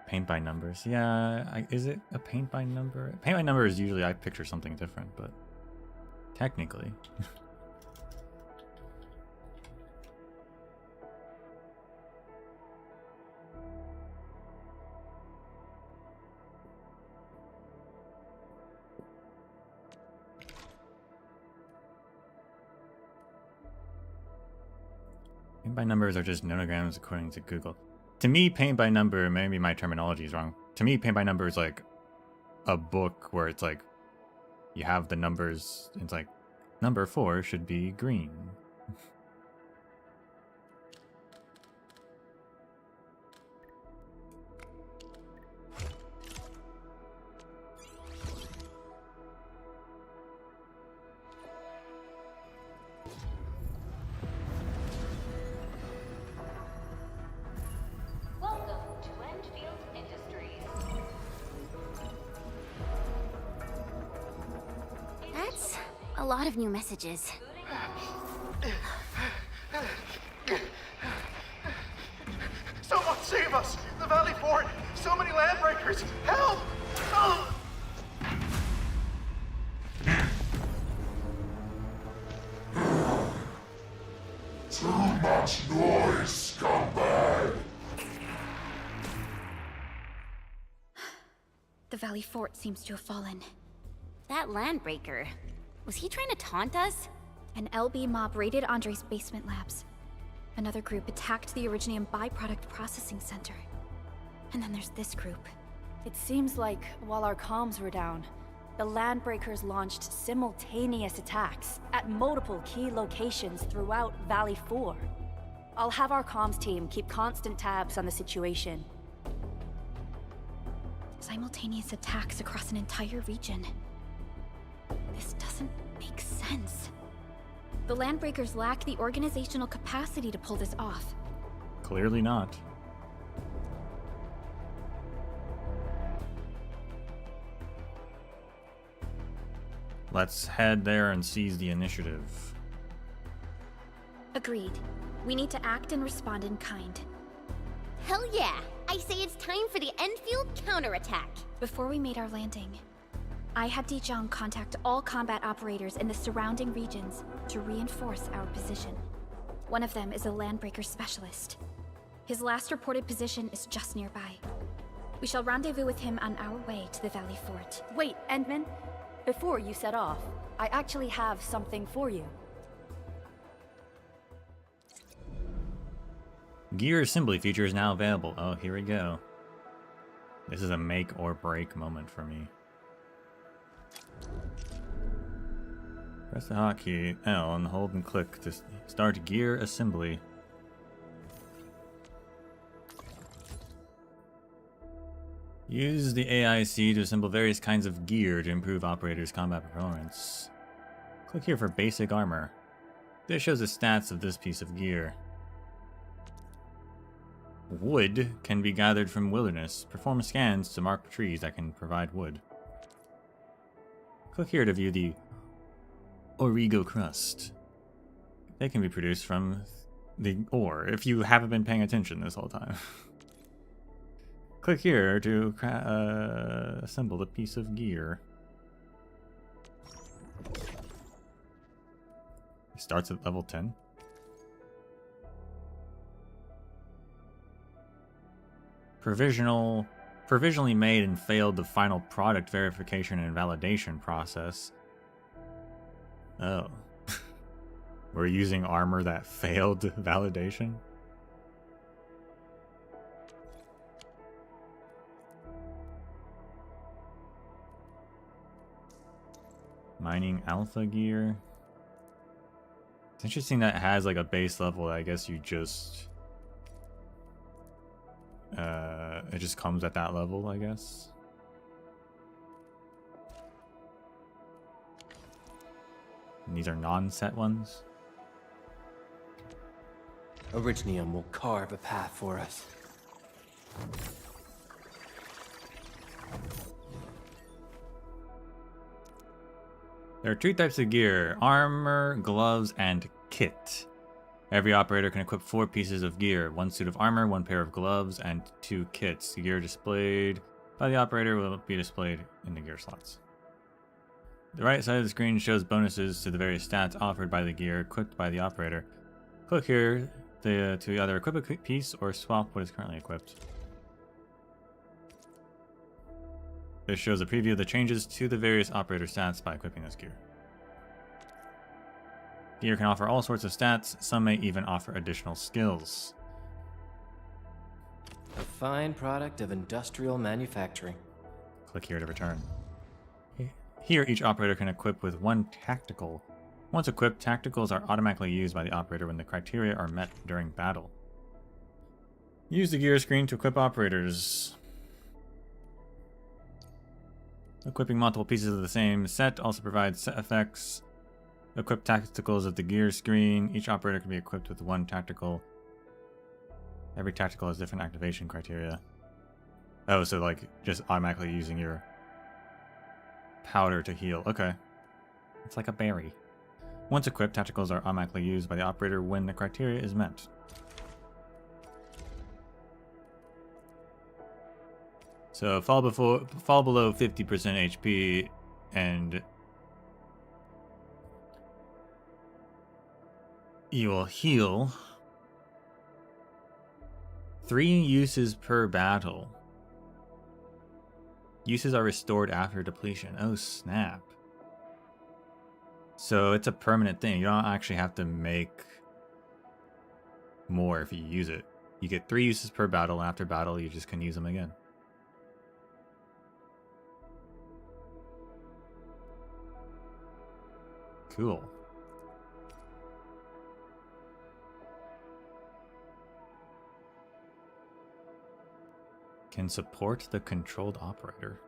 Paint by numbers. Yeah, is it a paint by number? Paint by number is usually I picture something different, but technically. Paint by numbers are just nonograms according to Google. To me, paint by number, maybe my terminology is wrong. To me, paint by number is like a book where it's like you have the numbers. It's like number 4 should be green. A lot of new messages. Someone save us! The Valley Fort! So many landbreakers! Help! Oh! Too much noise, scumbag! The Valley Fort seems to have fallen. That landbreaker. Was he trying to taunt us? An LB mob raided Andre's basement labs. Another group attacked the Originium byproduct processing center. And then there's this group. It seems like while our comms were down, the Landbreakers launched simultaneous attacks at multiple key locations throughout Valley 4. I'll have our comms team keep constant tabs on the situation. Simultaneous attacks across an entire region. This doesn't make sense. The Landbreakers lack the organizational capacity to pull this off. Clearly not. Let's head there and seize the initiative. Agreed. We need to act and respond in kind. Hell yeah! I say it's time for the Endfield counterattack. Before we made our landing, I had Dijong contact all combat operators in the surrounding regions to reinforce our position. One of them is a landbreaker specialist. His last reported position is just nearby. We shall rendezvous with him on our way to the Valley Fort. Wait, Endman. Before you set off, I actually have something for you. Gear assembly feature is now available. Oh, here we go. This is a make or break moment for me. Press the hotkey L and hold and click to start gear assembly. Use the AIC to assemble various kinds of gear to improve operators' combat performance. Click here for basic armor. This shows the stats of this piece of gear. Wood can be gathered from wilderness. Perform scans to mark trees that can provide wood. Click here to view the Origo crust. They can be produced from the ore, if you haven't been paying attention this whole time. Click here to assemble the piece of gear. It starts at level 10. Provisionally made and failed the final product verification and validation process. Oh. We're using armor that failed validation? Mining alpha gear. It's interesting that it has like a base level that I guess you just... it just comes at that level, I guess. And these are non-set ones. Originium will carve a path for us. There are two types of gear: armor, gloves, and kit. Every operator can equip 4 pieces of gear: 1 suit of armor, 1 pair of gloves, and 2 kits. The gear displayed by the operator will be displayed in the gear slots. The right side of the screen shows bonuses to the various stats offered by the gear equipped by the operator. Click here to either equip a piece or swap what is currently equipped. This shows a preview of the changes to the various operator stats by equipping this gear. Gear can offer all sorts of stats, some may even offer additional skills. A fine product of industrial manufacturing. Click here to return. Here, each operator can equip with 1 tactical. Once equipped, tacticals are automatically used by the operator when the criteria are met during battle. Use the gear screen to equip operators. Equipping multiple pieces of the same set also provides set effects. Equip tacticals at the gear screen. Each operator can be equipped with 1 tactical. Every tactical has different activation criteria. Oh, so like just automatically using your powder to heal. Okay. It's like a berry. Once equipped, tacticals are automatically used by the operator when the criteria is met. So fall below 50% HP and you will heal 3 uses per battle. Uses are restored after depletion. Oh snap. So it's a permanent thing. You don't actually have to make more if you use it. You get 3 uses per battle, and after battle you just can use them again. Cool. Can support the controlled operator.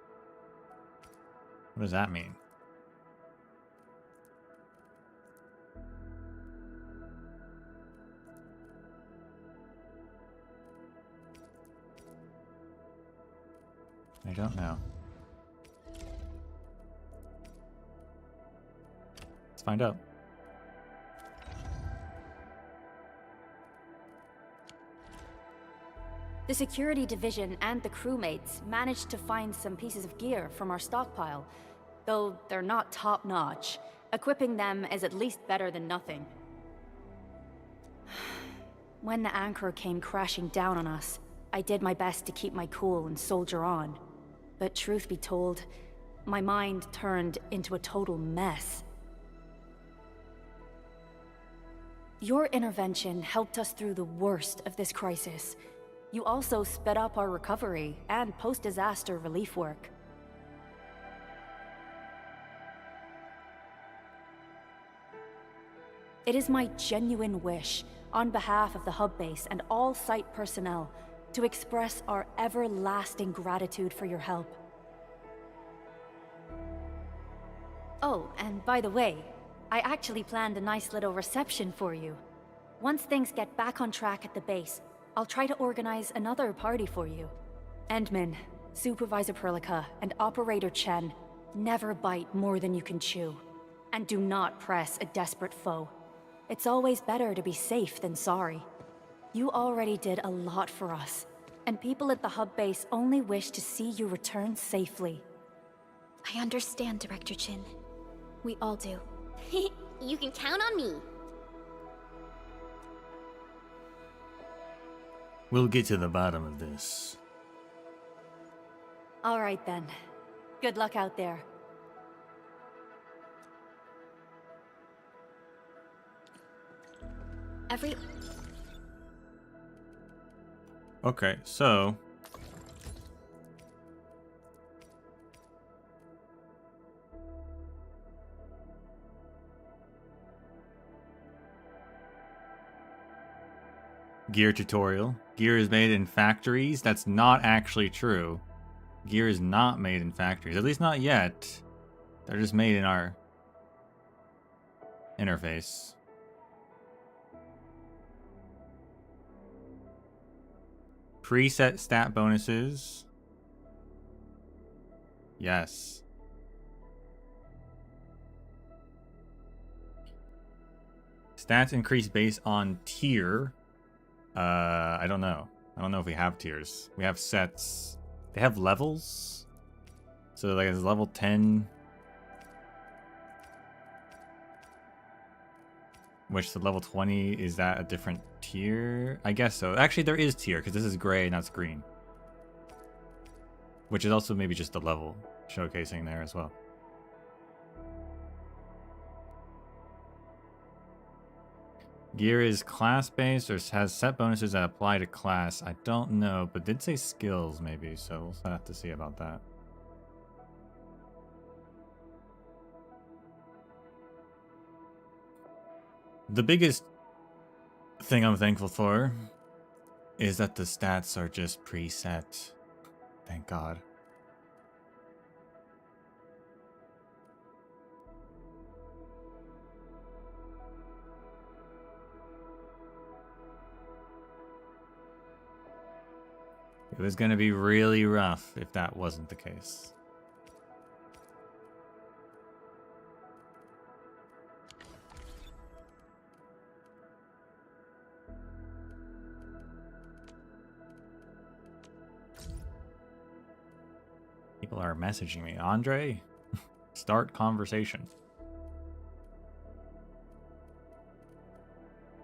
What does that mean? I don't know. Let's find out. The security division and the crewmates managed to find some pieces of gear from our stockpile, though they're not top-notch. Equipping them is at least better than nothing. When the anchor came crashing down on us, I did my best to keep my cool and soldier on. But truth be told, my mind turned into a total mess. Your intervention helped us through the worst of this crisis. You also sped up our recovery and post-disaster relief work. It is my genuine wish, on behalf of the hub base and all site personnel, to express our everlasting gratitude for your help. Oh, and by the way, I actually planned a nice little reception for you. Once things get back on track at the base, I'll try to organize another party for you. Endman, Supervisor Perlica, and Operator Chen, never bite more than you can chew. And do not press a desperate foe. It's always better to be safe than sorry. You already did a lot for us, and people at the hub base only wish to see you return safely. I understand, Director Chin. We all do. You can count on me. We'll get to the bottom of this. All right then. Good luck out there. Okay, so gear tutorial. Gear is made in factories. That's not actually true. Gear is not made in factories, at least not yet. They're just made in our interface. Preset stat bonuses. Yes. Stats increase based on tier. I don't know. I don't know if we have tiers. We have sets. They have levels. So like it's level 10. Which the level 20, is that a different tier? I guess so. Actually, there is tier, because this is gray and that's green. Which is also maybe just the level showcasing there as well. Gear is class-based or has set bonuses that apply to class. I don't know, but did say skills maybe, so we'll have to see about that. The biggest thing I'm thankful for is that the stats are just preset. Thank God. It was going to be really rough if that wasn't the case. People are messaging me. Andre, start conversation.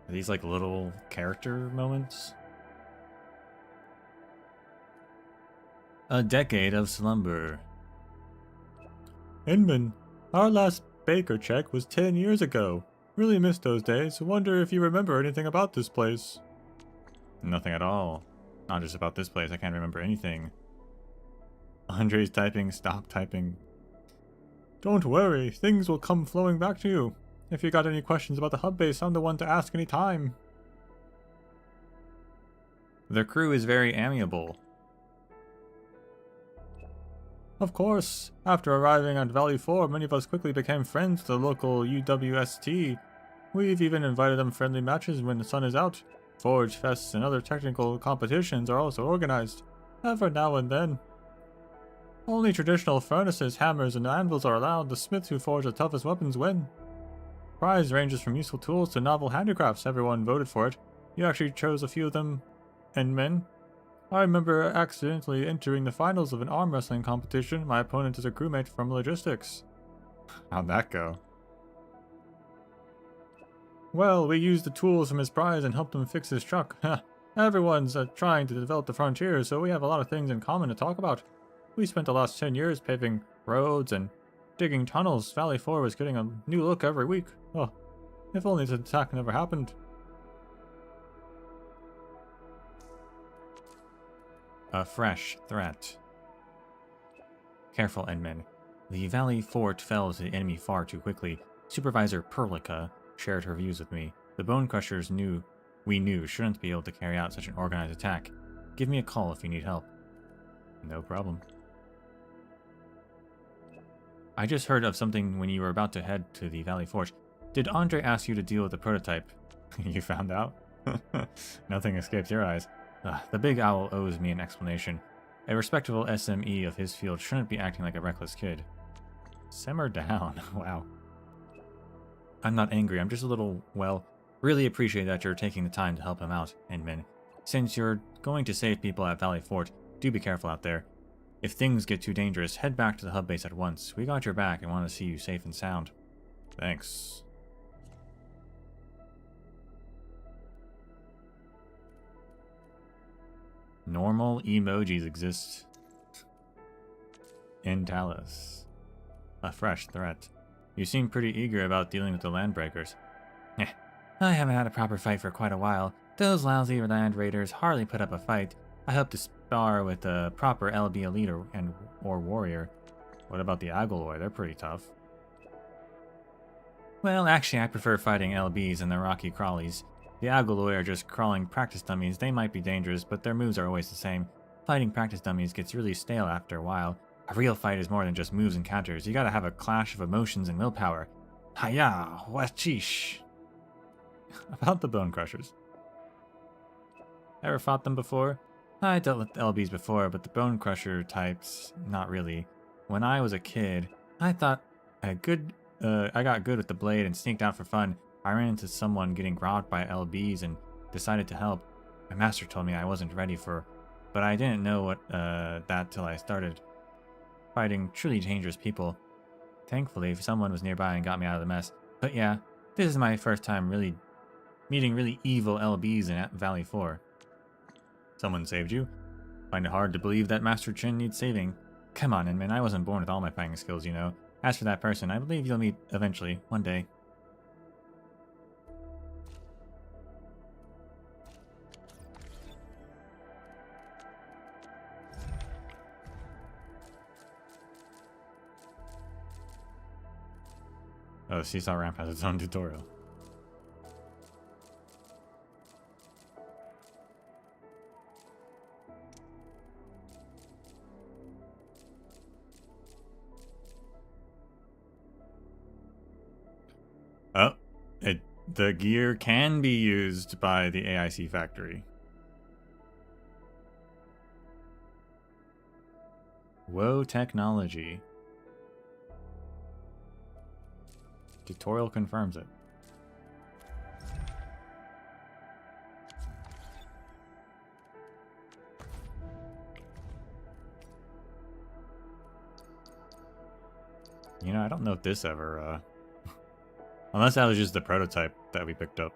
Are these like little character moments? A decade of slumber. Inman, our last Baker check was 10 years ago. Really missed those days. Wonder if you remember anything about this place. Nothing at all. Not just about this place. I can't remember anything. Andre's typing. Stop typing. Don't worry. Things will come flowing back to you. If you got any questions about the hub base, I'm the one to ask any time. The crew is very amiable. Of course, after arriving at Valley 4, many of us quickly became friends with the local UWST. We've even invited them friendly matches when the sun is out. Forge fests and other technical competitions are also organized, every now and then. Only traditional furnaces, hammers, and anvils are allowed. The smiths who forge the toughest weapons win. Prize ranges from useful tools to novel handicrafts. Everyone voted for it. You actually chose a few of them, Endmen. I remember accidentally entering the finals of an arm wrestling competition. My opponent is a crewmate from logistics. How'd that go? Well, we used the tools from his prize and helped him fix his truck. Everyone's trying to develop the frontier, so we have a lot of things in common to talk about. We spent the last 10 years paving roads and digging tunnels. Valley 4 was getting a new look every week. Oh, if only this attack never happened. A fresh threat. Careful, Endmen. The Valley Fort fell to the enemy far too quickly. Supervisor Perlica shared her views with me. The Bone Crushers we knew shouldn't be able to carry out such an organized attack. Give me a call if you need help. No problem. I just heard of something when you were about to head to the Valley Fort. Did Andre ask you to deal with the prototype? You found out? Nothing escapes your eyes. The Big Owl owes me an explanation. A respectable SME of his field shouldn't be acting like a reckless kid. Simmer down. Wow. I'm not angry, I'm just a little, well, really appreciate that you're taking the time to help him out, Endman. Since you're going to save people at Valley Fort, do be careful out there. If things get too dangerous, head back to the hub base at once. We got your back and want to see you safe and sound. Thanks. Normal emojis exist in Talos. A fresh threat. You seem pretty eager about dealing with the Landbreakers. I haven't had a proper fight for quite a while. Those lousy Land Raiders hardly put up a fight. I hope to spar with a proper LB elite or warrior. What about the Agaloy? They're pretty tough. Well, actually, I prefer fighting LBs and the Rocky Crawlies. The Agaloy are just crawling practice dummies. They might be dangerous, but their moves are always the same. Fighting practice dummies gets really stale after a while. A real fight is more than just moves and counters. You gotta have a clash of emotions and willpower. Hiya, wachish. About the Bone Crushers. Ever fought them before? I dealt with LBs before, but the Bone Crusher types, not really. When I was a kid, I thought I got good with the blade and sneaked out for fun. I ran into someone getting robbed by LBs and decided to help. My master told me I wasn't ready but I didn't know that till I started fighting truly dangerous people. Thankfully, someone was nearby and got me out of the mess. But yeah, this is my first time meeting really evil LBs in Valley 4. Someone saved you? Find it hard to believe that Master Chin needs saving. Come on, Inman, I wasn't born with all my fighting skills, you know. As for that person, I believe you'll meet eventually, one day. Oh, the seesaw ramp has its own tutorial. Oh, the gear can be used by the AIC factory. Whoa, technology. Tutorial confirms it. You know, I don't know if this ever, unless that was just the prototype that we picked up.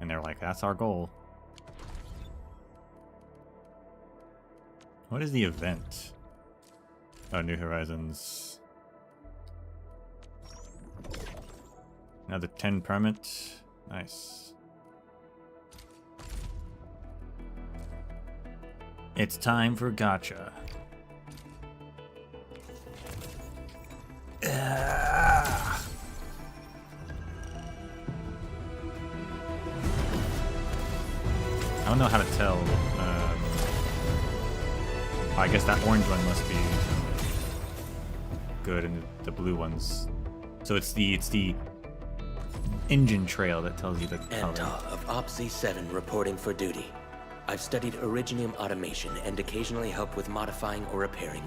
And they're like, that's our goal. What is the event? Oh, New Horizons. Another 10 permit. Nice. It's time for gacha. I don't know how to tell. I guess that orange one must be good, and the blue ones. So it's the engine trail that tells you the color. Anta of OPC 7 reporting for duty. I've studied originium automation and occasionally help with modifying or repairing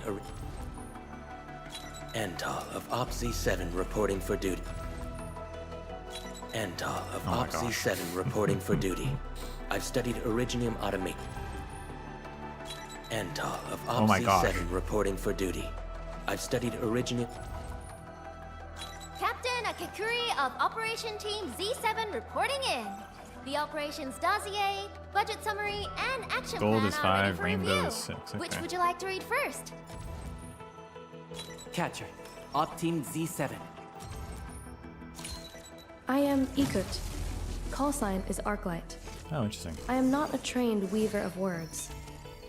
Ental of Op Z7 reporting for duty. Ental of Op Z7 reporting for duty. I've studied Originium automation. Ental of Op Z7 reporting for duty. I've studied Originium. Captain Akakuri of Operation Team Z7 reporting in. The operations dossier, budget summary, and action Gold plan is are ready 5, for rainbow review. is 6. Okay. Which would you like to read first? Catcher, Op Team Z7. I am Ikut. Call sign is Arklight. Oh, interesting. I am not a trained weaver of words,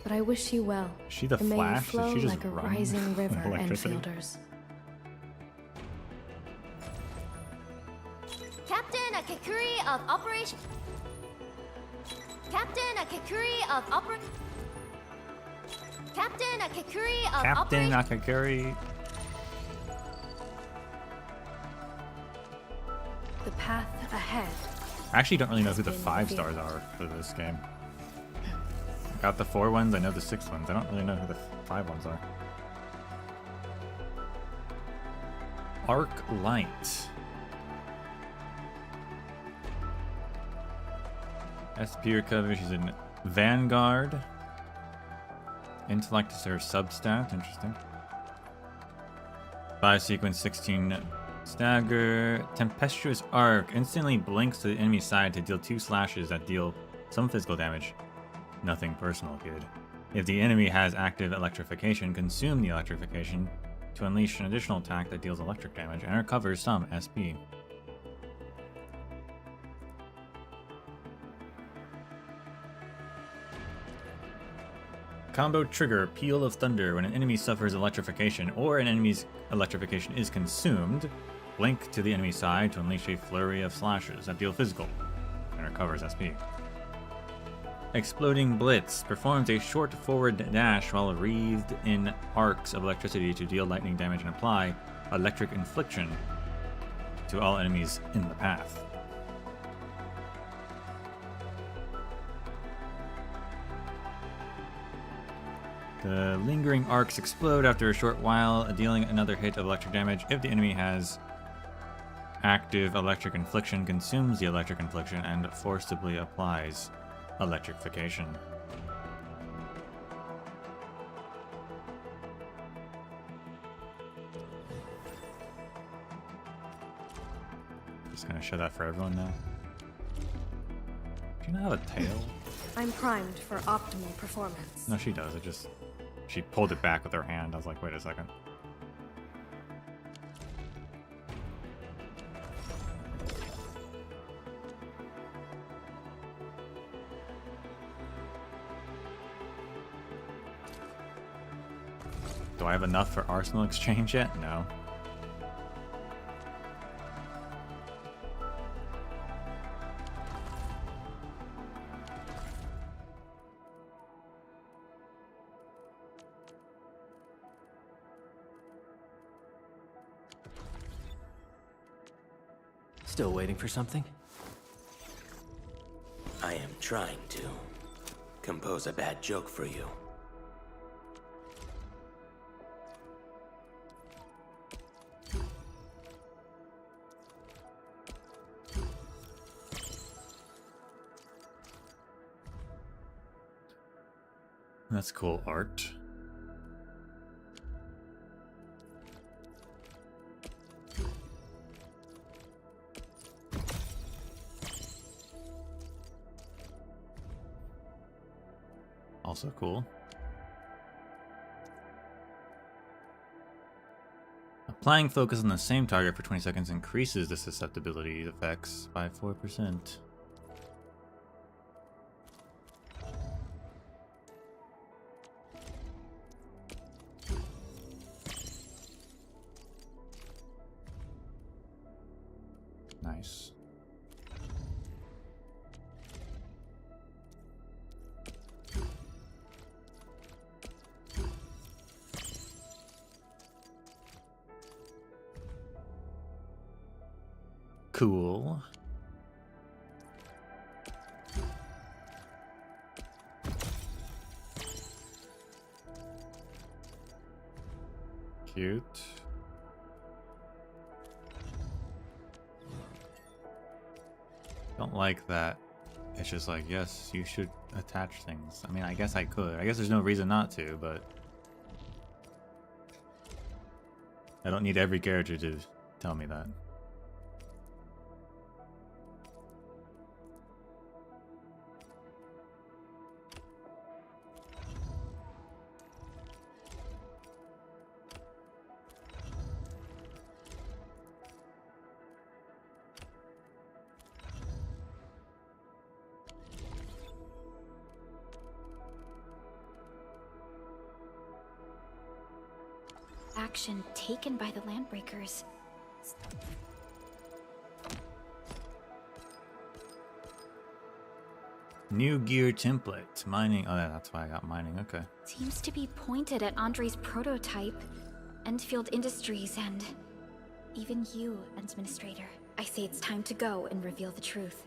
but I wish you well. Is she the and may Flash? you Did flow she just like a run rising river, electricity? Enfielders. Captain Akakuri of Operation... Captain Akakuri of Operation... Captain Akakuri of Captain Operation... Akakuri. The path ahead. I actually don't really know who the 5 stars are for this game. I got the 4 ones, I know the 6 ones. I don't really know who the 5 ones are. Arknights. SP recovery, she's in Vanguard. Intellect is her substat, interesting. 5 sequence, 16 stagger. Tempestuous Arc instantly blinks to the enemy side to deal 2 slashes that deal some physical damage. Nothing personal, kid. If the enemy has active electrification, consume the electrification to unleash an additional attack that deals electric damage and recovers some SP. Combo trigger, Peal of Thunder. When an enemy suffers electrification or an enemy's electrification is consumed, blink to the enemy side to unleash a flurry of slashes that deal physical and recovers SP. Exploding Blitz performs a short forward dash while wreathed in arcs of electricity to deal lightning damage and apply electric infliction to all enemies in the path. The lingering arcs explode after a short while, dealing another hit of electric damage. If the enemy has active electric infliction, consumes the electric infliction and forcibly applies electrification. Just gonna show that for everyone now. Do you not have a tail? I'm primed for optimal performance. No, she does. It just... She pulled it back with her hand. I was like, wait a second. Do I have enough for Arsenal exchange yet? No. Still waiting for something? I am trying to compose a bad joke for you. That's cool art. Also cool. Applying focus on the same target for 20 seconds increases the susceptibility effects by 4%. Nice. Cool. Cute. Don't like that. It's just like, yes, you should attach things. I mean, I guess I could. I guess there's no reason not to, but I don't need every character to tell me that. Action taken by the Landbreakers. New gear template. Mining. Oh, that's why I got mining. Okay. Seems to be pointed at Andre's prototype, Endfield Industries, and even you, Administrator. I say it's time to go and reveal the truth.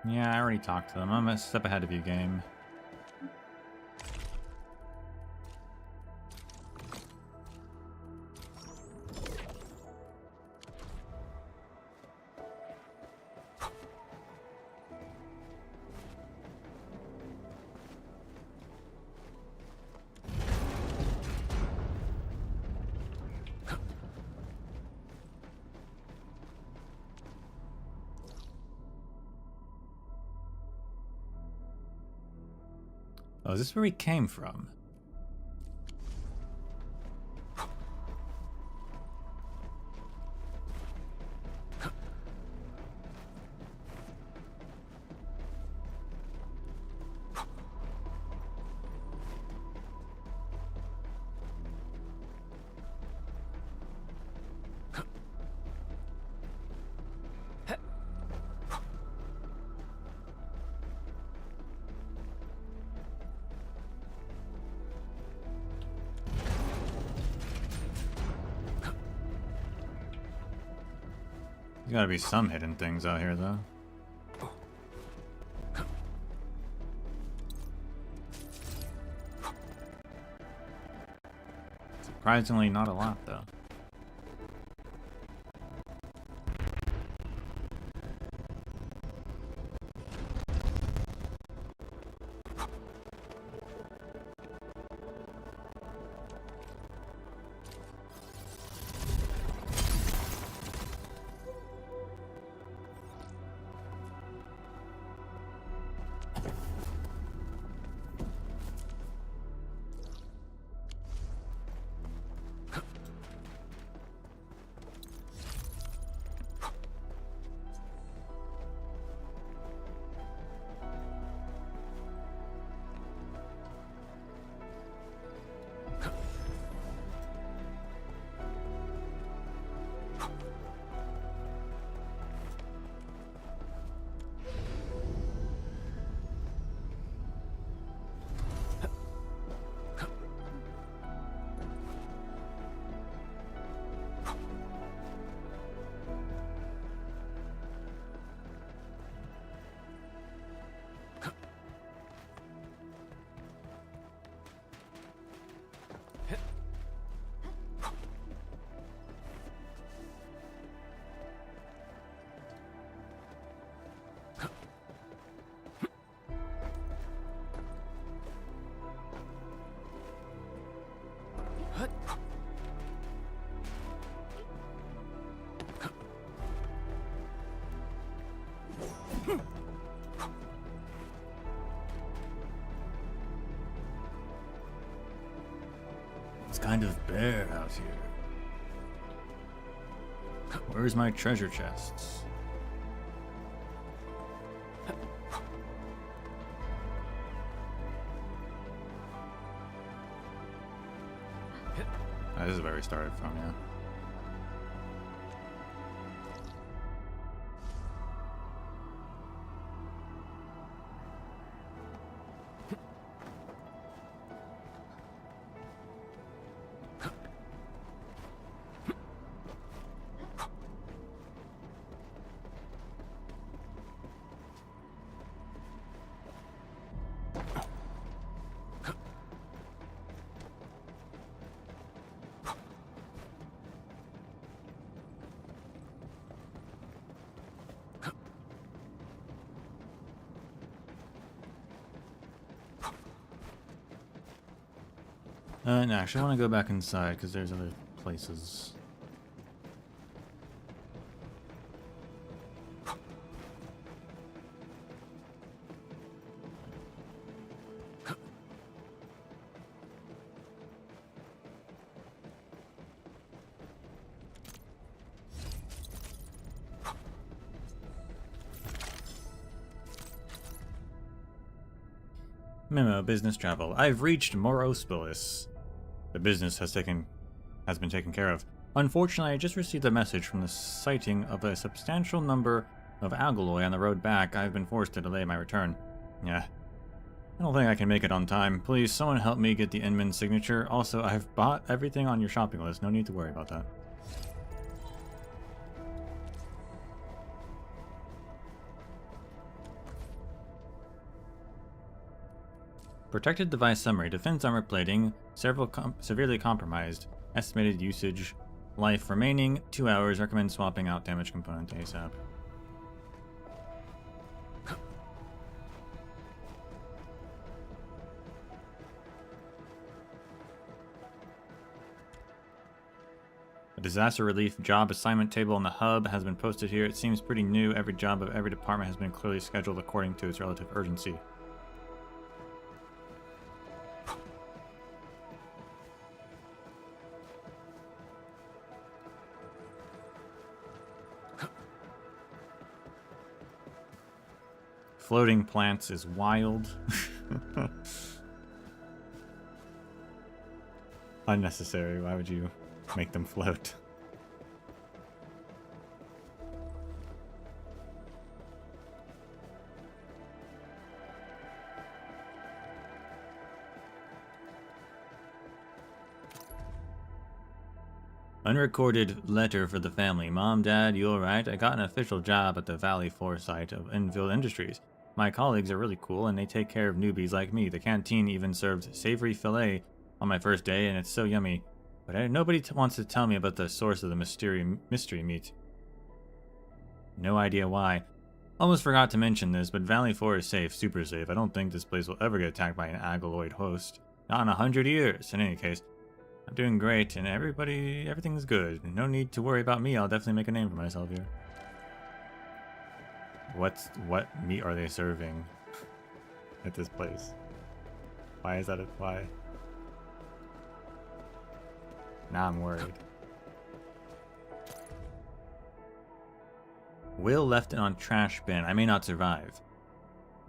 Yeah, I already talked to them. I'm a step ahead of you, game. Oh, is this where he came from? There's gotta be some hidden things out here, though. Surprisingly, not a lot, though. It's kind of bare out here. Where's my treasure chests? Oh, this is where we started from, yeah. No, actually, I want to go back inside because there's other places. Memo, business travel. I've reached Morospolis. The business has been taken care of. Unfortunately, I just received a message from the sighting of a substantial number of algaloy on the road back. I've been forced to delay my return. Yeah. I don't think I can make it on time. Please, someone help me get the Inman's signature. Also, I've bought everything on your shopping list. No need to worry about that. Protected device summary. Defense armor plating. Severely compromised. Estimated usage. Life remaining 2 hours. Recommend swapping out damage component ASAP. A disaster relief job assignment table on the hub has been posted here. It seems pretty new. Every job of every department has been clearly scheduled according to its relative urgency. Floating plants is wild. Unnecessary. Why would you make them float? Unrecorded letter for the family. Mom, Dad, you alright? I got an official job at the Valley 4 site of Endfield Industries. My colleagues are really cool and they take care of newbies like me. The canteen even served savory filet on my first day and it's so yummy. But nobody wants to tell me about the source of the mystery meat. No idea why. Almost forgot to mention this, but Valley 4 is safe, super safe. I don't think this place will ever get attacked by an agaloid host. Not in 100 years. In any case, I'm doing great and everything's good. No need to worry about me. I'll definitely make a name for myself here. What meat are they serving at this place? Why is that why? Now I'm worried. Will left it on trash bin. I may not survive.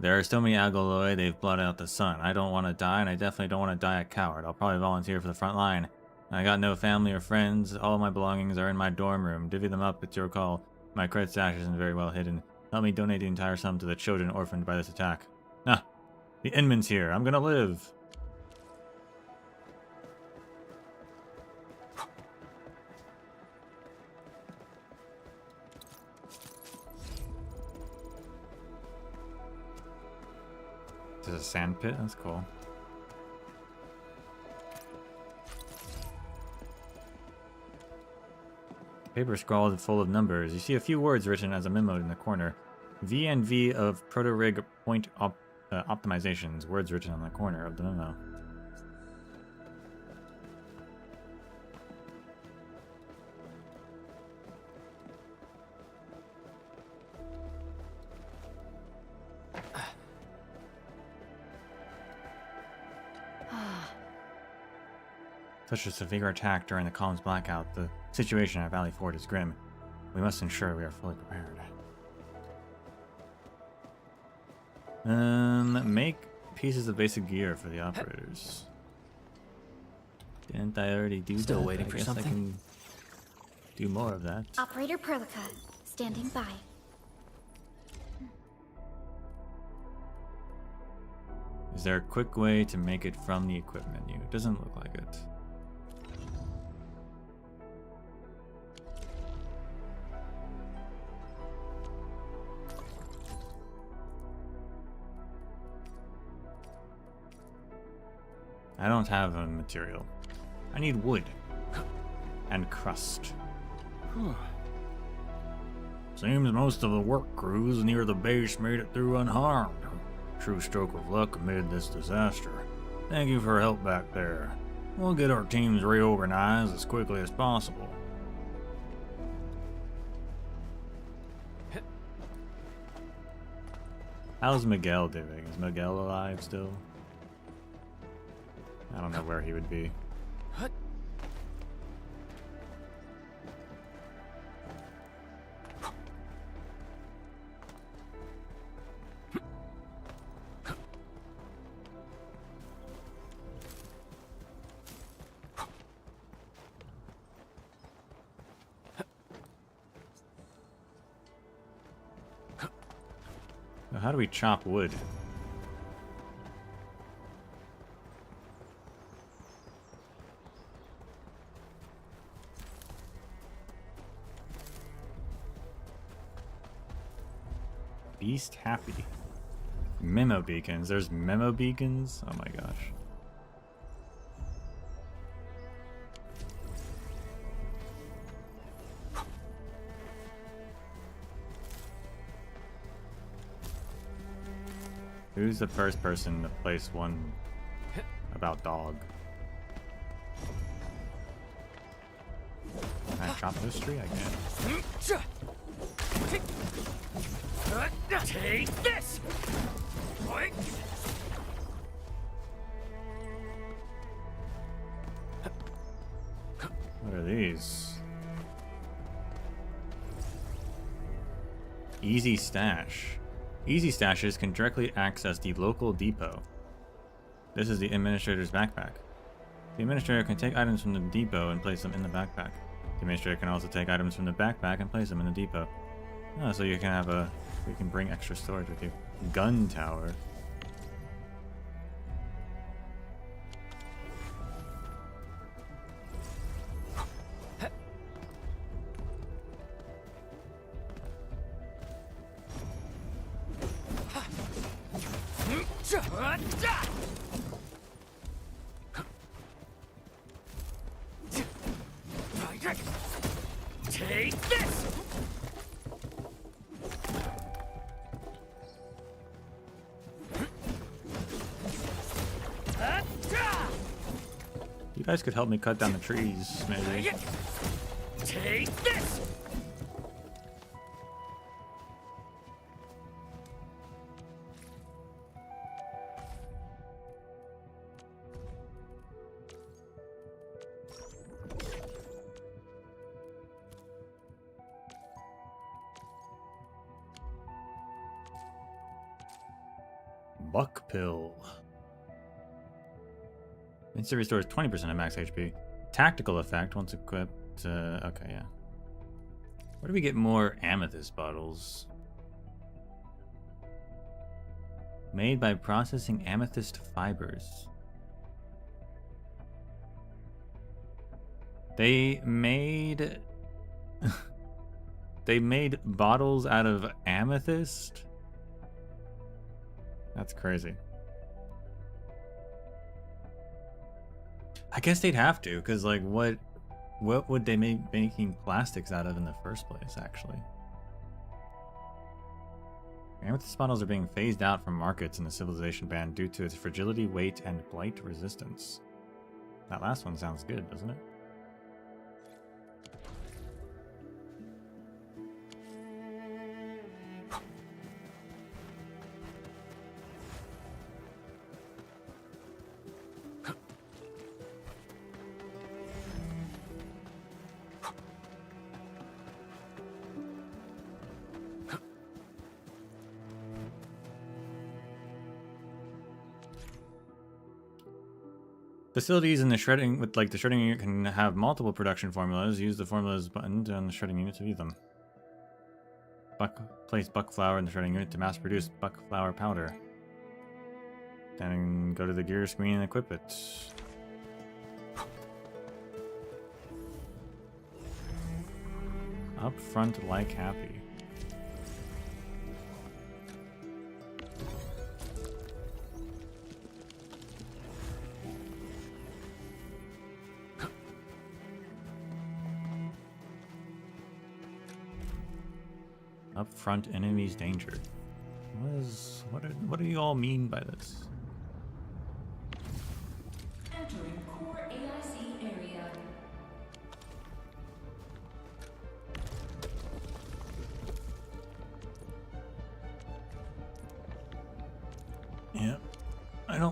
There are so many algaloy, they've blotted out the sun. I don't want to die, and I definitely don't want to die a coward. I'll probably volunteer for the front line. I got no family or friends. All my belongings are in my dorm room. Divvy them up, it's your call. My credit stash isn't very well hidden. Help me donate the entire sum to the children orphaned by this attack. Ah, the Inman's here. I'm gonna live. There's a sand pit? That's cool. Paper scrawled full of numbers. You see a few words written as a memo in the corner. V&V of proto-rig point optimizations. Words written on the corner of the memo. Such a severe attack during the column's blackout. The situation at Valley Fort is grim. We must ensure we are fully prepared. Make pieces of basic gear for the operators. Didn't I already do that? Still waiting for something? I can do more of that. Operator Perlica, standing by. Is there a quick way to make it from the equip menu? It doesn't look like it. I don't have a material. I need wood. And crust. Seems most of the work crews near the base made it through unharmed. True stroke of luck amid this disaster. Thank you for help back there. We'll get our teams reorganized as quickly as possible. How's Miguel doing? Is Miguel alive still? I don't know where he would be. How do we chop wood? Beast happy. Memo beacons. There's memo beacons? Oh my gosh. Who's the first person to place one about dog? Can I chop this tree? I can. Take this! What are these? Easy Stash. Easy Stashes can directly access the local depot. This is the administrator's backpack. The administrator can take items from the depot and place them in the backpack. The administrator can also take items from the backpack and place them in the depot. Oh, so you can have you can bring extra storage with you. Gun tower. Take this! You guys could help me cut down the trees, maybe. Take this! Buck pill. Instant restores 20% of max HP. Tactical effect once equipped. Okay, yeah. Where do we get more amethyst bottles? Made by processing amethyst fibers. They made they made bottles out of amethyst? That's crazy. I guess they'd have to, because like what would they make making plastics out of in the first place, actually? Amethyst bottles are being phased out from markets in the civilization ban due to its fragility, weight, and blight resistance. That last one sounds good, doesn't it? Facilities in the shredding the shredding unit can have multiple production formulas. Use the formulas button on the shredding unit to view them. Place buck flour in the shredding unit to mass produce buck flour powder. Then go to the gear screen and equip it. Up front like happy. Up front, enemies danger. What do you all mean by this? Entering core AI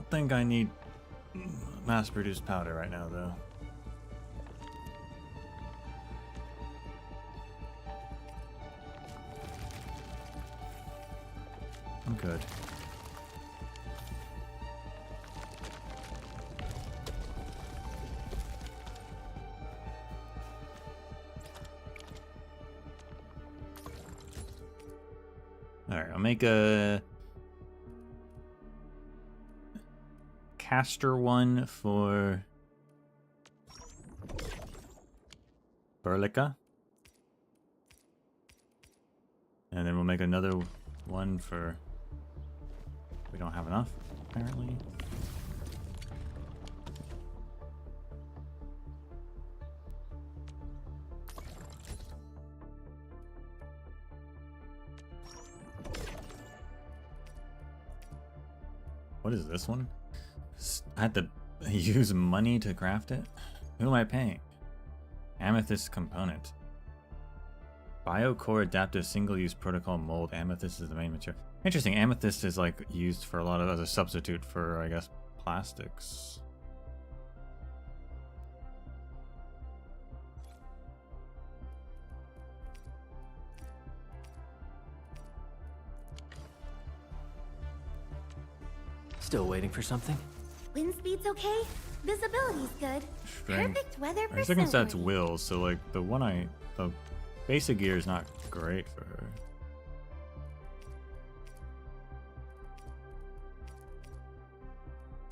don't think I need mass-produced powder right now, though. I'm good. Alright, I'll make a caster one for Burlica. And then we'll make another one for... We don't have enough, apparently. What is this one? I had to use money to craft it? Who am I paying? Amethyst component. Biocore adaptive single-use protocol mold. Amethyst is the main material. Interesting. Amethyst is like used for a lot of as a substitute for, I guess, plastics. Still waiting for something? Wind speed's okay. Visibility's good. Strength. Perfect weather I for was thinking that's snowboarding. will, so like the basic gear is not great for her.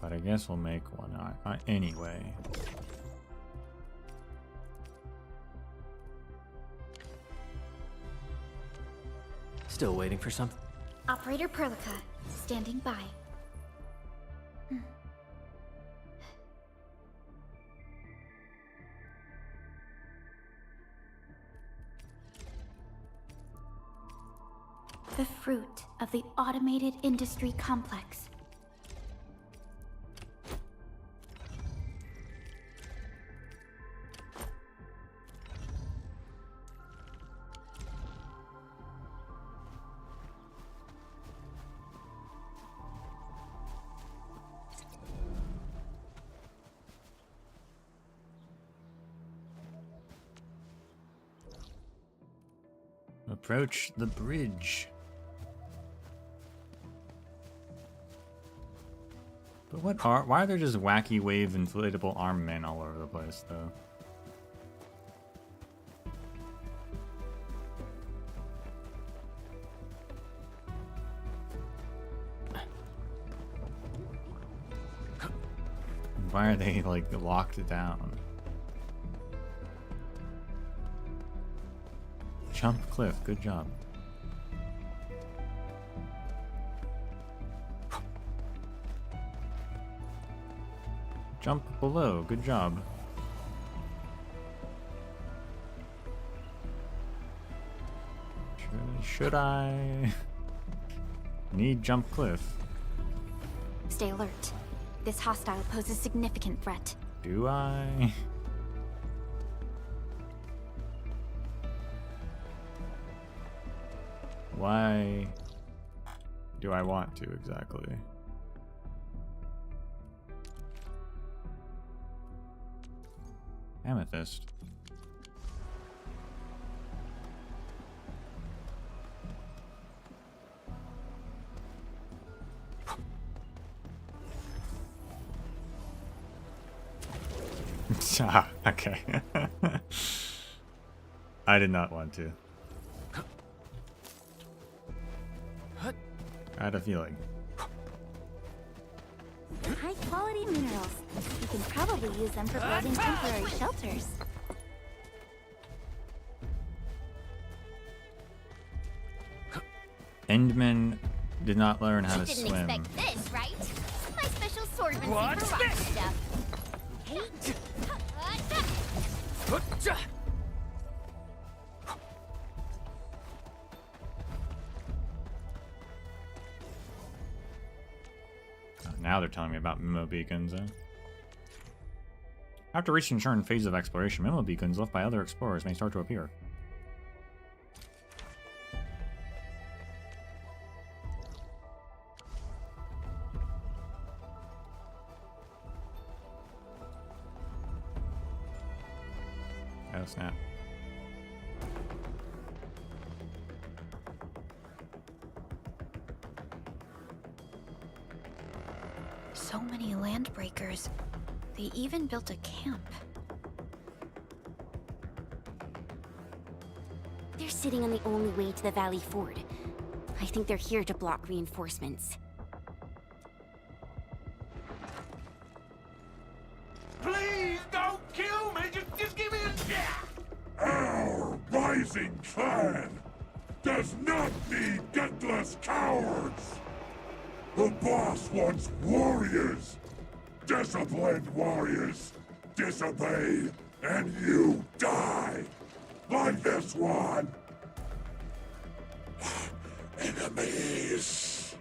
But I guess we'll make one anyway. Still waiting for something? Operator Perlica, standing by. The fruit of the automated industry complex. Approach the bridge. But why are there just wacky wave inflatable arm men all over the place, though? Why are they, like, locked down? Jump cliff, good job. Jump below, good job. Should I need jump cliff? Stay alert. This hostile poses significant threat. Do I? Why do I want to exactly? Amethyst. Ah, okay. I did not want to. I had a feeling. High quality minerals. You can probably use them for building temporary shelters. Endman did not learn how to Didn't swim. expect this, right? My special swordmancy for rock stuff. Hey. Now they're telling me about memo beacons. After reaching a certain phase of exploration, memo beacons left by other explorers may start to appear. Oh snap. So many landbreakers. They even built a camp. They're sitting on the only way to the Valley Ford. I think they're here to block reinforcements. Please don't kill me. Just give me a... Our rising clan does not need gutless cowards. The boss wants warriors. Disciplined warriors. Disobey, and you die. Like this one. Enemies.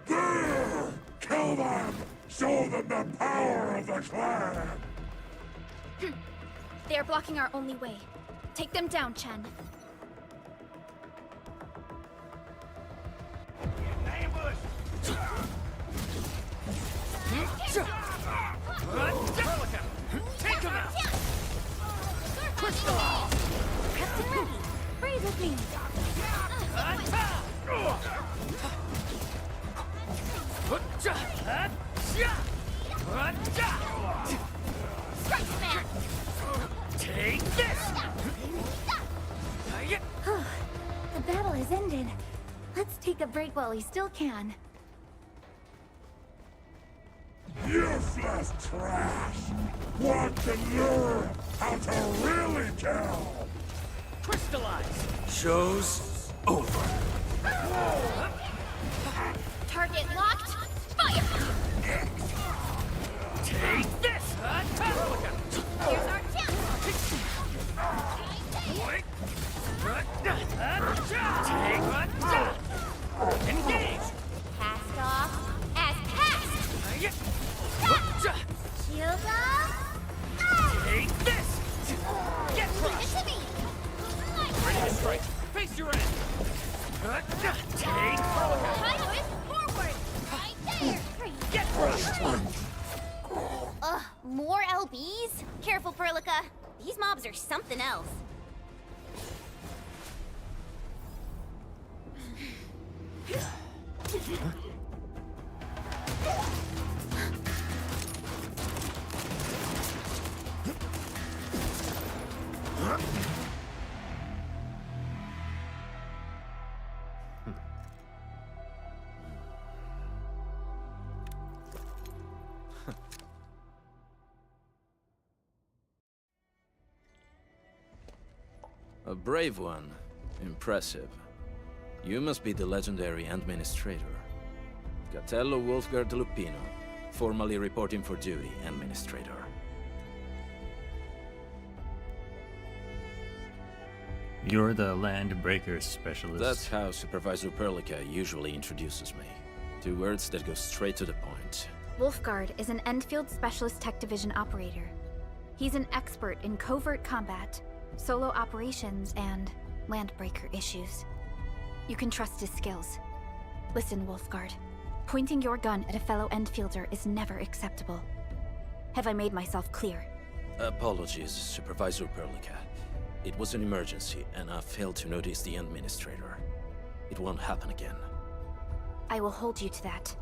There! Kill them! Show them the power of the clan! They are blocking our only way. Take them down, Chen. Ambush! Take him out! Crystal! Captain ready! Freeze with me! Strike smash! Take this! The battle has ended. Let's take a break while we still can. Useless trash! Want to learn how to really kill! Crystallize! Show's over. Target locked! Fire! Take this! Here's our chance! Engage! Cast off as cast! Shield up! Take this! Get crushed! Listen to me! Ready to strike! Face your end! Take Highway forward! Right there! Get crushed! Ugh, more LBs? Careful, Perlica. These mobs are something else. A brave one. Impressive. You must be the legendary Administrator. Catello Wolfgard Lupino, formally reporting for duty, Administrator. You're the land breaker specialist. That's how Supervisor Perlica usually introduces me. 2 words that go straight to the point. Wolfgard is an Endfield Specialist Tech Division operator. He's an expert in covert combat, solo operations, and landbreaker issues. You can trust his skills. Listen, Wolfgard. Pointing your gun at a fellow Endfielder is never acceptable. Have I made myself clear? Apologies, Supervisor Perlica. It was an emergency, and I failed to notice the Administrator. It won't happen again. I will hold you to that.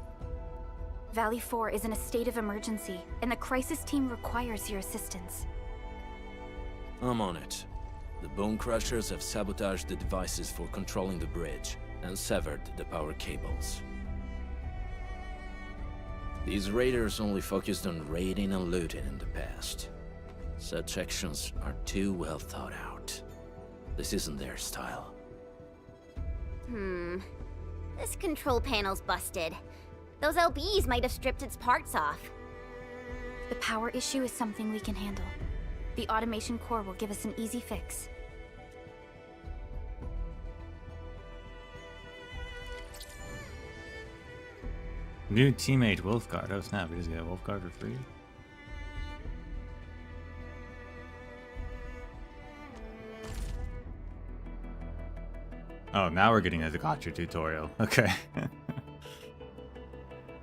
Valley 4 is in a state of emergency, and the crisis team requires your assistance. I'm on it. The Bone Crushers have sabotaged the devices for controlling the bridge, and severed the power cables. These raiders only focused on raiding and looting in the past. Such actions are too well thought out. This isn't their style. This control panel's busted. Those LBs might have stripped its parts off. The power issue is something we can handle. The automation core will give us an easy fix. New teammate Wolfgard. Oh snap, we just get Wolfgard for free? Oh, now we're getting a gotcha tutorial. Okay.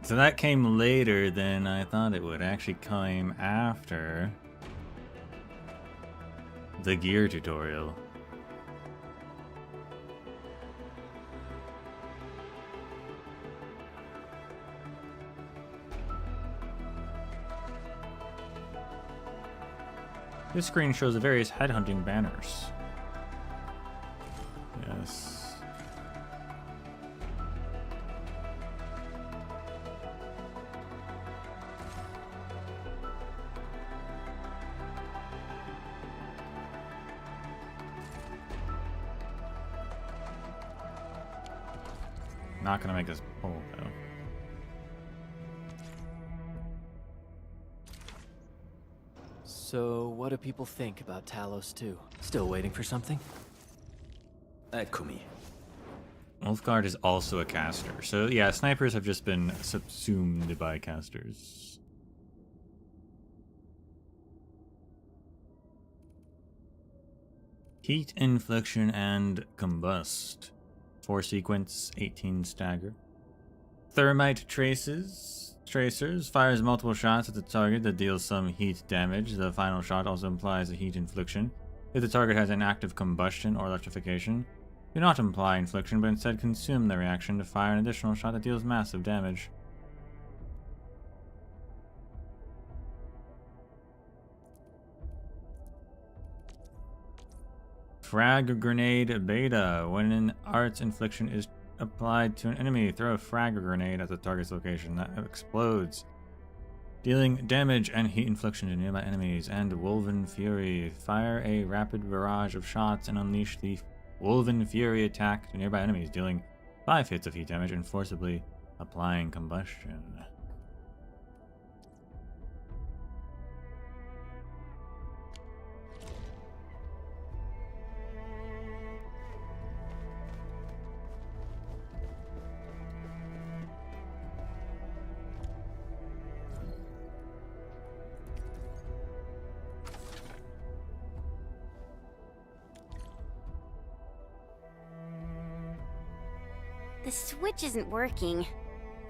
So that came later than I thought it would. Actually came after The gear tutorial. This screen shows the various headhunting banners. Yes. Not gonna make this poll though. So, what do people think about Talos 2? Still waiting for something? Eccomi. Wolfguard is also a caster. So yeah, snipers have just been subsumed by casters. Heat, infliction, and combust. 4 sequence, 18 stagger. Thermite tracers fires multiple shots at the target that deals some heat damage. The final shot also implies a heat infliction. If the target has an active combustion or electrification, do not imply infliction, but instead consume the reaction to fire an additional shot that deals massive damage. Frag grenade beta. When an art's infliction is applied to an enemy, throw a frag grenade at the target's location that explodes, dealing damage and heat infliction to nearby enemies. And Woven Fury. Fire a rapid barrage of shots and unleash the Woven Fury attack to nearby enemies, dealing 5 hits of heat damage and forcibly applying combustion. The switch isn't working.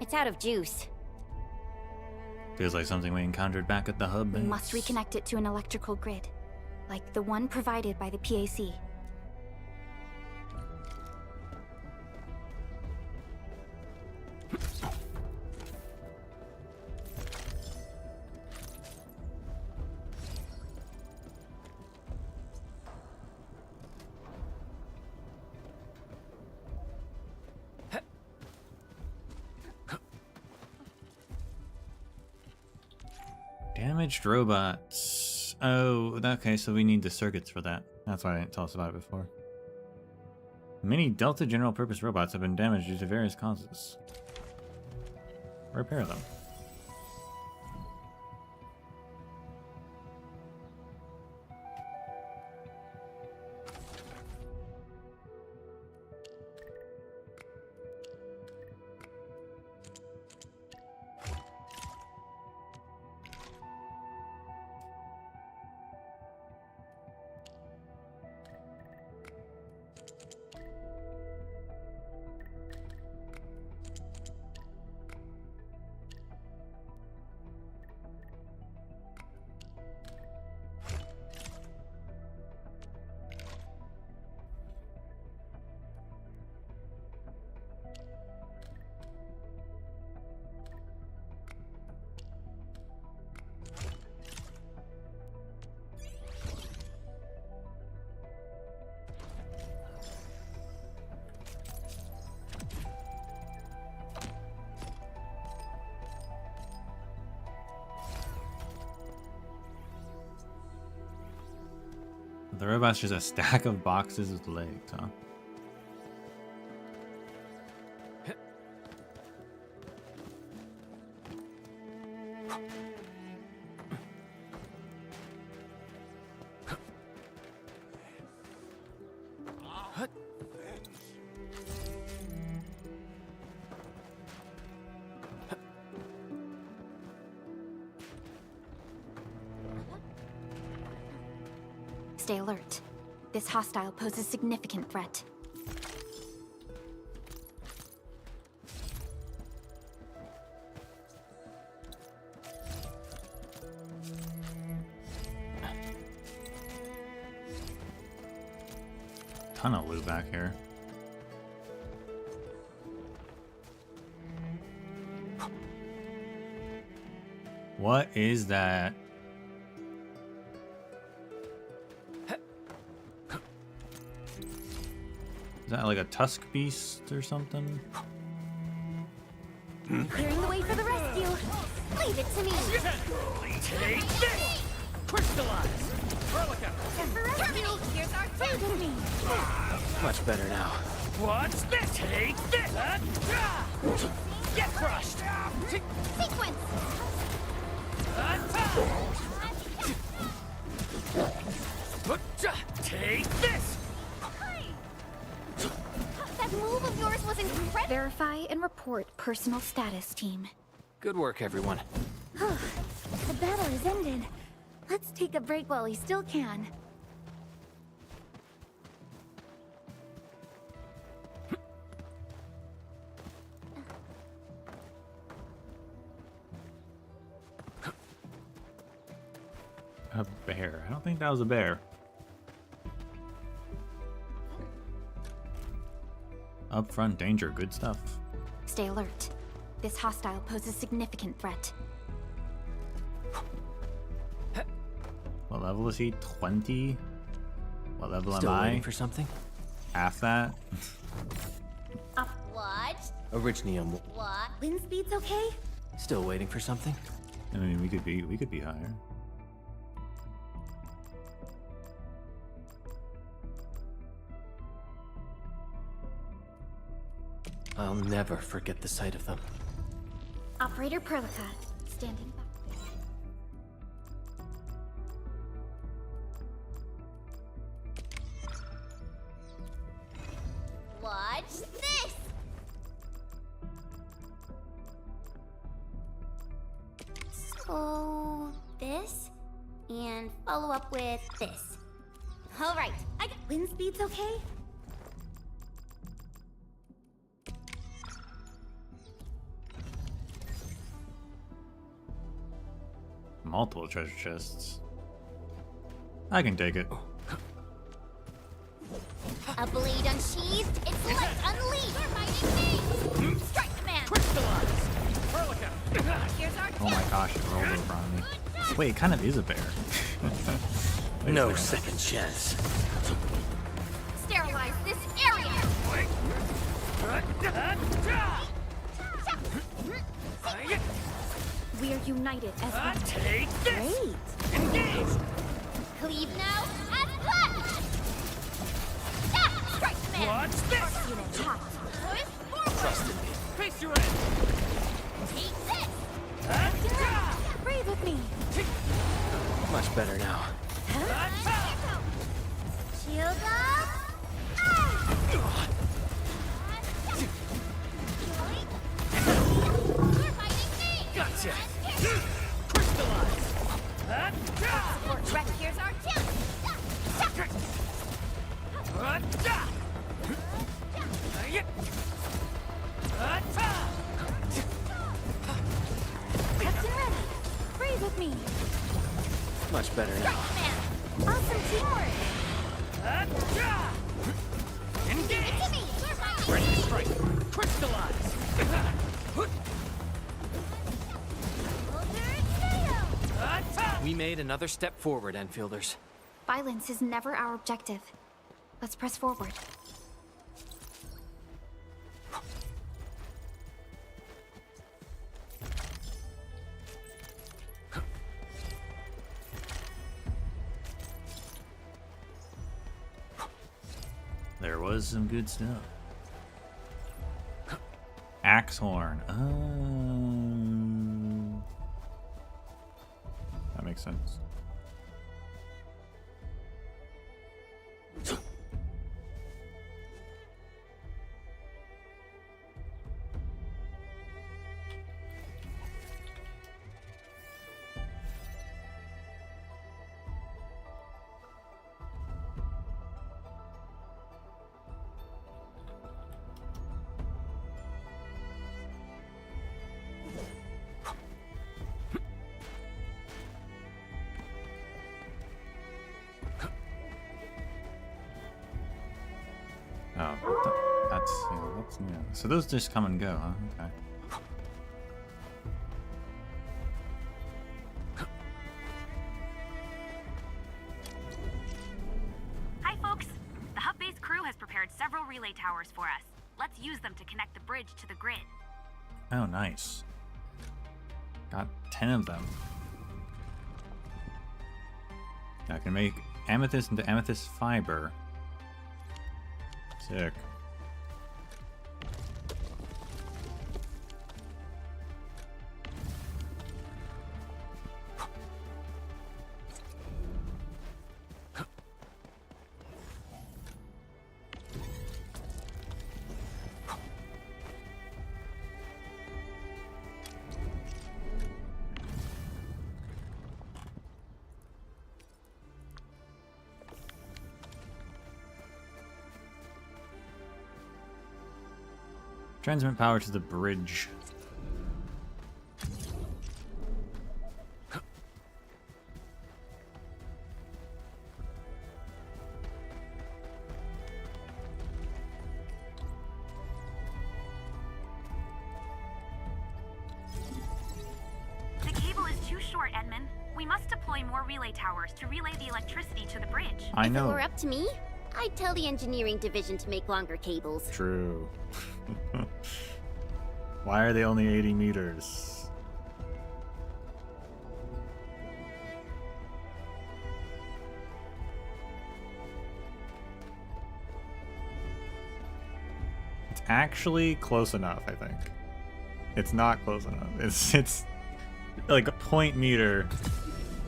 It's out of juice. Feels like something we encountered back at the hub. We must reconnect it to an electrical grid, like the one provided by the PAC. Damaged robots. Oh, okay, so we need the circuits for that. That's why I didn't tell us about it before. Many Delta general purpose robots have been damaged due to various causes. Repair them. The robot's just a stack of boxes with legs, huh? Stay alert. This hostile poses a significant threat. ton of loot back here. What is that? Is that like a tusk beast or something? Clearing the way for the rescue. Leave it to me. Take this! Crystallize! Relica! Terminate! Here's our chance. Much better now. What's this? Take this! Get crushed! Sequence. Take this! That move of yours was incredible. Verify and report personal status, team. Good work, everyone. The battle is ended. Let's take a break while we still can. A bear. I don't think that was a bear. Upfront danger, good stuff. Stay alert. This hostile poses significant threat. What level is he? 20? What level Still am I? waiting for something? Half that? What? Originium. What? Wind speed's okay? Still waiting for something? I mean, we could be higher. I'll never forget the sight of them. Operator Perlica, standing by. Watch this! So, this, and follow up with this. All right, I got... Wind speed's okay? Multiple treasure chests. I can take it. A blade unsheathed, it's light unleashed! We're fighting me! Strike command! Crystallize! Relica! Here's our Oh my gosh, it rolled over on me. Wait, it kind of is a bear. Wait a No second. second chance. Sterilize this area! We are united as one. Take this! Great! Engage! Cleave now, as planned! Strike command! What's this? Unit locked. Push forward! Trust in me. Face your end! Take this! Brave with me! Much better now. Shield up! You're fighting me! Gotcha! Crystallize! Support threat, here's our chance! Captain ready! Brave with me! Much better now. Awesome teamwork! Engage! To me! You're fighting Ready to strike! Crystallize! We made another step forward, Enfielders. Violence is never our objective. Let's press forward. There was some good stuff. Axe horn. That makes sense. Yeah. So those just come and go, huh? Okay. Hi, folks. The hub base crew has prepared several relay towers for us. Let's use them to connect the bridge to the grid. Oh, nice. Got 10 of them. I can make amethyst into amethyst fiber. Sick. Transmit power to the bridge. The cable is too short, Edmund. We must deploy more relay towers to relay the electricity to the bridge. I know. If it were up to me, I'd tell the engineering division to make longer cables. True. Why are they only 80 meters? It's actually close enough, I think. It's not close enough. It's like a point meter.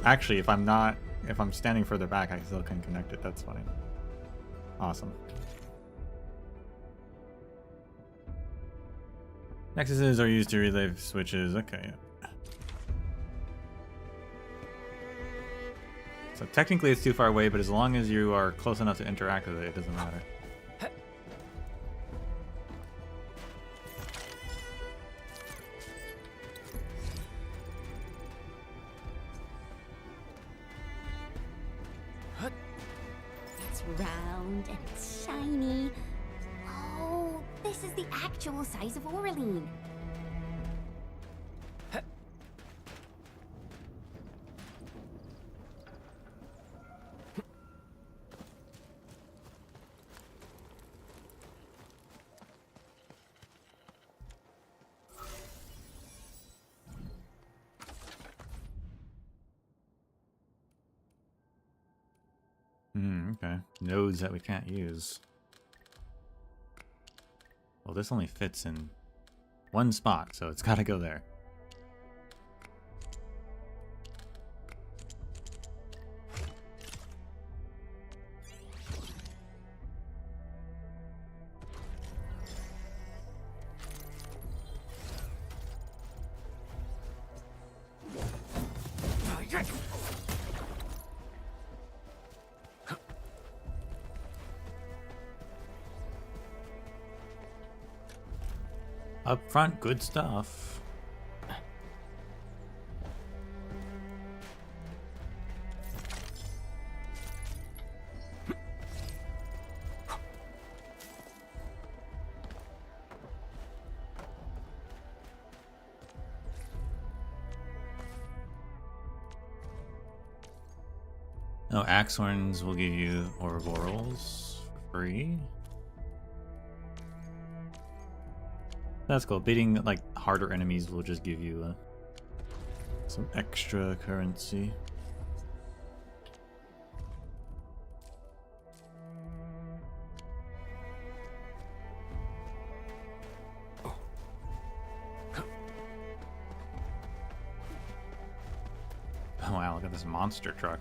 Actually, if I'm standing further back, I still can connect it. That's funny. Awesome. Nexuses are used to relay switches. Okay. So technically it's too far away, but as long as you are close enough to interact with it, it doesn't matter. It's round and it's shiny. Oh, this is the actual size of Oraline. Okay. Nodes that we can't use. Well, this only fits in one spot, so it's gotta go there. Up front, good stuff. Oh, axe horns will give you Ouroborals for free. That's cool. Beating like harder enemies will just give you some extra currency. Oh wow, look at this monster truck.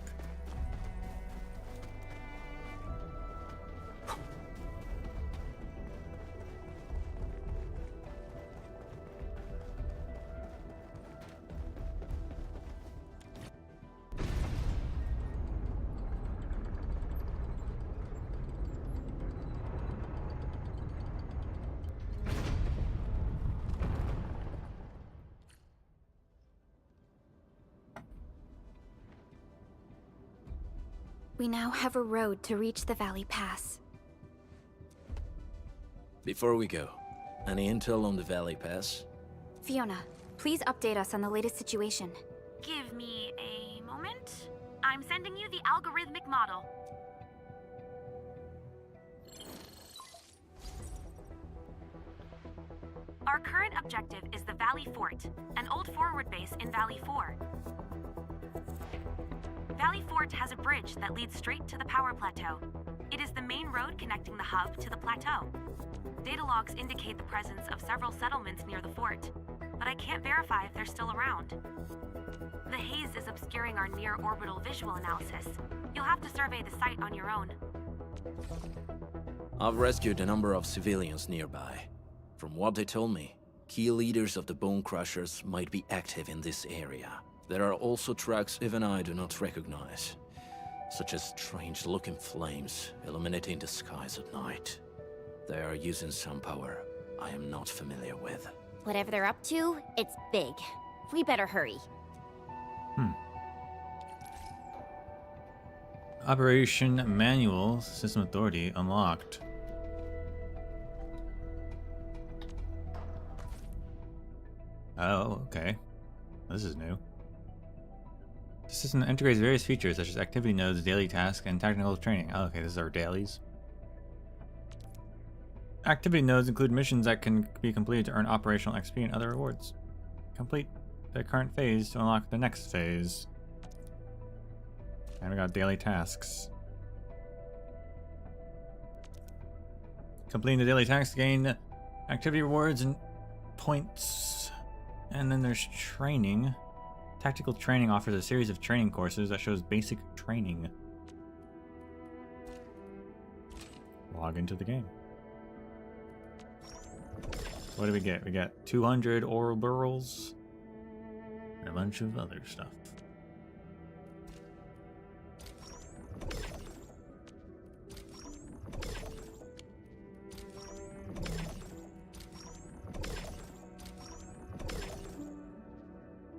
We now have a road to reach the Valley Pass. Before we go, Any intel on the Valley Pass? Fiona, please update us on the latest situation. Give me a moment. I'm sending you the algorithmic model. Our current objective is the Valley Fort, an old forward base in Valley 4. Valley Fort has a bridge that leads straight to the power plateau. It is the main road connecting the hub to the plateau. Data logs indicate the presence of several settlements near the fort, but I can't verify if they're still around. The haze is obscuring our near-orbital visual analysis. You'll have to survey the site on your own. I've rescued a number of civilians nearby. From what they told me, key leaders of the Bone Crushers might be active in this area. There are also tracks even I do not recognize, such as strange-looking flames illuminating the skies at night. They are using some power I am not familiar with. Whatever they're up to, it's big. We better hurry. Operation Manual System Authority unlocked. Oh, okay. This is new. The system integrates various features such as activity nodes, daily tasks, and technical training. Oh, okay, this is our dailies. Activity nodes include missions that can be completed to earn operational XP and other rewards. Complete the current phase to unlock the next phase. And we got daily tasks. Completing the daily tasks gain activity rewards and points. And then there's training. Tactical training offers a series of training courses that shows basic training. Log into the game. What do we get? We got 200 oral burls and a bunch of other stuff.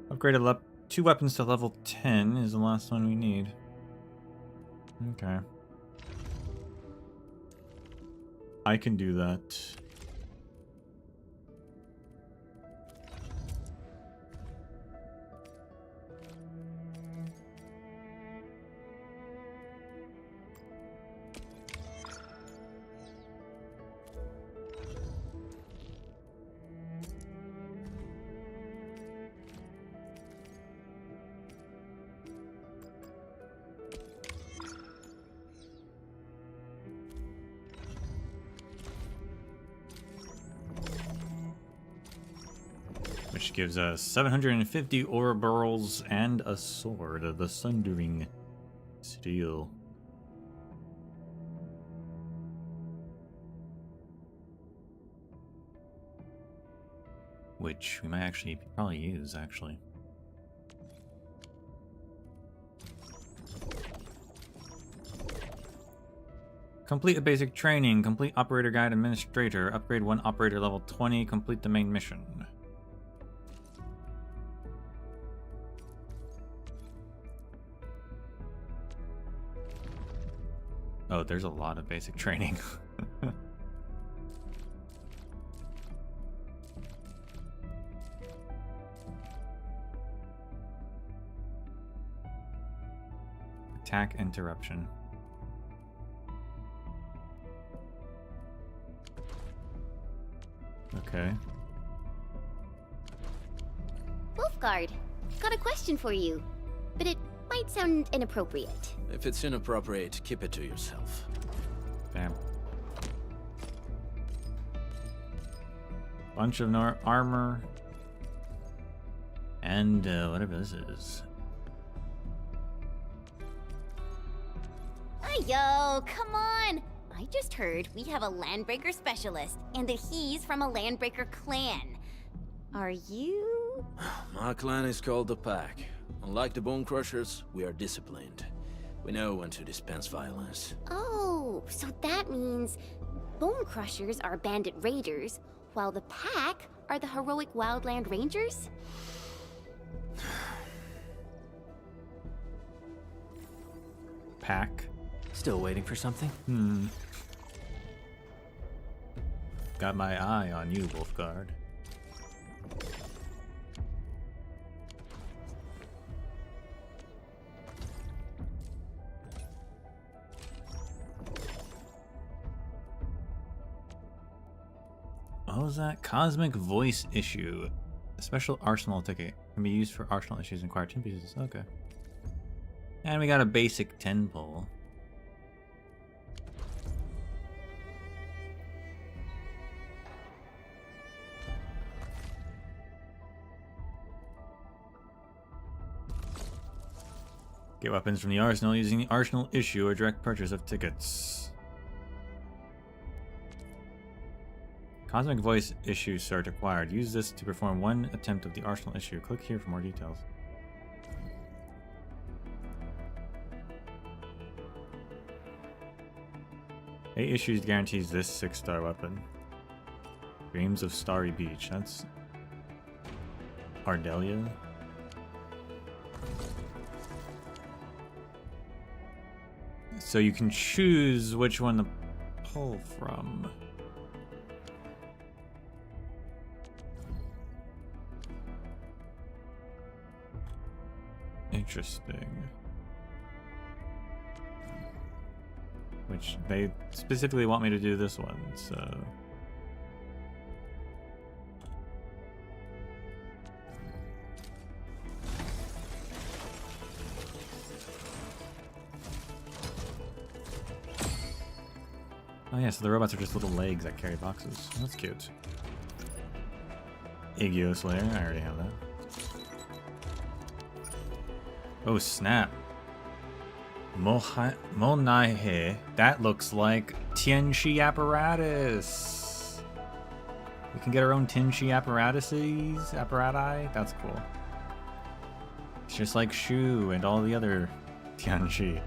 Upgraded 2 weapons to level 10 is the last one we need. Okay. I can do that. Which gives us 750 ore burls and a sword of the Sundering Steel. Which we might actually probably use, actually. Complete a basic training, complete operator guide administrator, upgrade 1 operator level 20, complete the main mission. Oh, there's a lot of basic training. Attack interruption. Okay. Wolfguard, got a question for you, but it might sound inappropriate. If it's inappropriate, keep it to yourself. Damn. Bunch of armor. And whatever this is. Yo, come on! I just heard we have a Landbreaker specialist, and that he's from a Landbreaker clan. Are you? My clan is called the Pack. Unlike the Bone Crushers, we are disciplined. We know when to dispense violence. Oh, so that means Bone Crushers are bandit raiders, while the Pack are the heroic Wildland Rangers? Pack? Still waiting for something? got my eye on you, Wolfguard. What was that? Cosmic voice issue. A special arsenal ticket can be used for arsenal issues and acquire 10 pieces. Okay. And we got a basic 10 pole. Get weapons from the arsenal using the arsenal issue or direct purchase of tickets. Cosmic voice issue cert acquired. Use this to perform one attempt of the arsenal issue. Click here for more details. Eight issues guarantees this 6-star weapon. Dreams of Starry Beach. That's Ardelia. So you can choose which one to pull from. Interesting. Which they specifically want me to do this one, so. Oh yeah, so the robots are just little legs that carry boxes. That's cute. Igio Slayer, I already have that. Oh snap. Monaihe. That looks like Tianchi apparatus. We can get our own Tianchi apparati. That's cool. It's just like Shu and all the other Tianchi.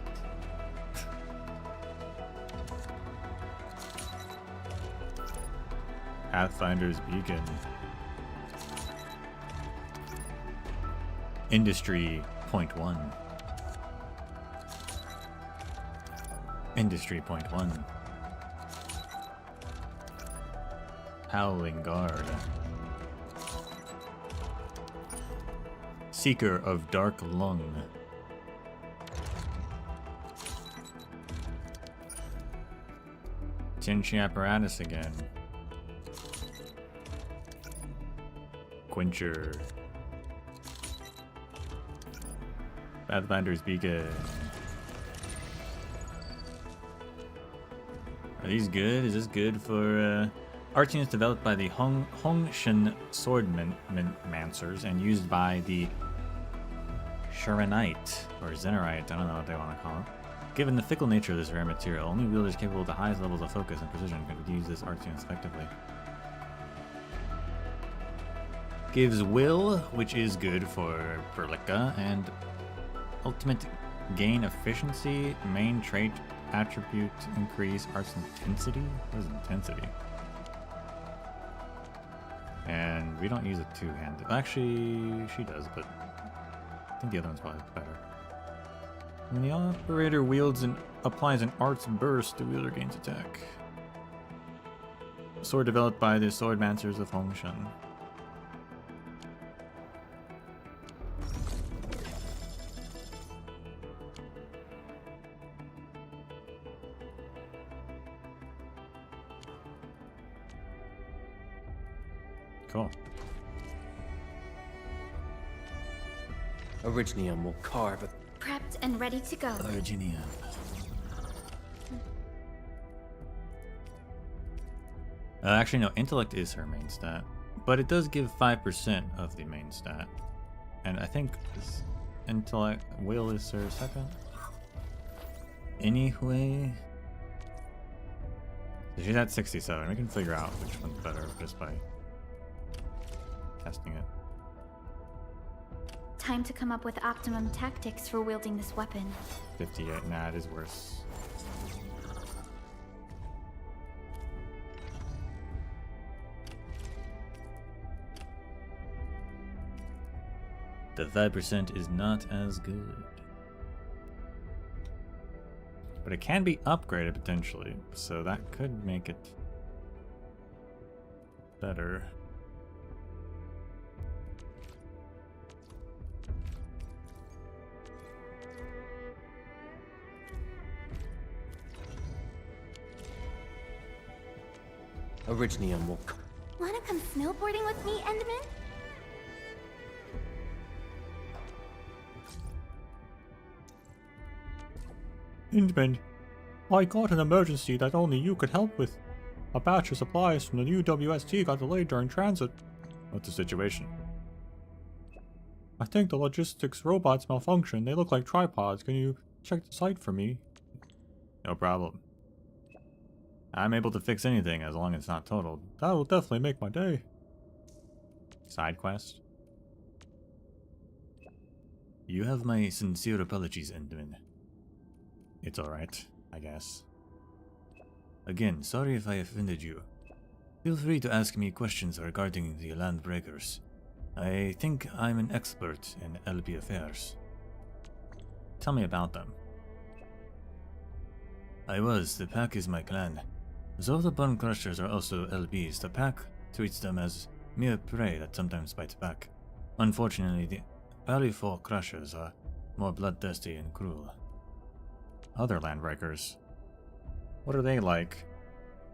Pathfinder's Beacon. Industry Point 1. Industry Point 1. Howling Guard. Seeker of Dark Lung. Tianchi apparatus again. Quencher. Pathfinder's Beacon. Are these good? Is this good for art units developed by the Hongshan Swordmancers and used by the Sharonite or Zenerite, I don't know what they want to call it. Given the fickle nature of this rare material, only wielders capable of the highest levels of focus and precision could use this art unit effectively. Gives will, which is good for Perlica, and ultimate gain efficiency, main trait attribute increase, arts intensity? What is intensity? And we don't use a two-handed. Actually, she does, but I think the other one's probably better. When the operator wields and applies an arts burst, the wielder gains attack. Sword developed by the Swordmancers of Hongshan. Cool. Originium will carve a... Prepped and ready to go. Originium. Actually, no, intellect is her main stat, but it does give 5% of the main stat. And I think this intellect, will is her second. Anyway. So she's at 67. We can figure out which one's better just by testing it. Time to come up with optimum tactics for wielding this weapon. 58. Nah, it is worse. The 5% is not as good. But it can be upgraded potentially, so that could make it better. Originium will... Wanna come snowboarding with me, Endman? Endman, I got an emergency that only you could help with. A batch of supplies from the new WST got delayed during transit. What's the situation? I think the logistics robots malfunctioned. They look like tripods. Can you check the site for me? No problem. I'm able to fix anything as long as it's not totaled. That will definitely make my day. Side quest. You have my sincere apologies, Endman. It's alright, I guess. Again, sorry if I offended you. Feel free to ask me questions regarding the Landbreakers. I think I'm an expert in LP affairs. Tell me about them. The pack is my clan. Though the Bone Crushers are also LBs, the pack treats them as mere prey that sometimes bites back. Unfortunately, the Valley 4 Crushers are more bloodthirsty and cruel. Other Landbreakers. What are they like?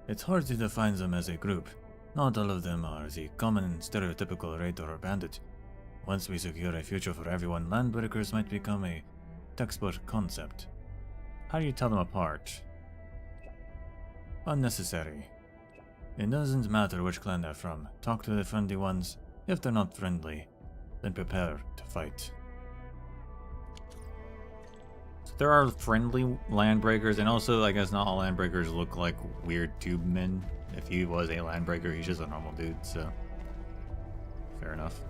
It's hard to define them as a group. Not all of them are the common stereotypical raider or bandit. Once we secure a future for everyone, Landbreakers might become a textbook concept. How do you tell them apart? Unnecessary. It doesn't matter which clan they're from. Talk to the friendly ones. If they're not friendly, then prepare to fight. So there are friendly Landbreakers, and also I guess not all Landbreakers look like weird tube men. If he was a Landbreaker, he's just a normal dude, so fair enough.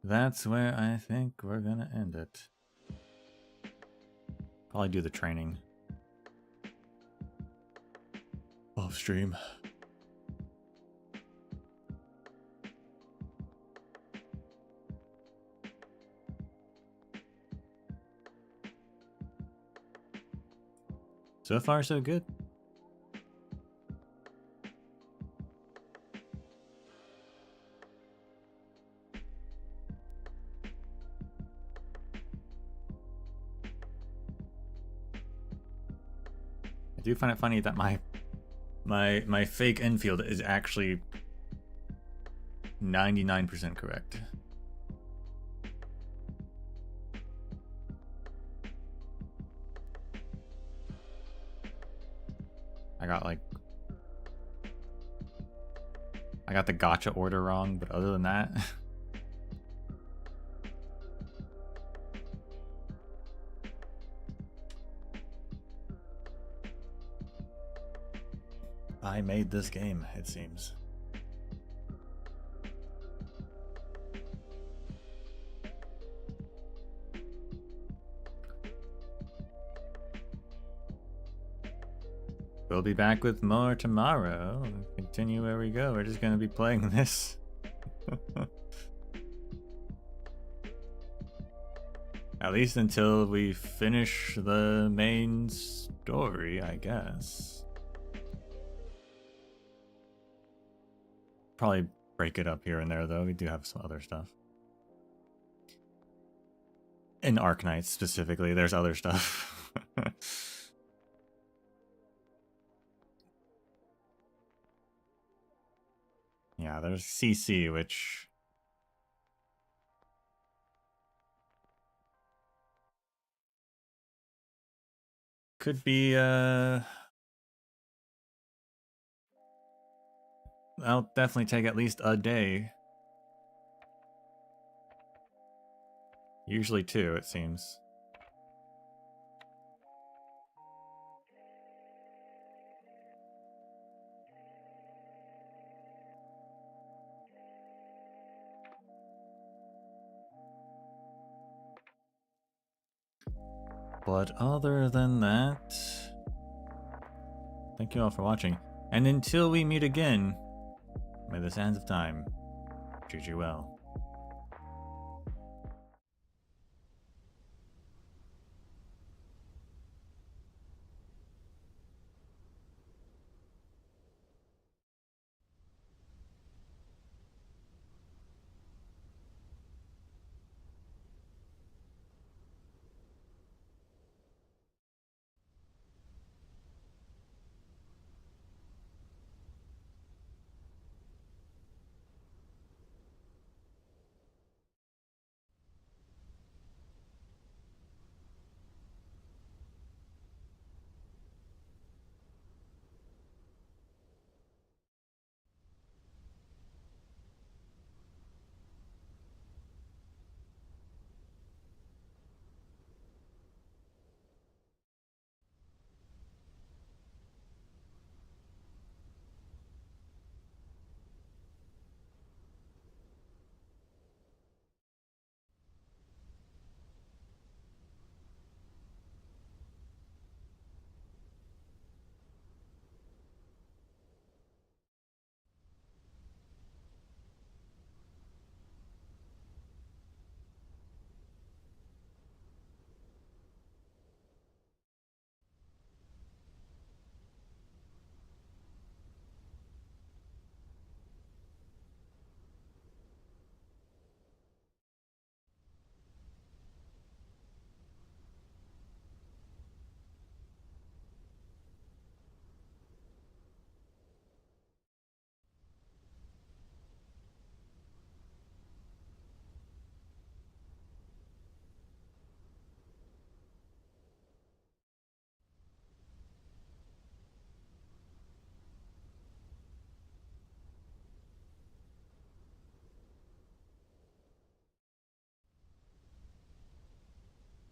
That's where I think we're gonna end it. Probably do the training off stream. So far, so good. I do find it funny that my fake Enfield is actually 99% correct. I got the gotcha order wrong, but other than that, I made this game, it seems. We'll be back with more tomorrow. Continue where we go. We're just gonna be playing this. At least until we finish the main story, I guess. Probably break it up here and there, though. We do have some other stuff. In Arknights specifically, there's other stuff. Yeah, there's CC, which could be, that'll definitely take at least a day. Usually 2, it seems. But other than that, thank you all for watching. And until we meet again, may the sands of time treat you well.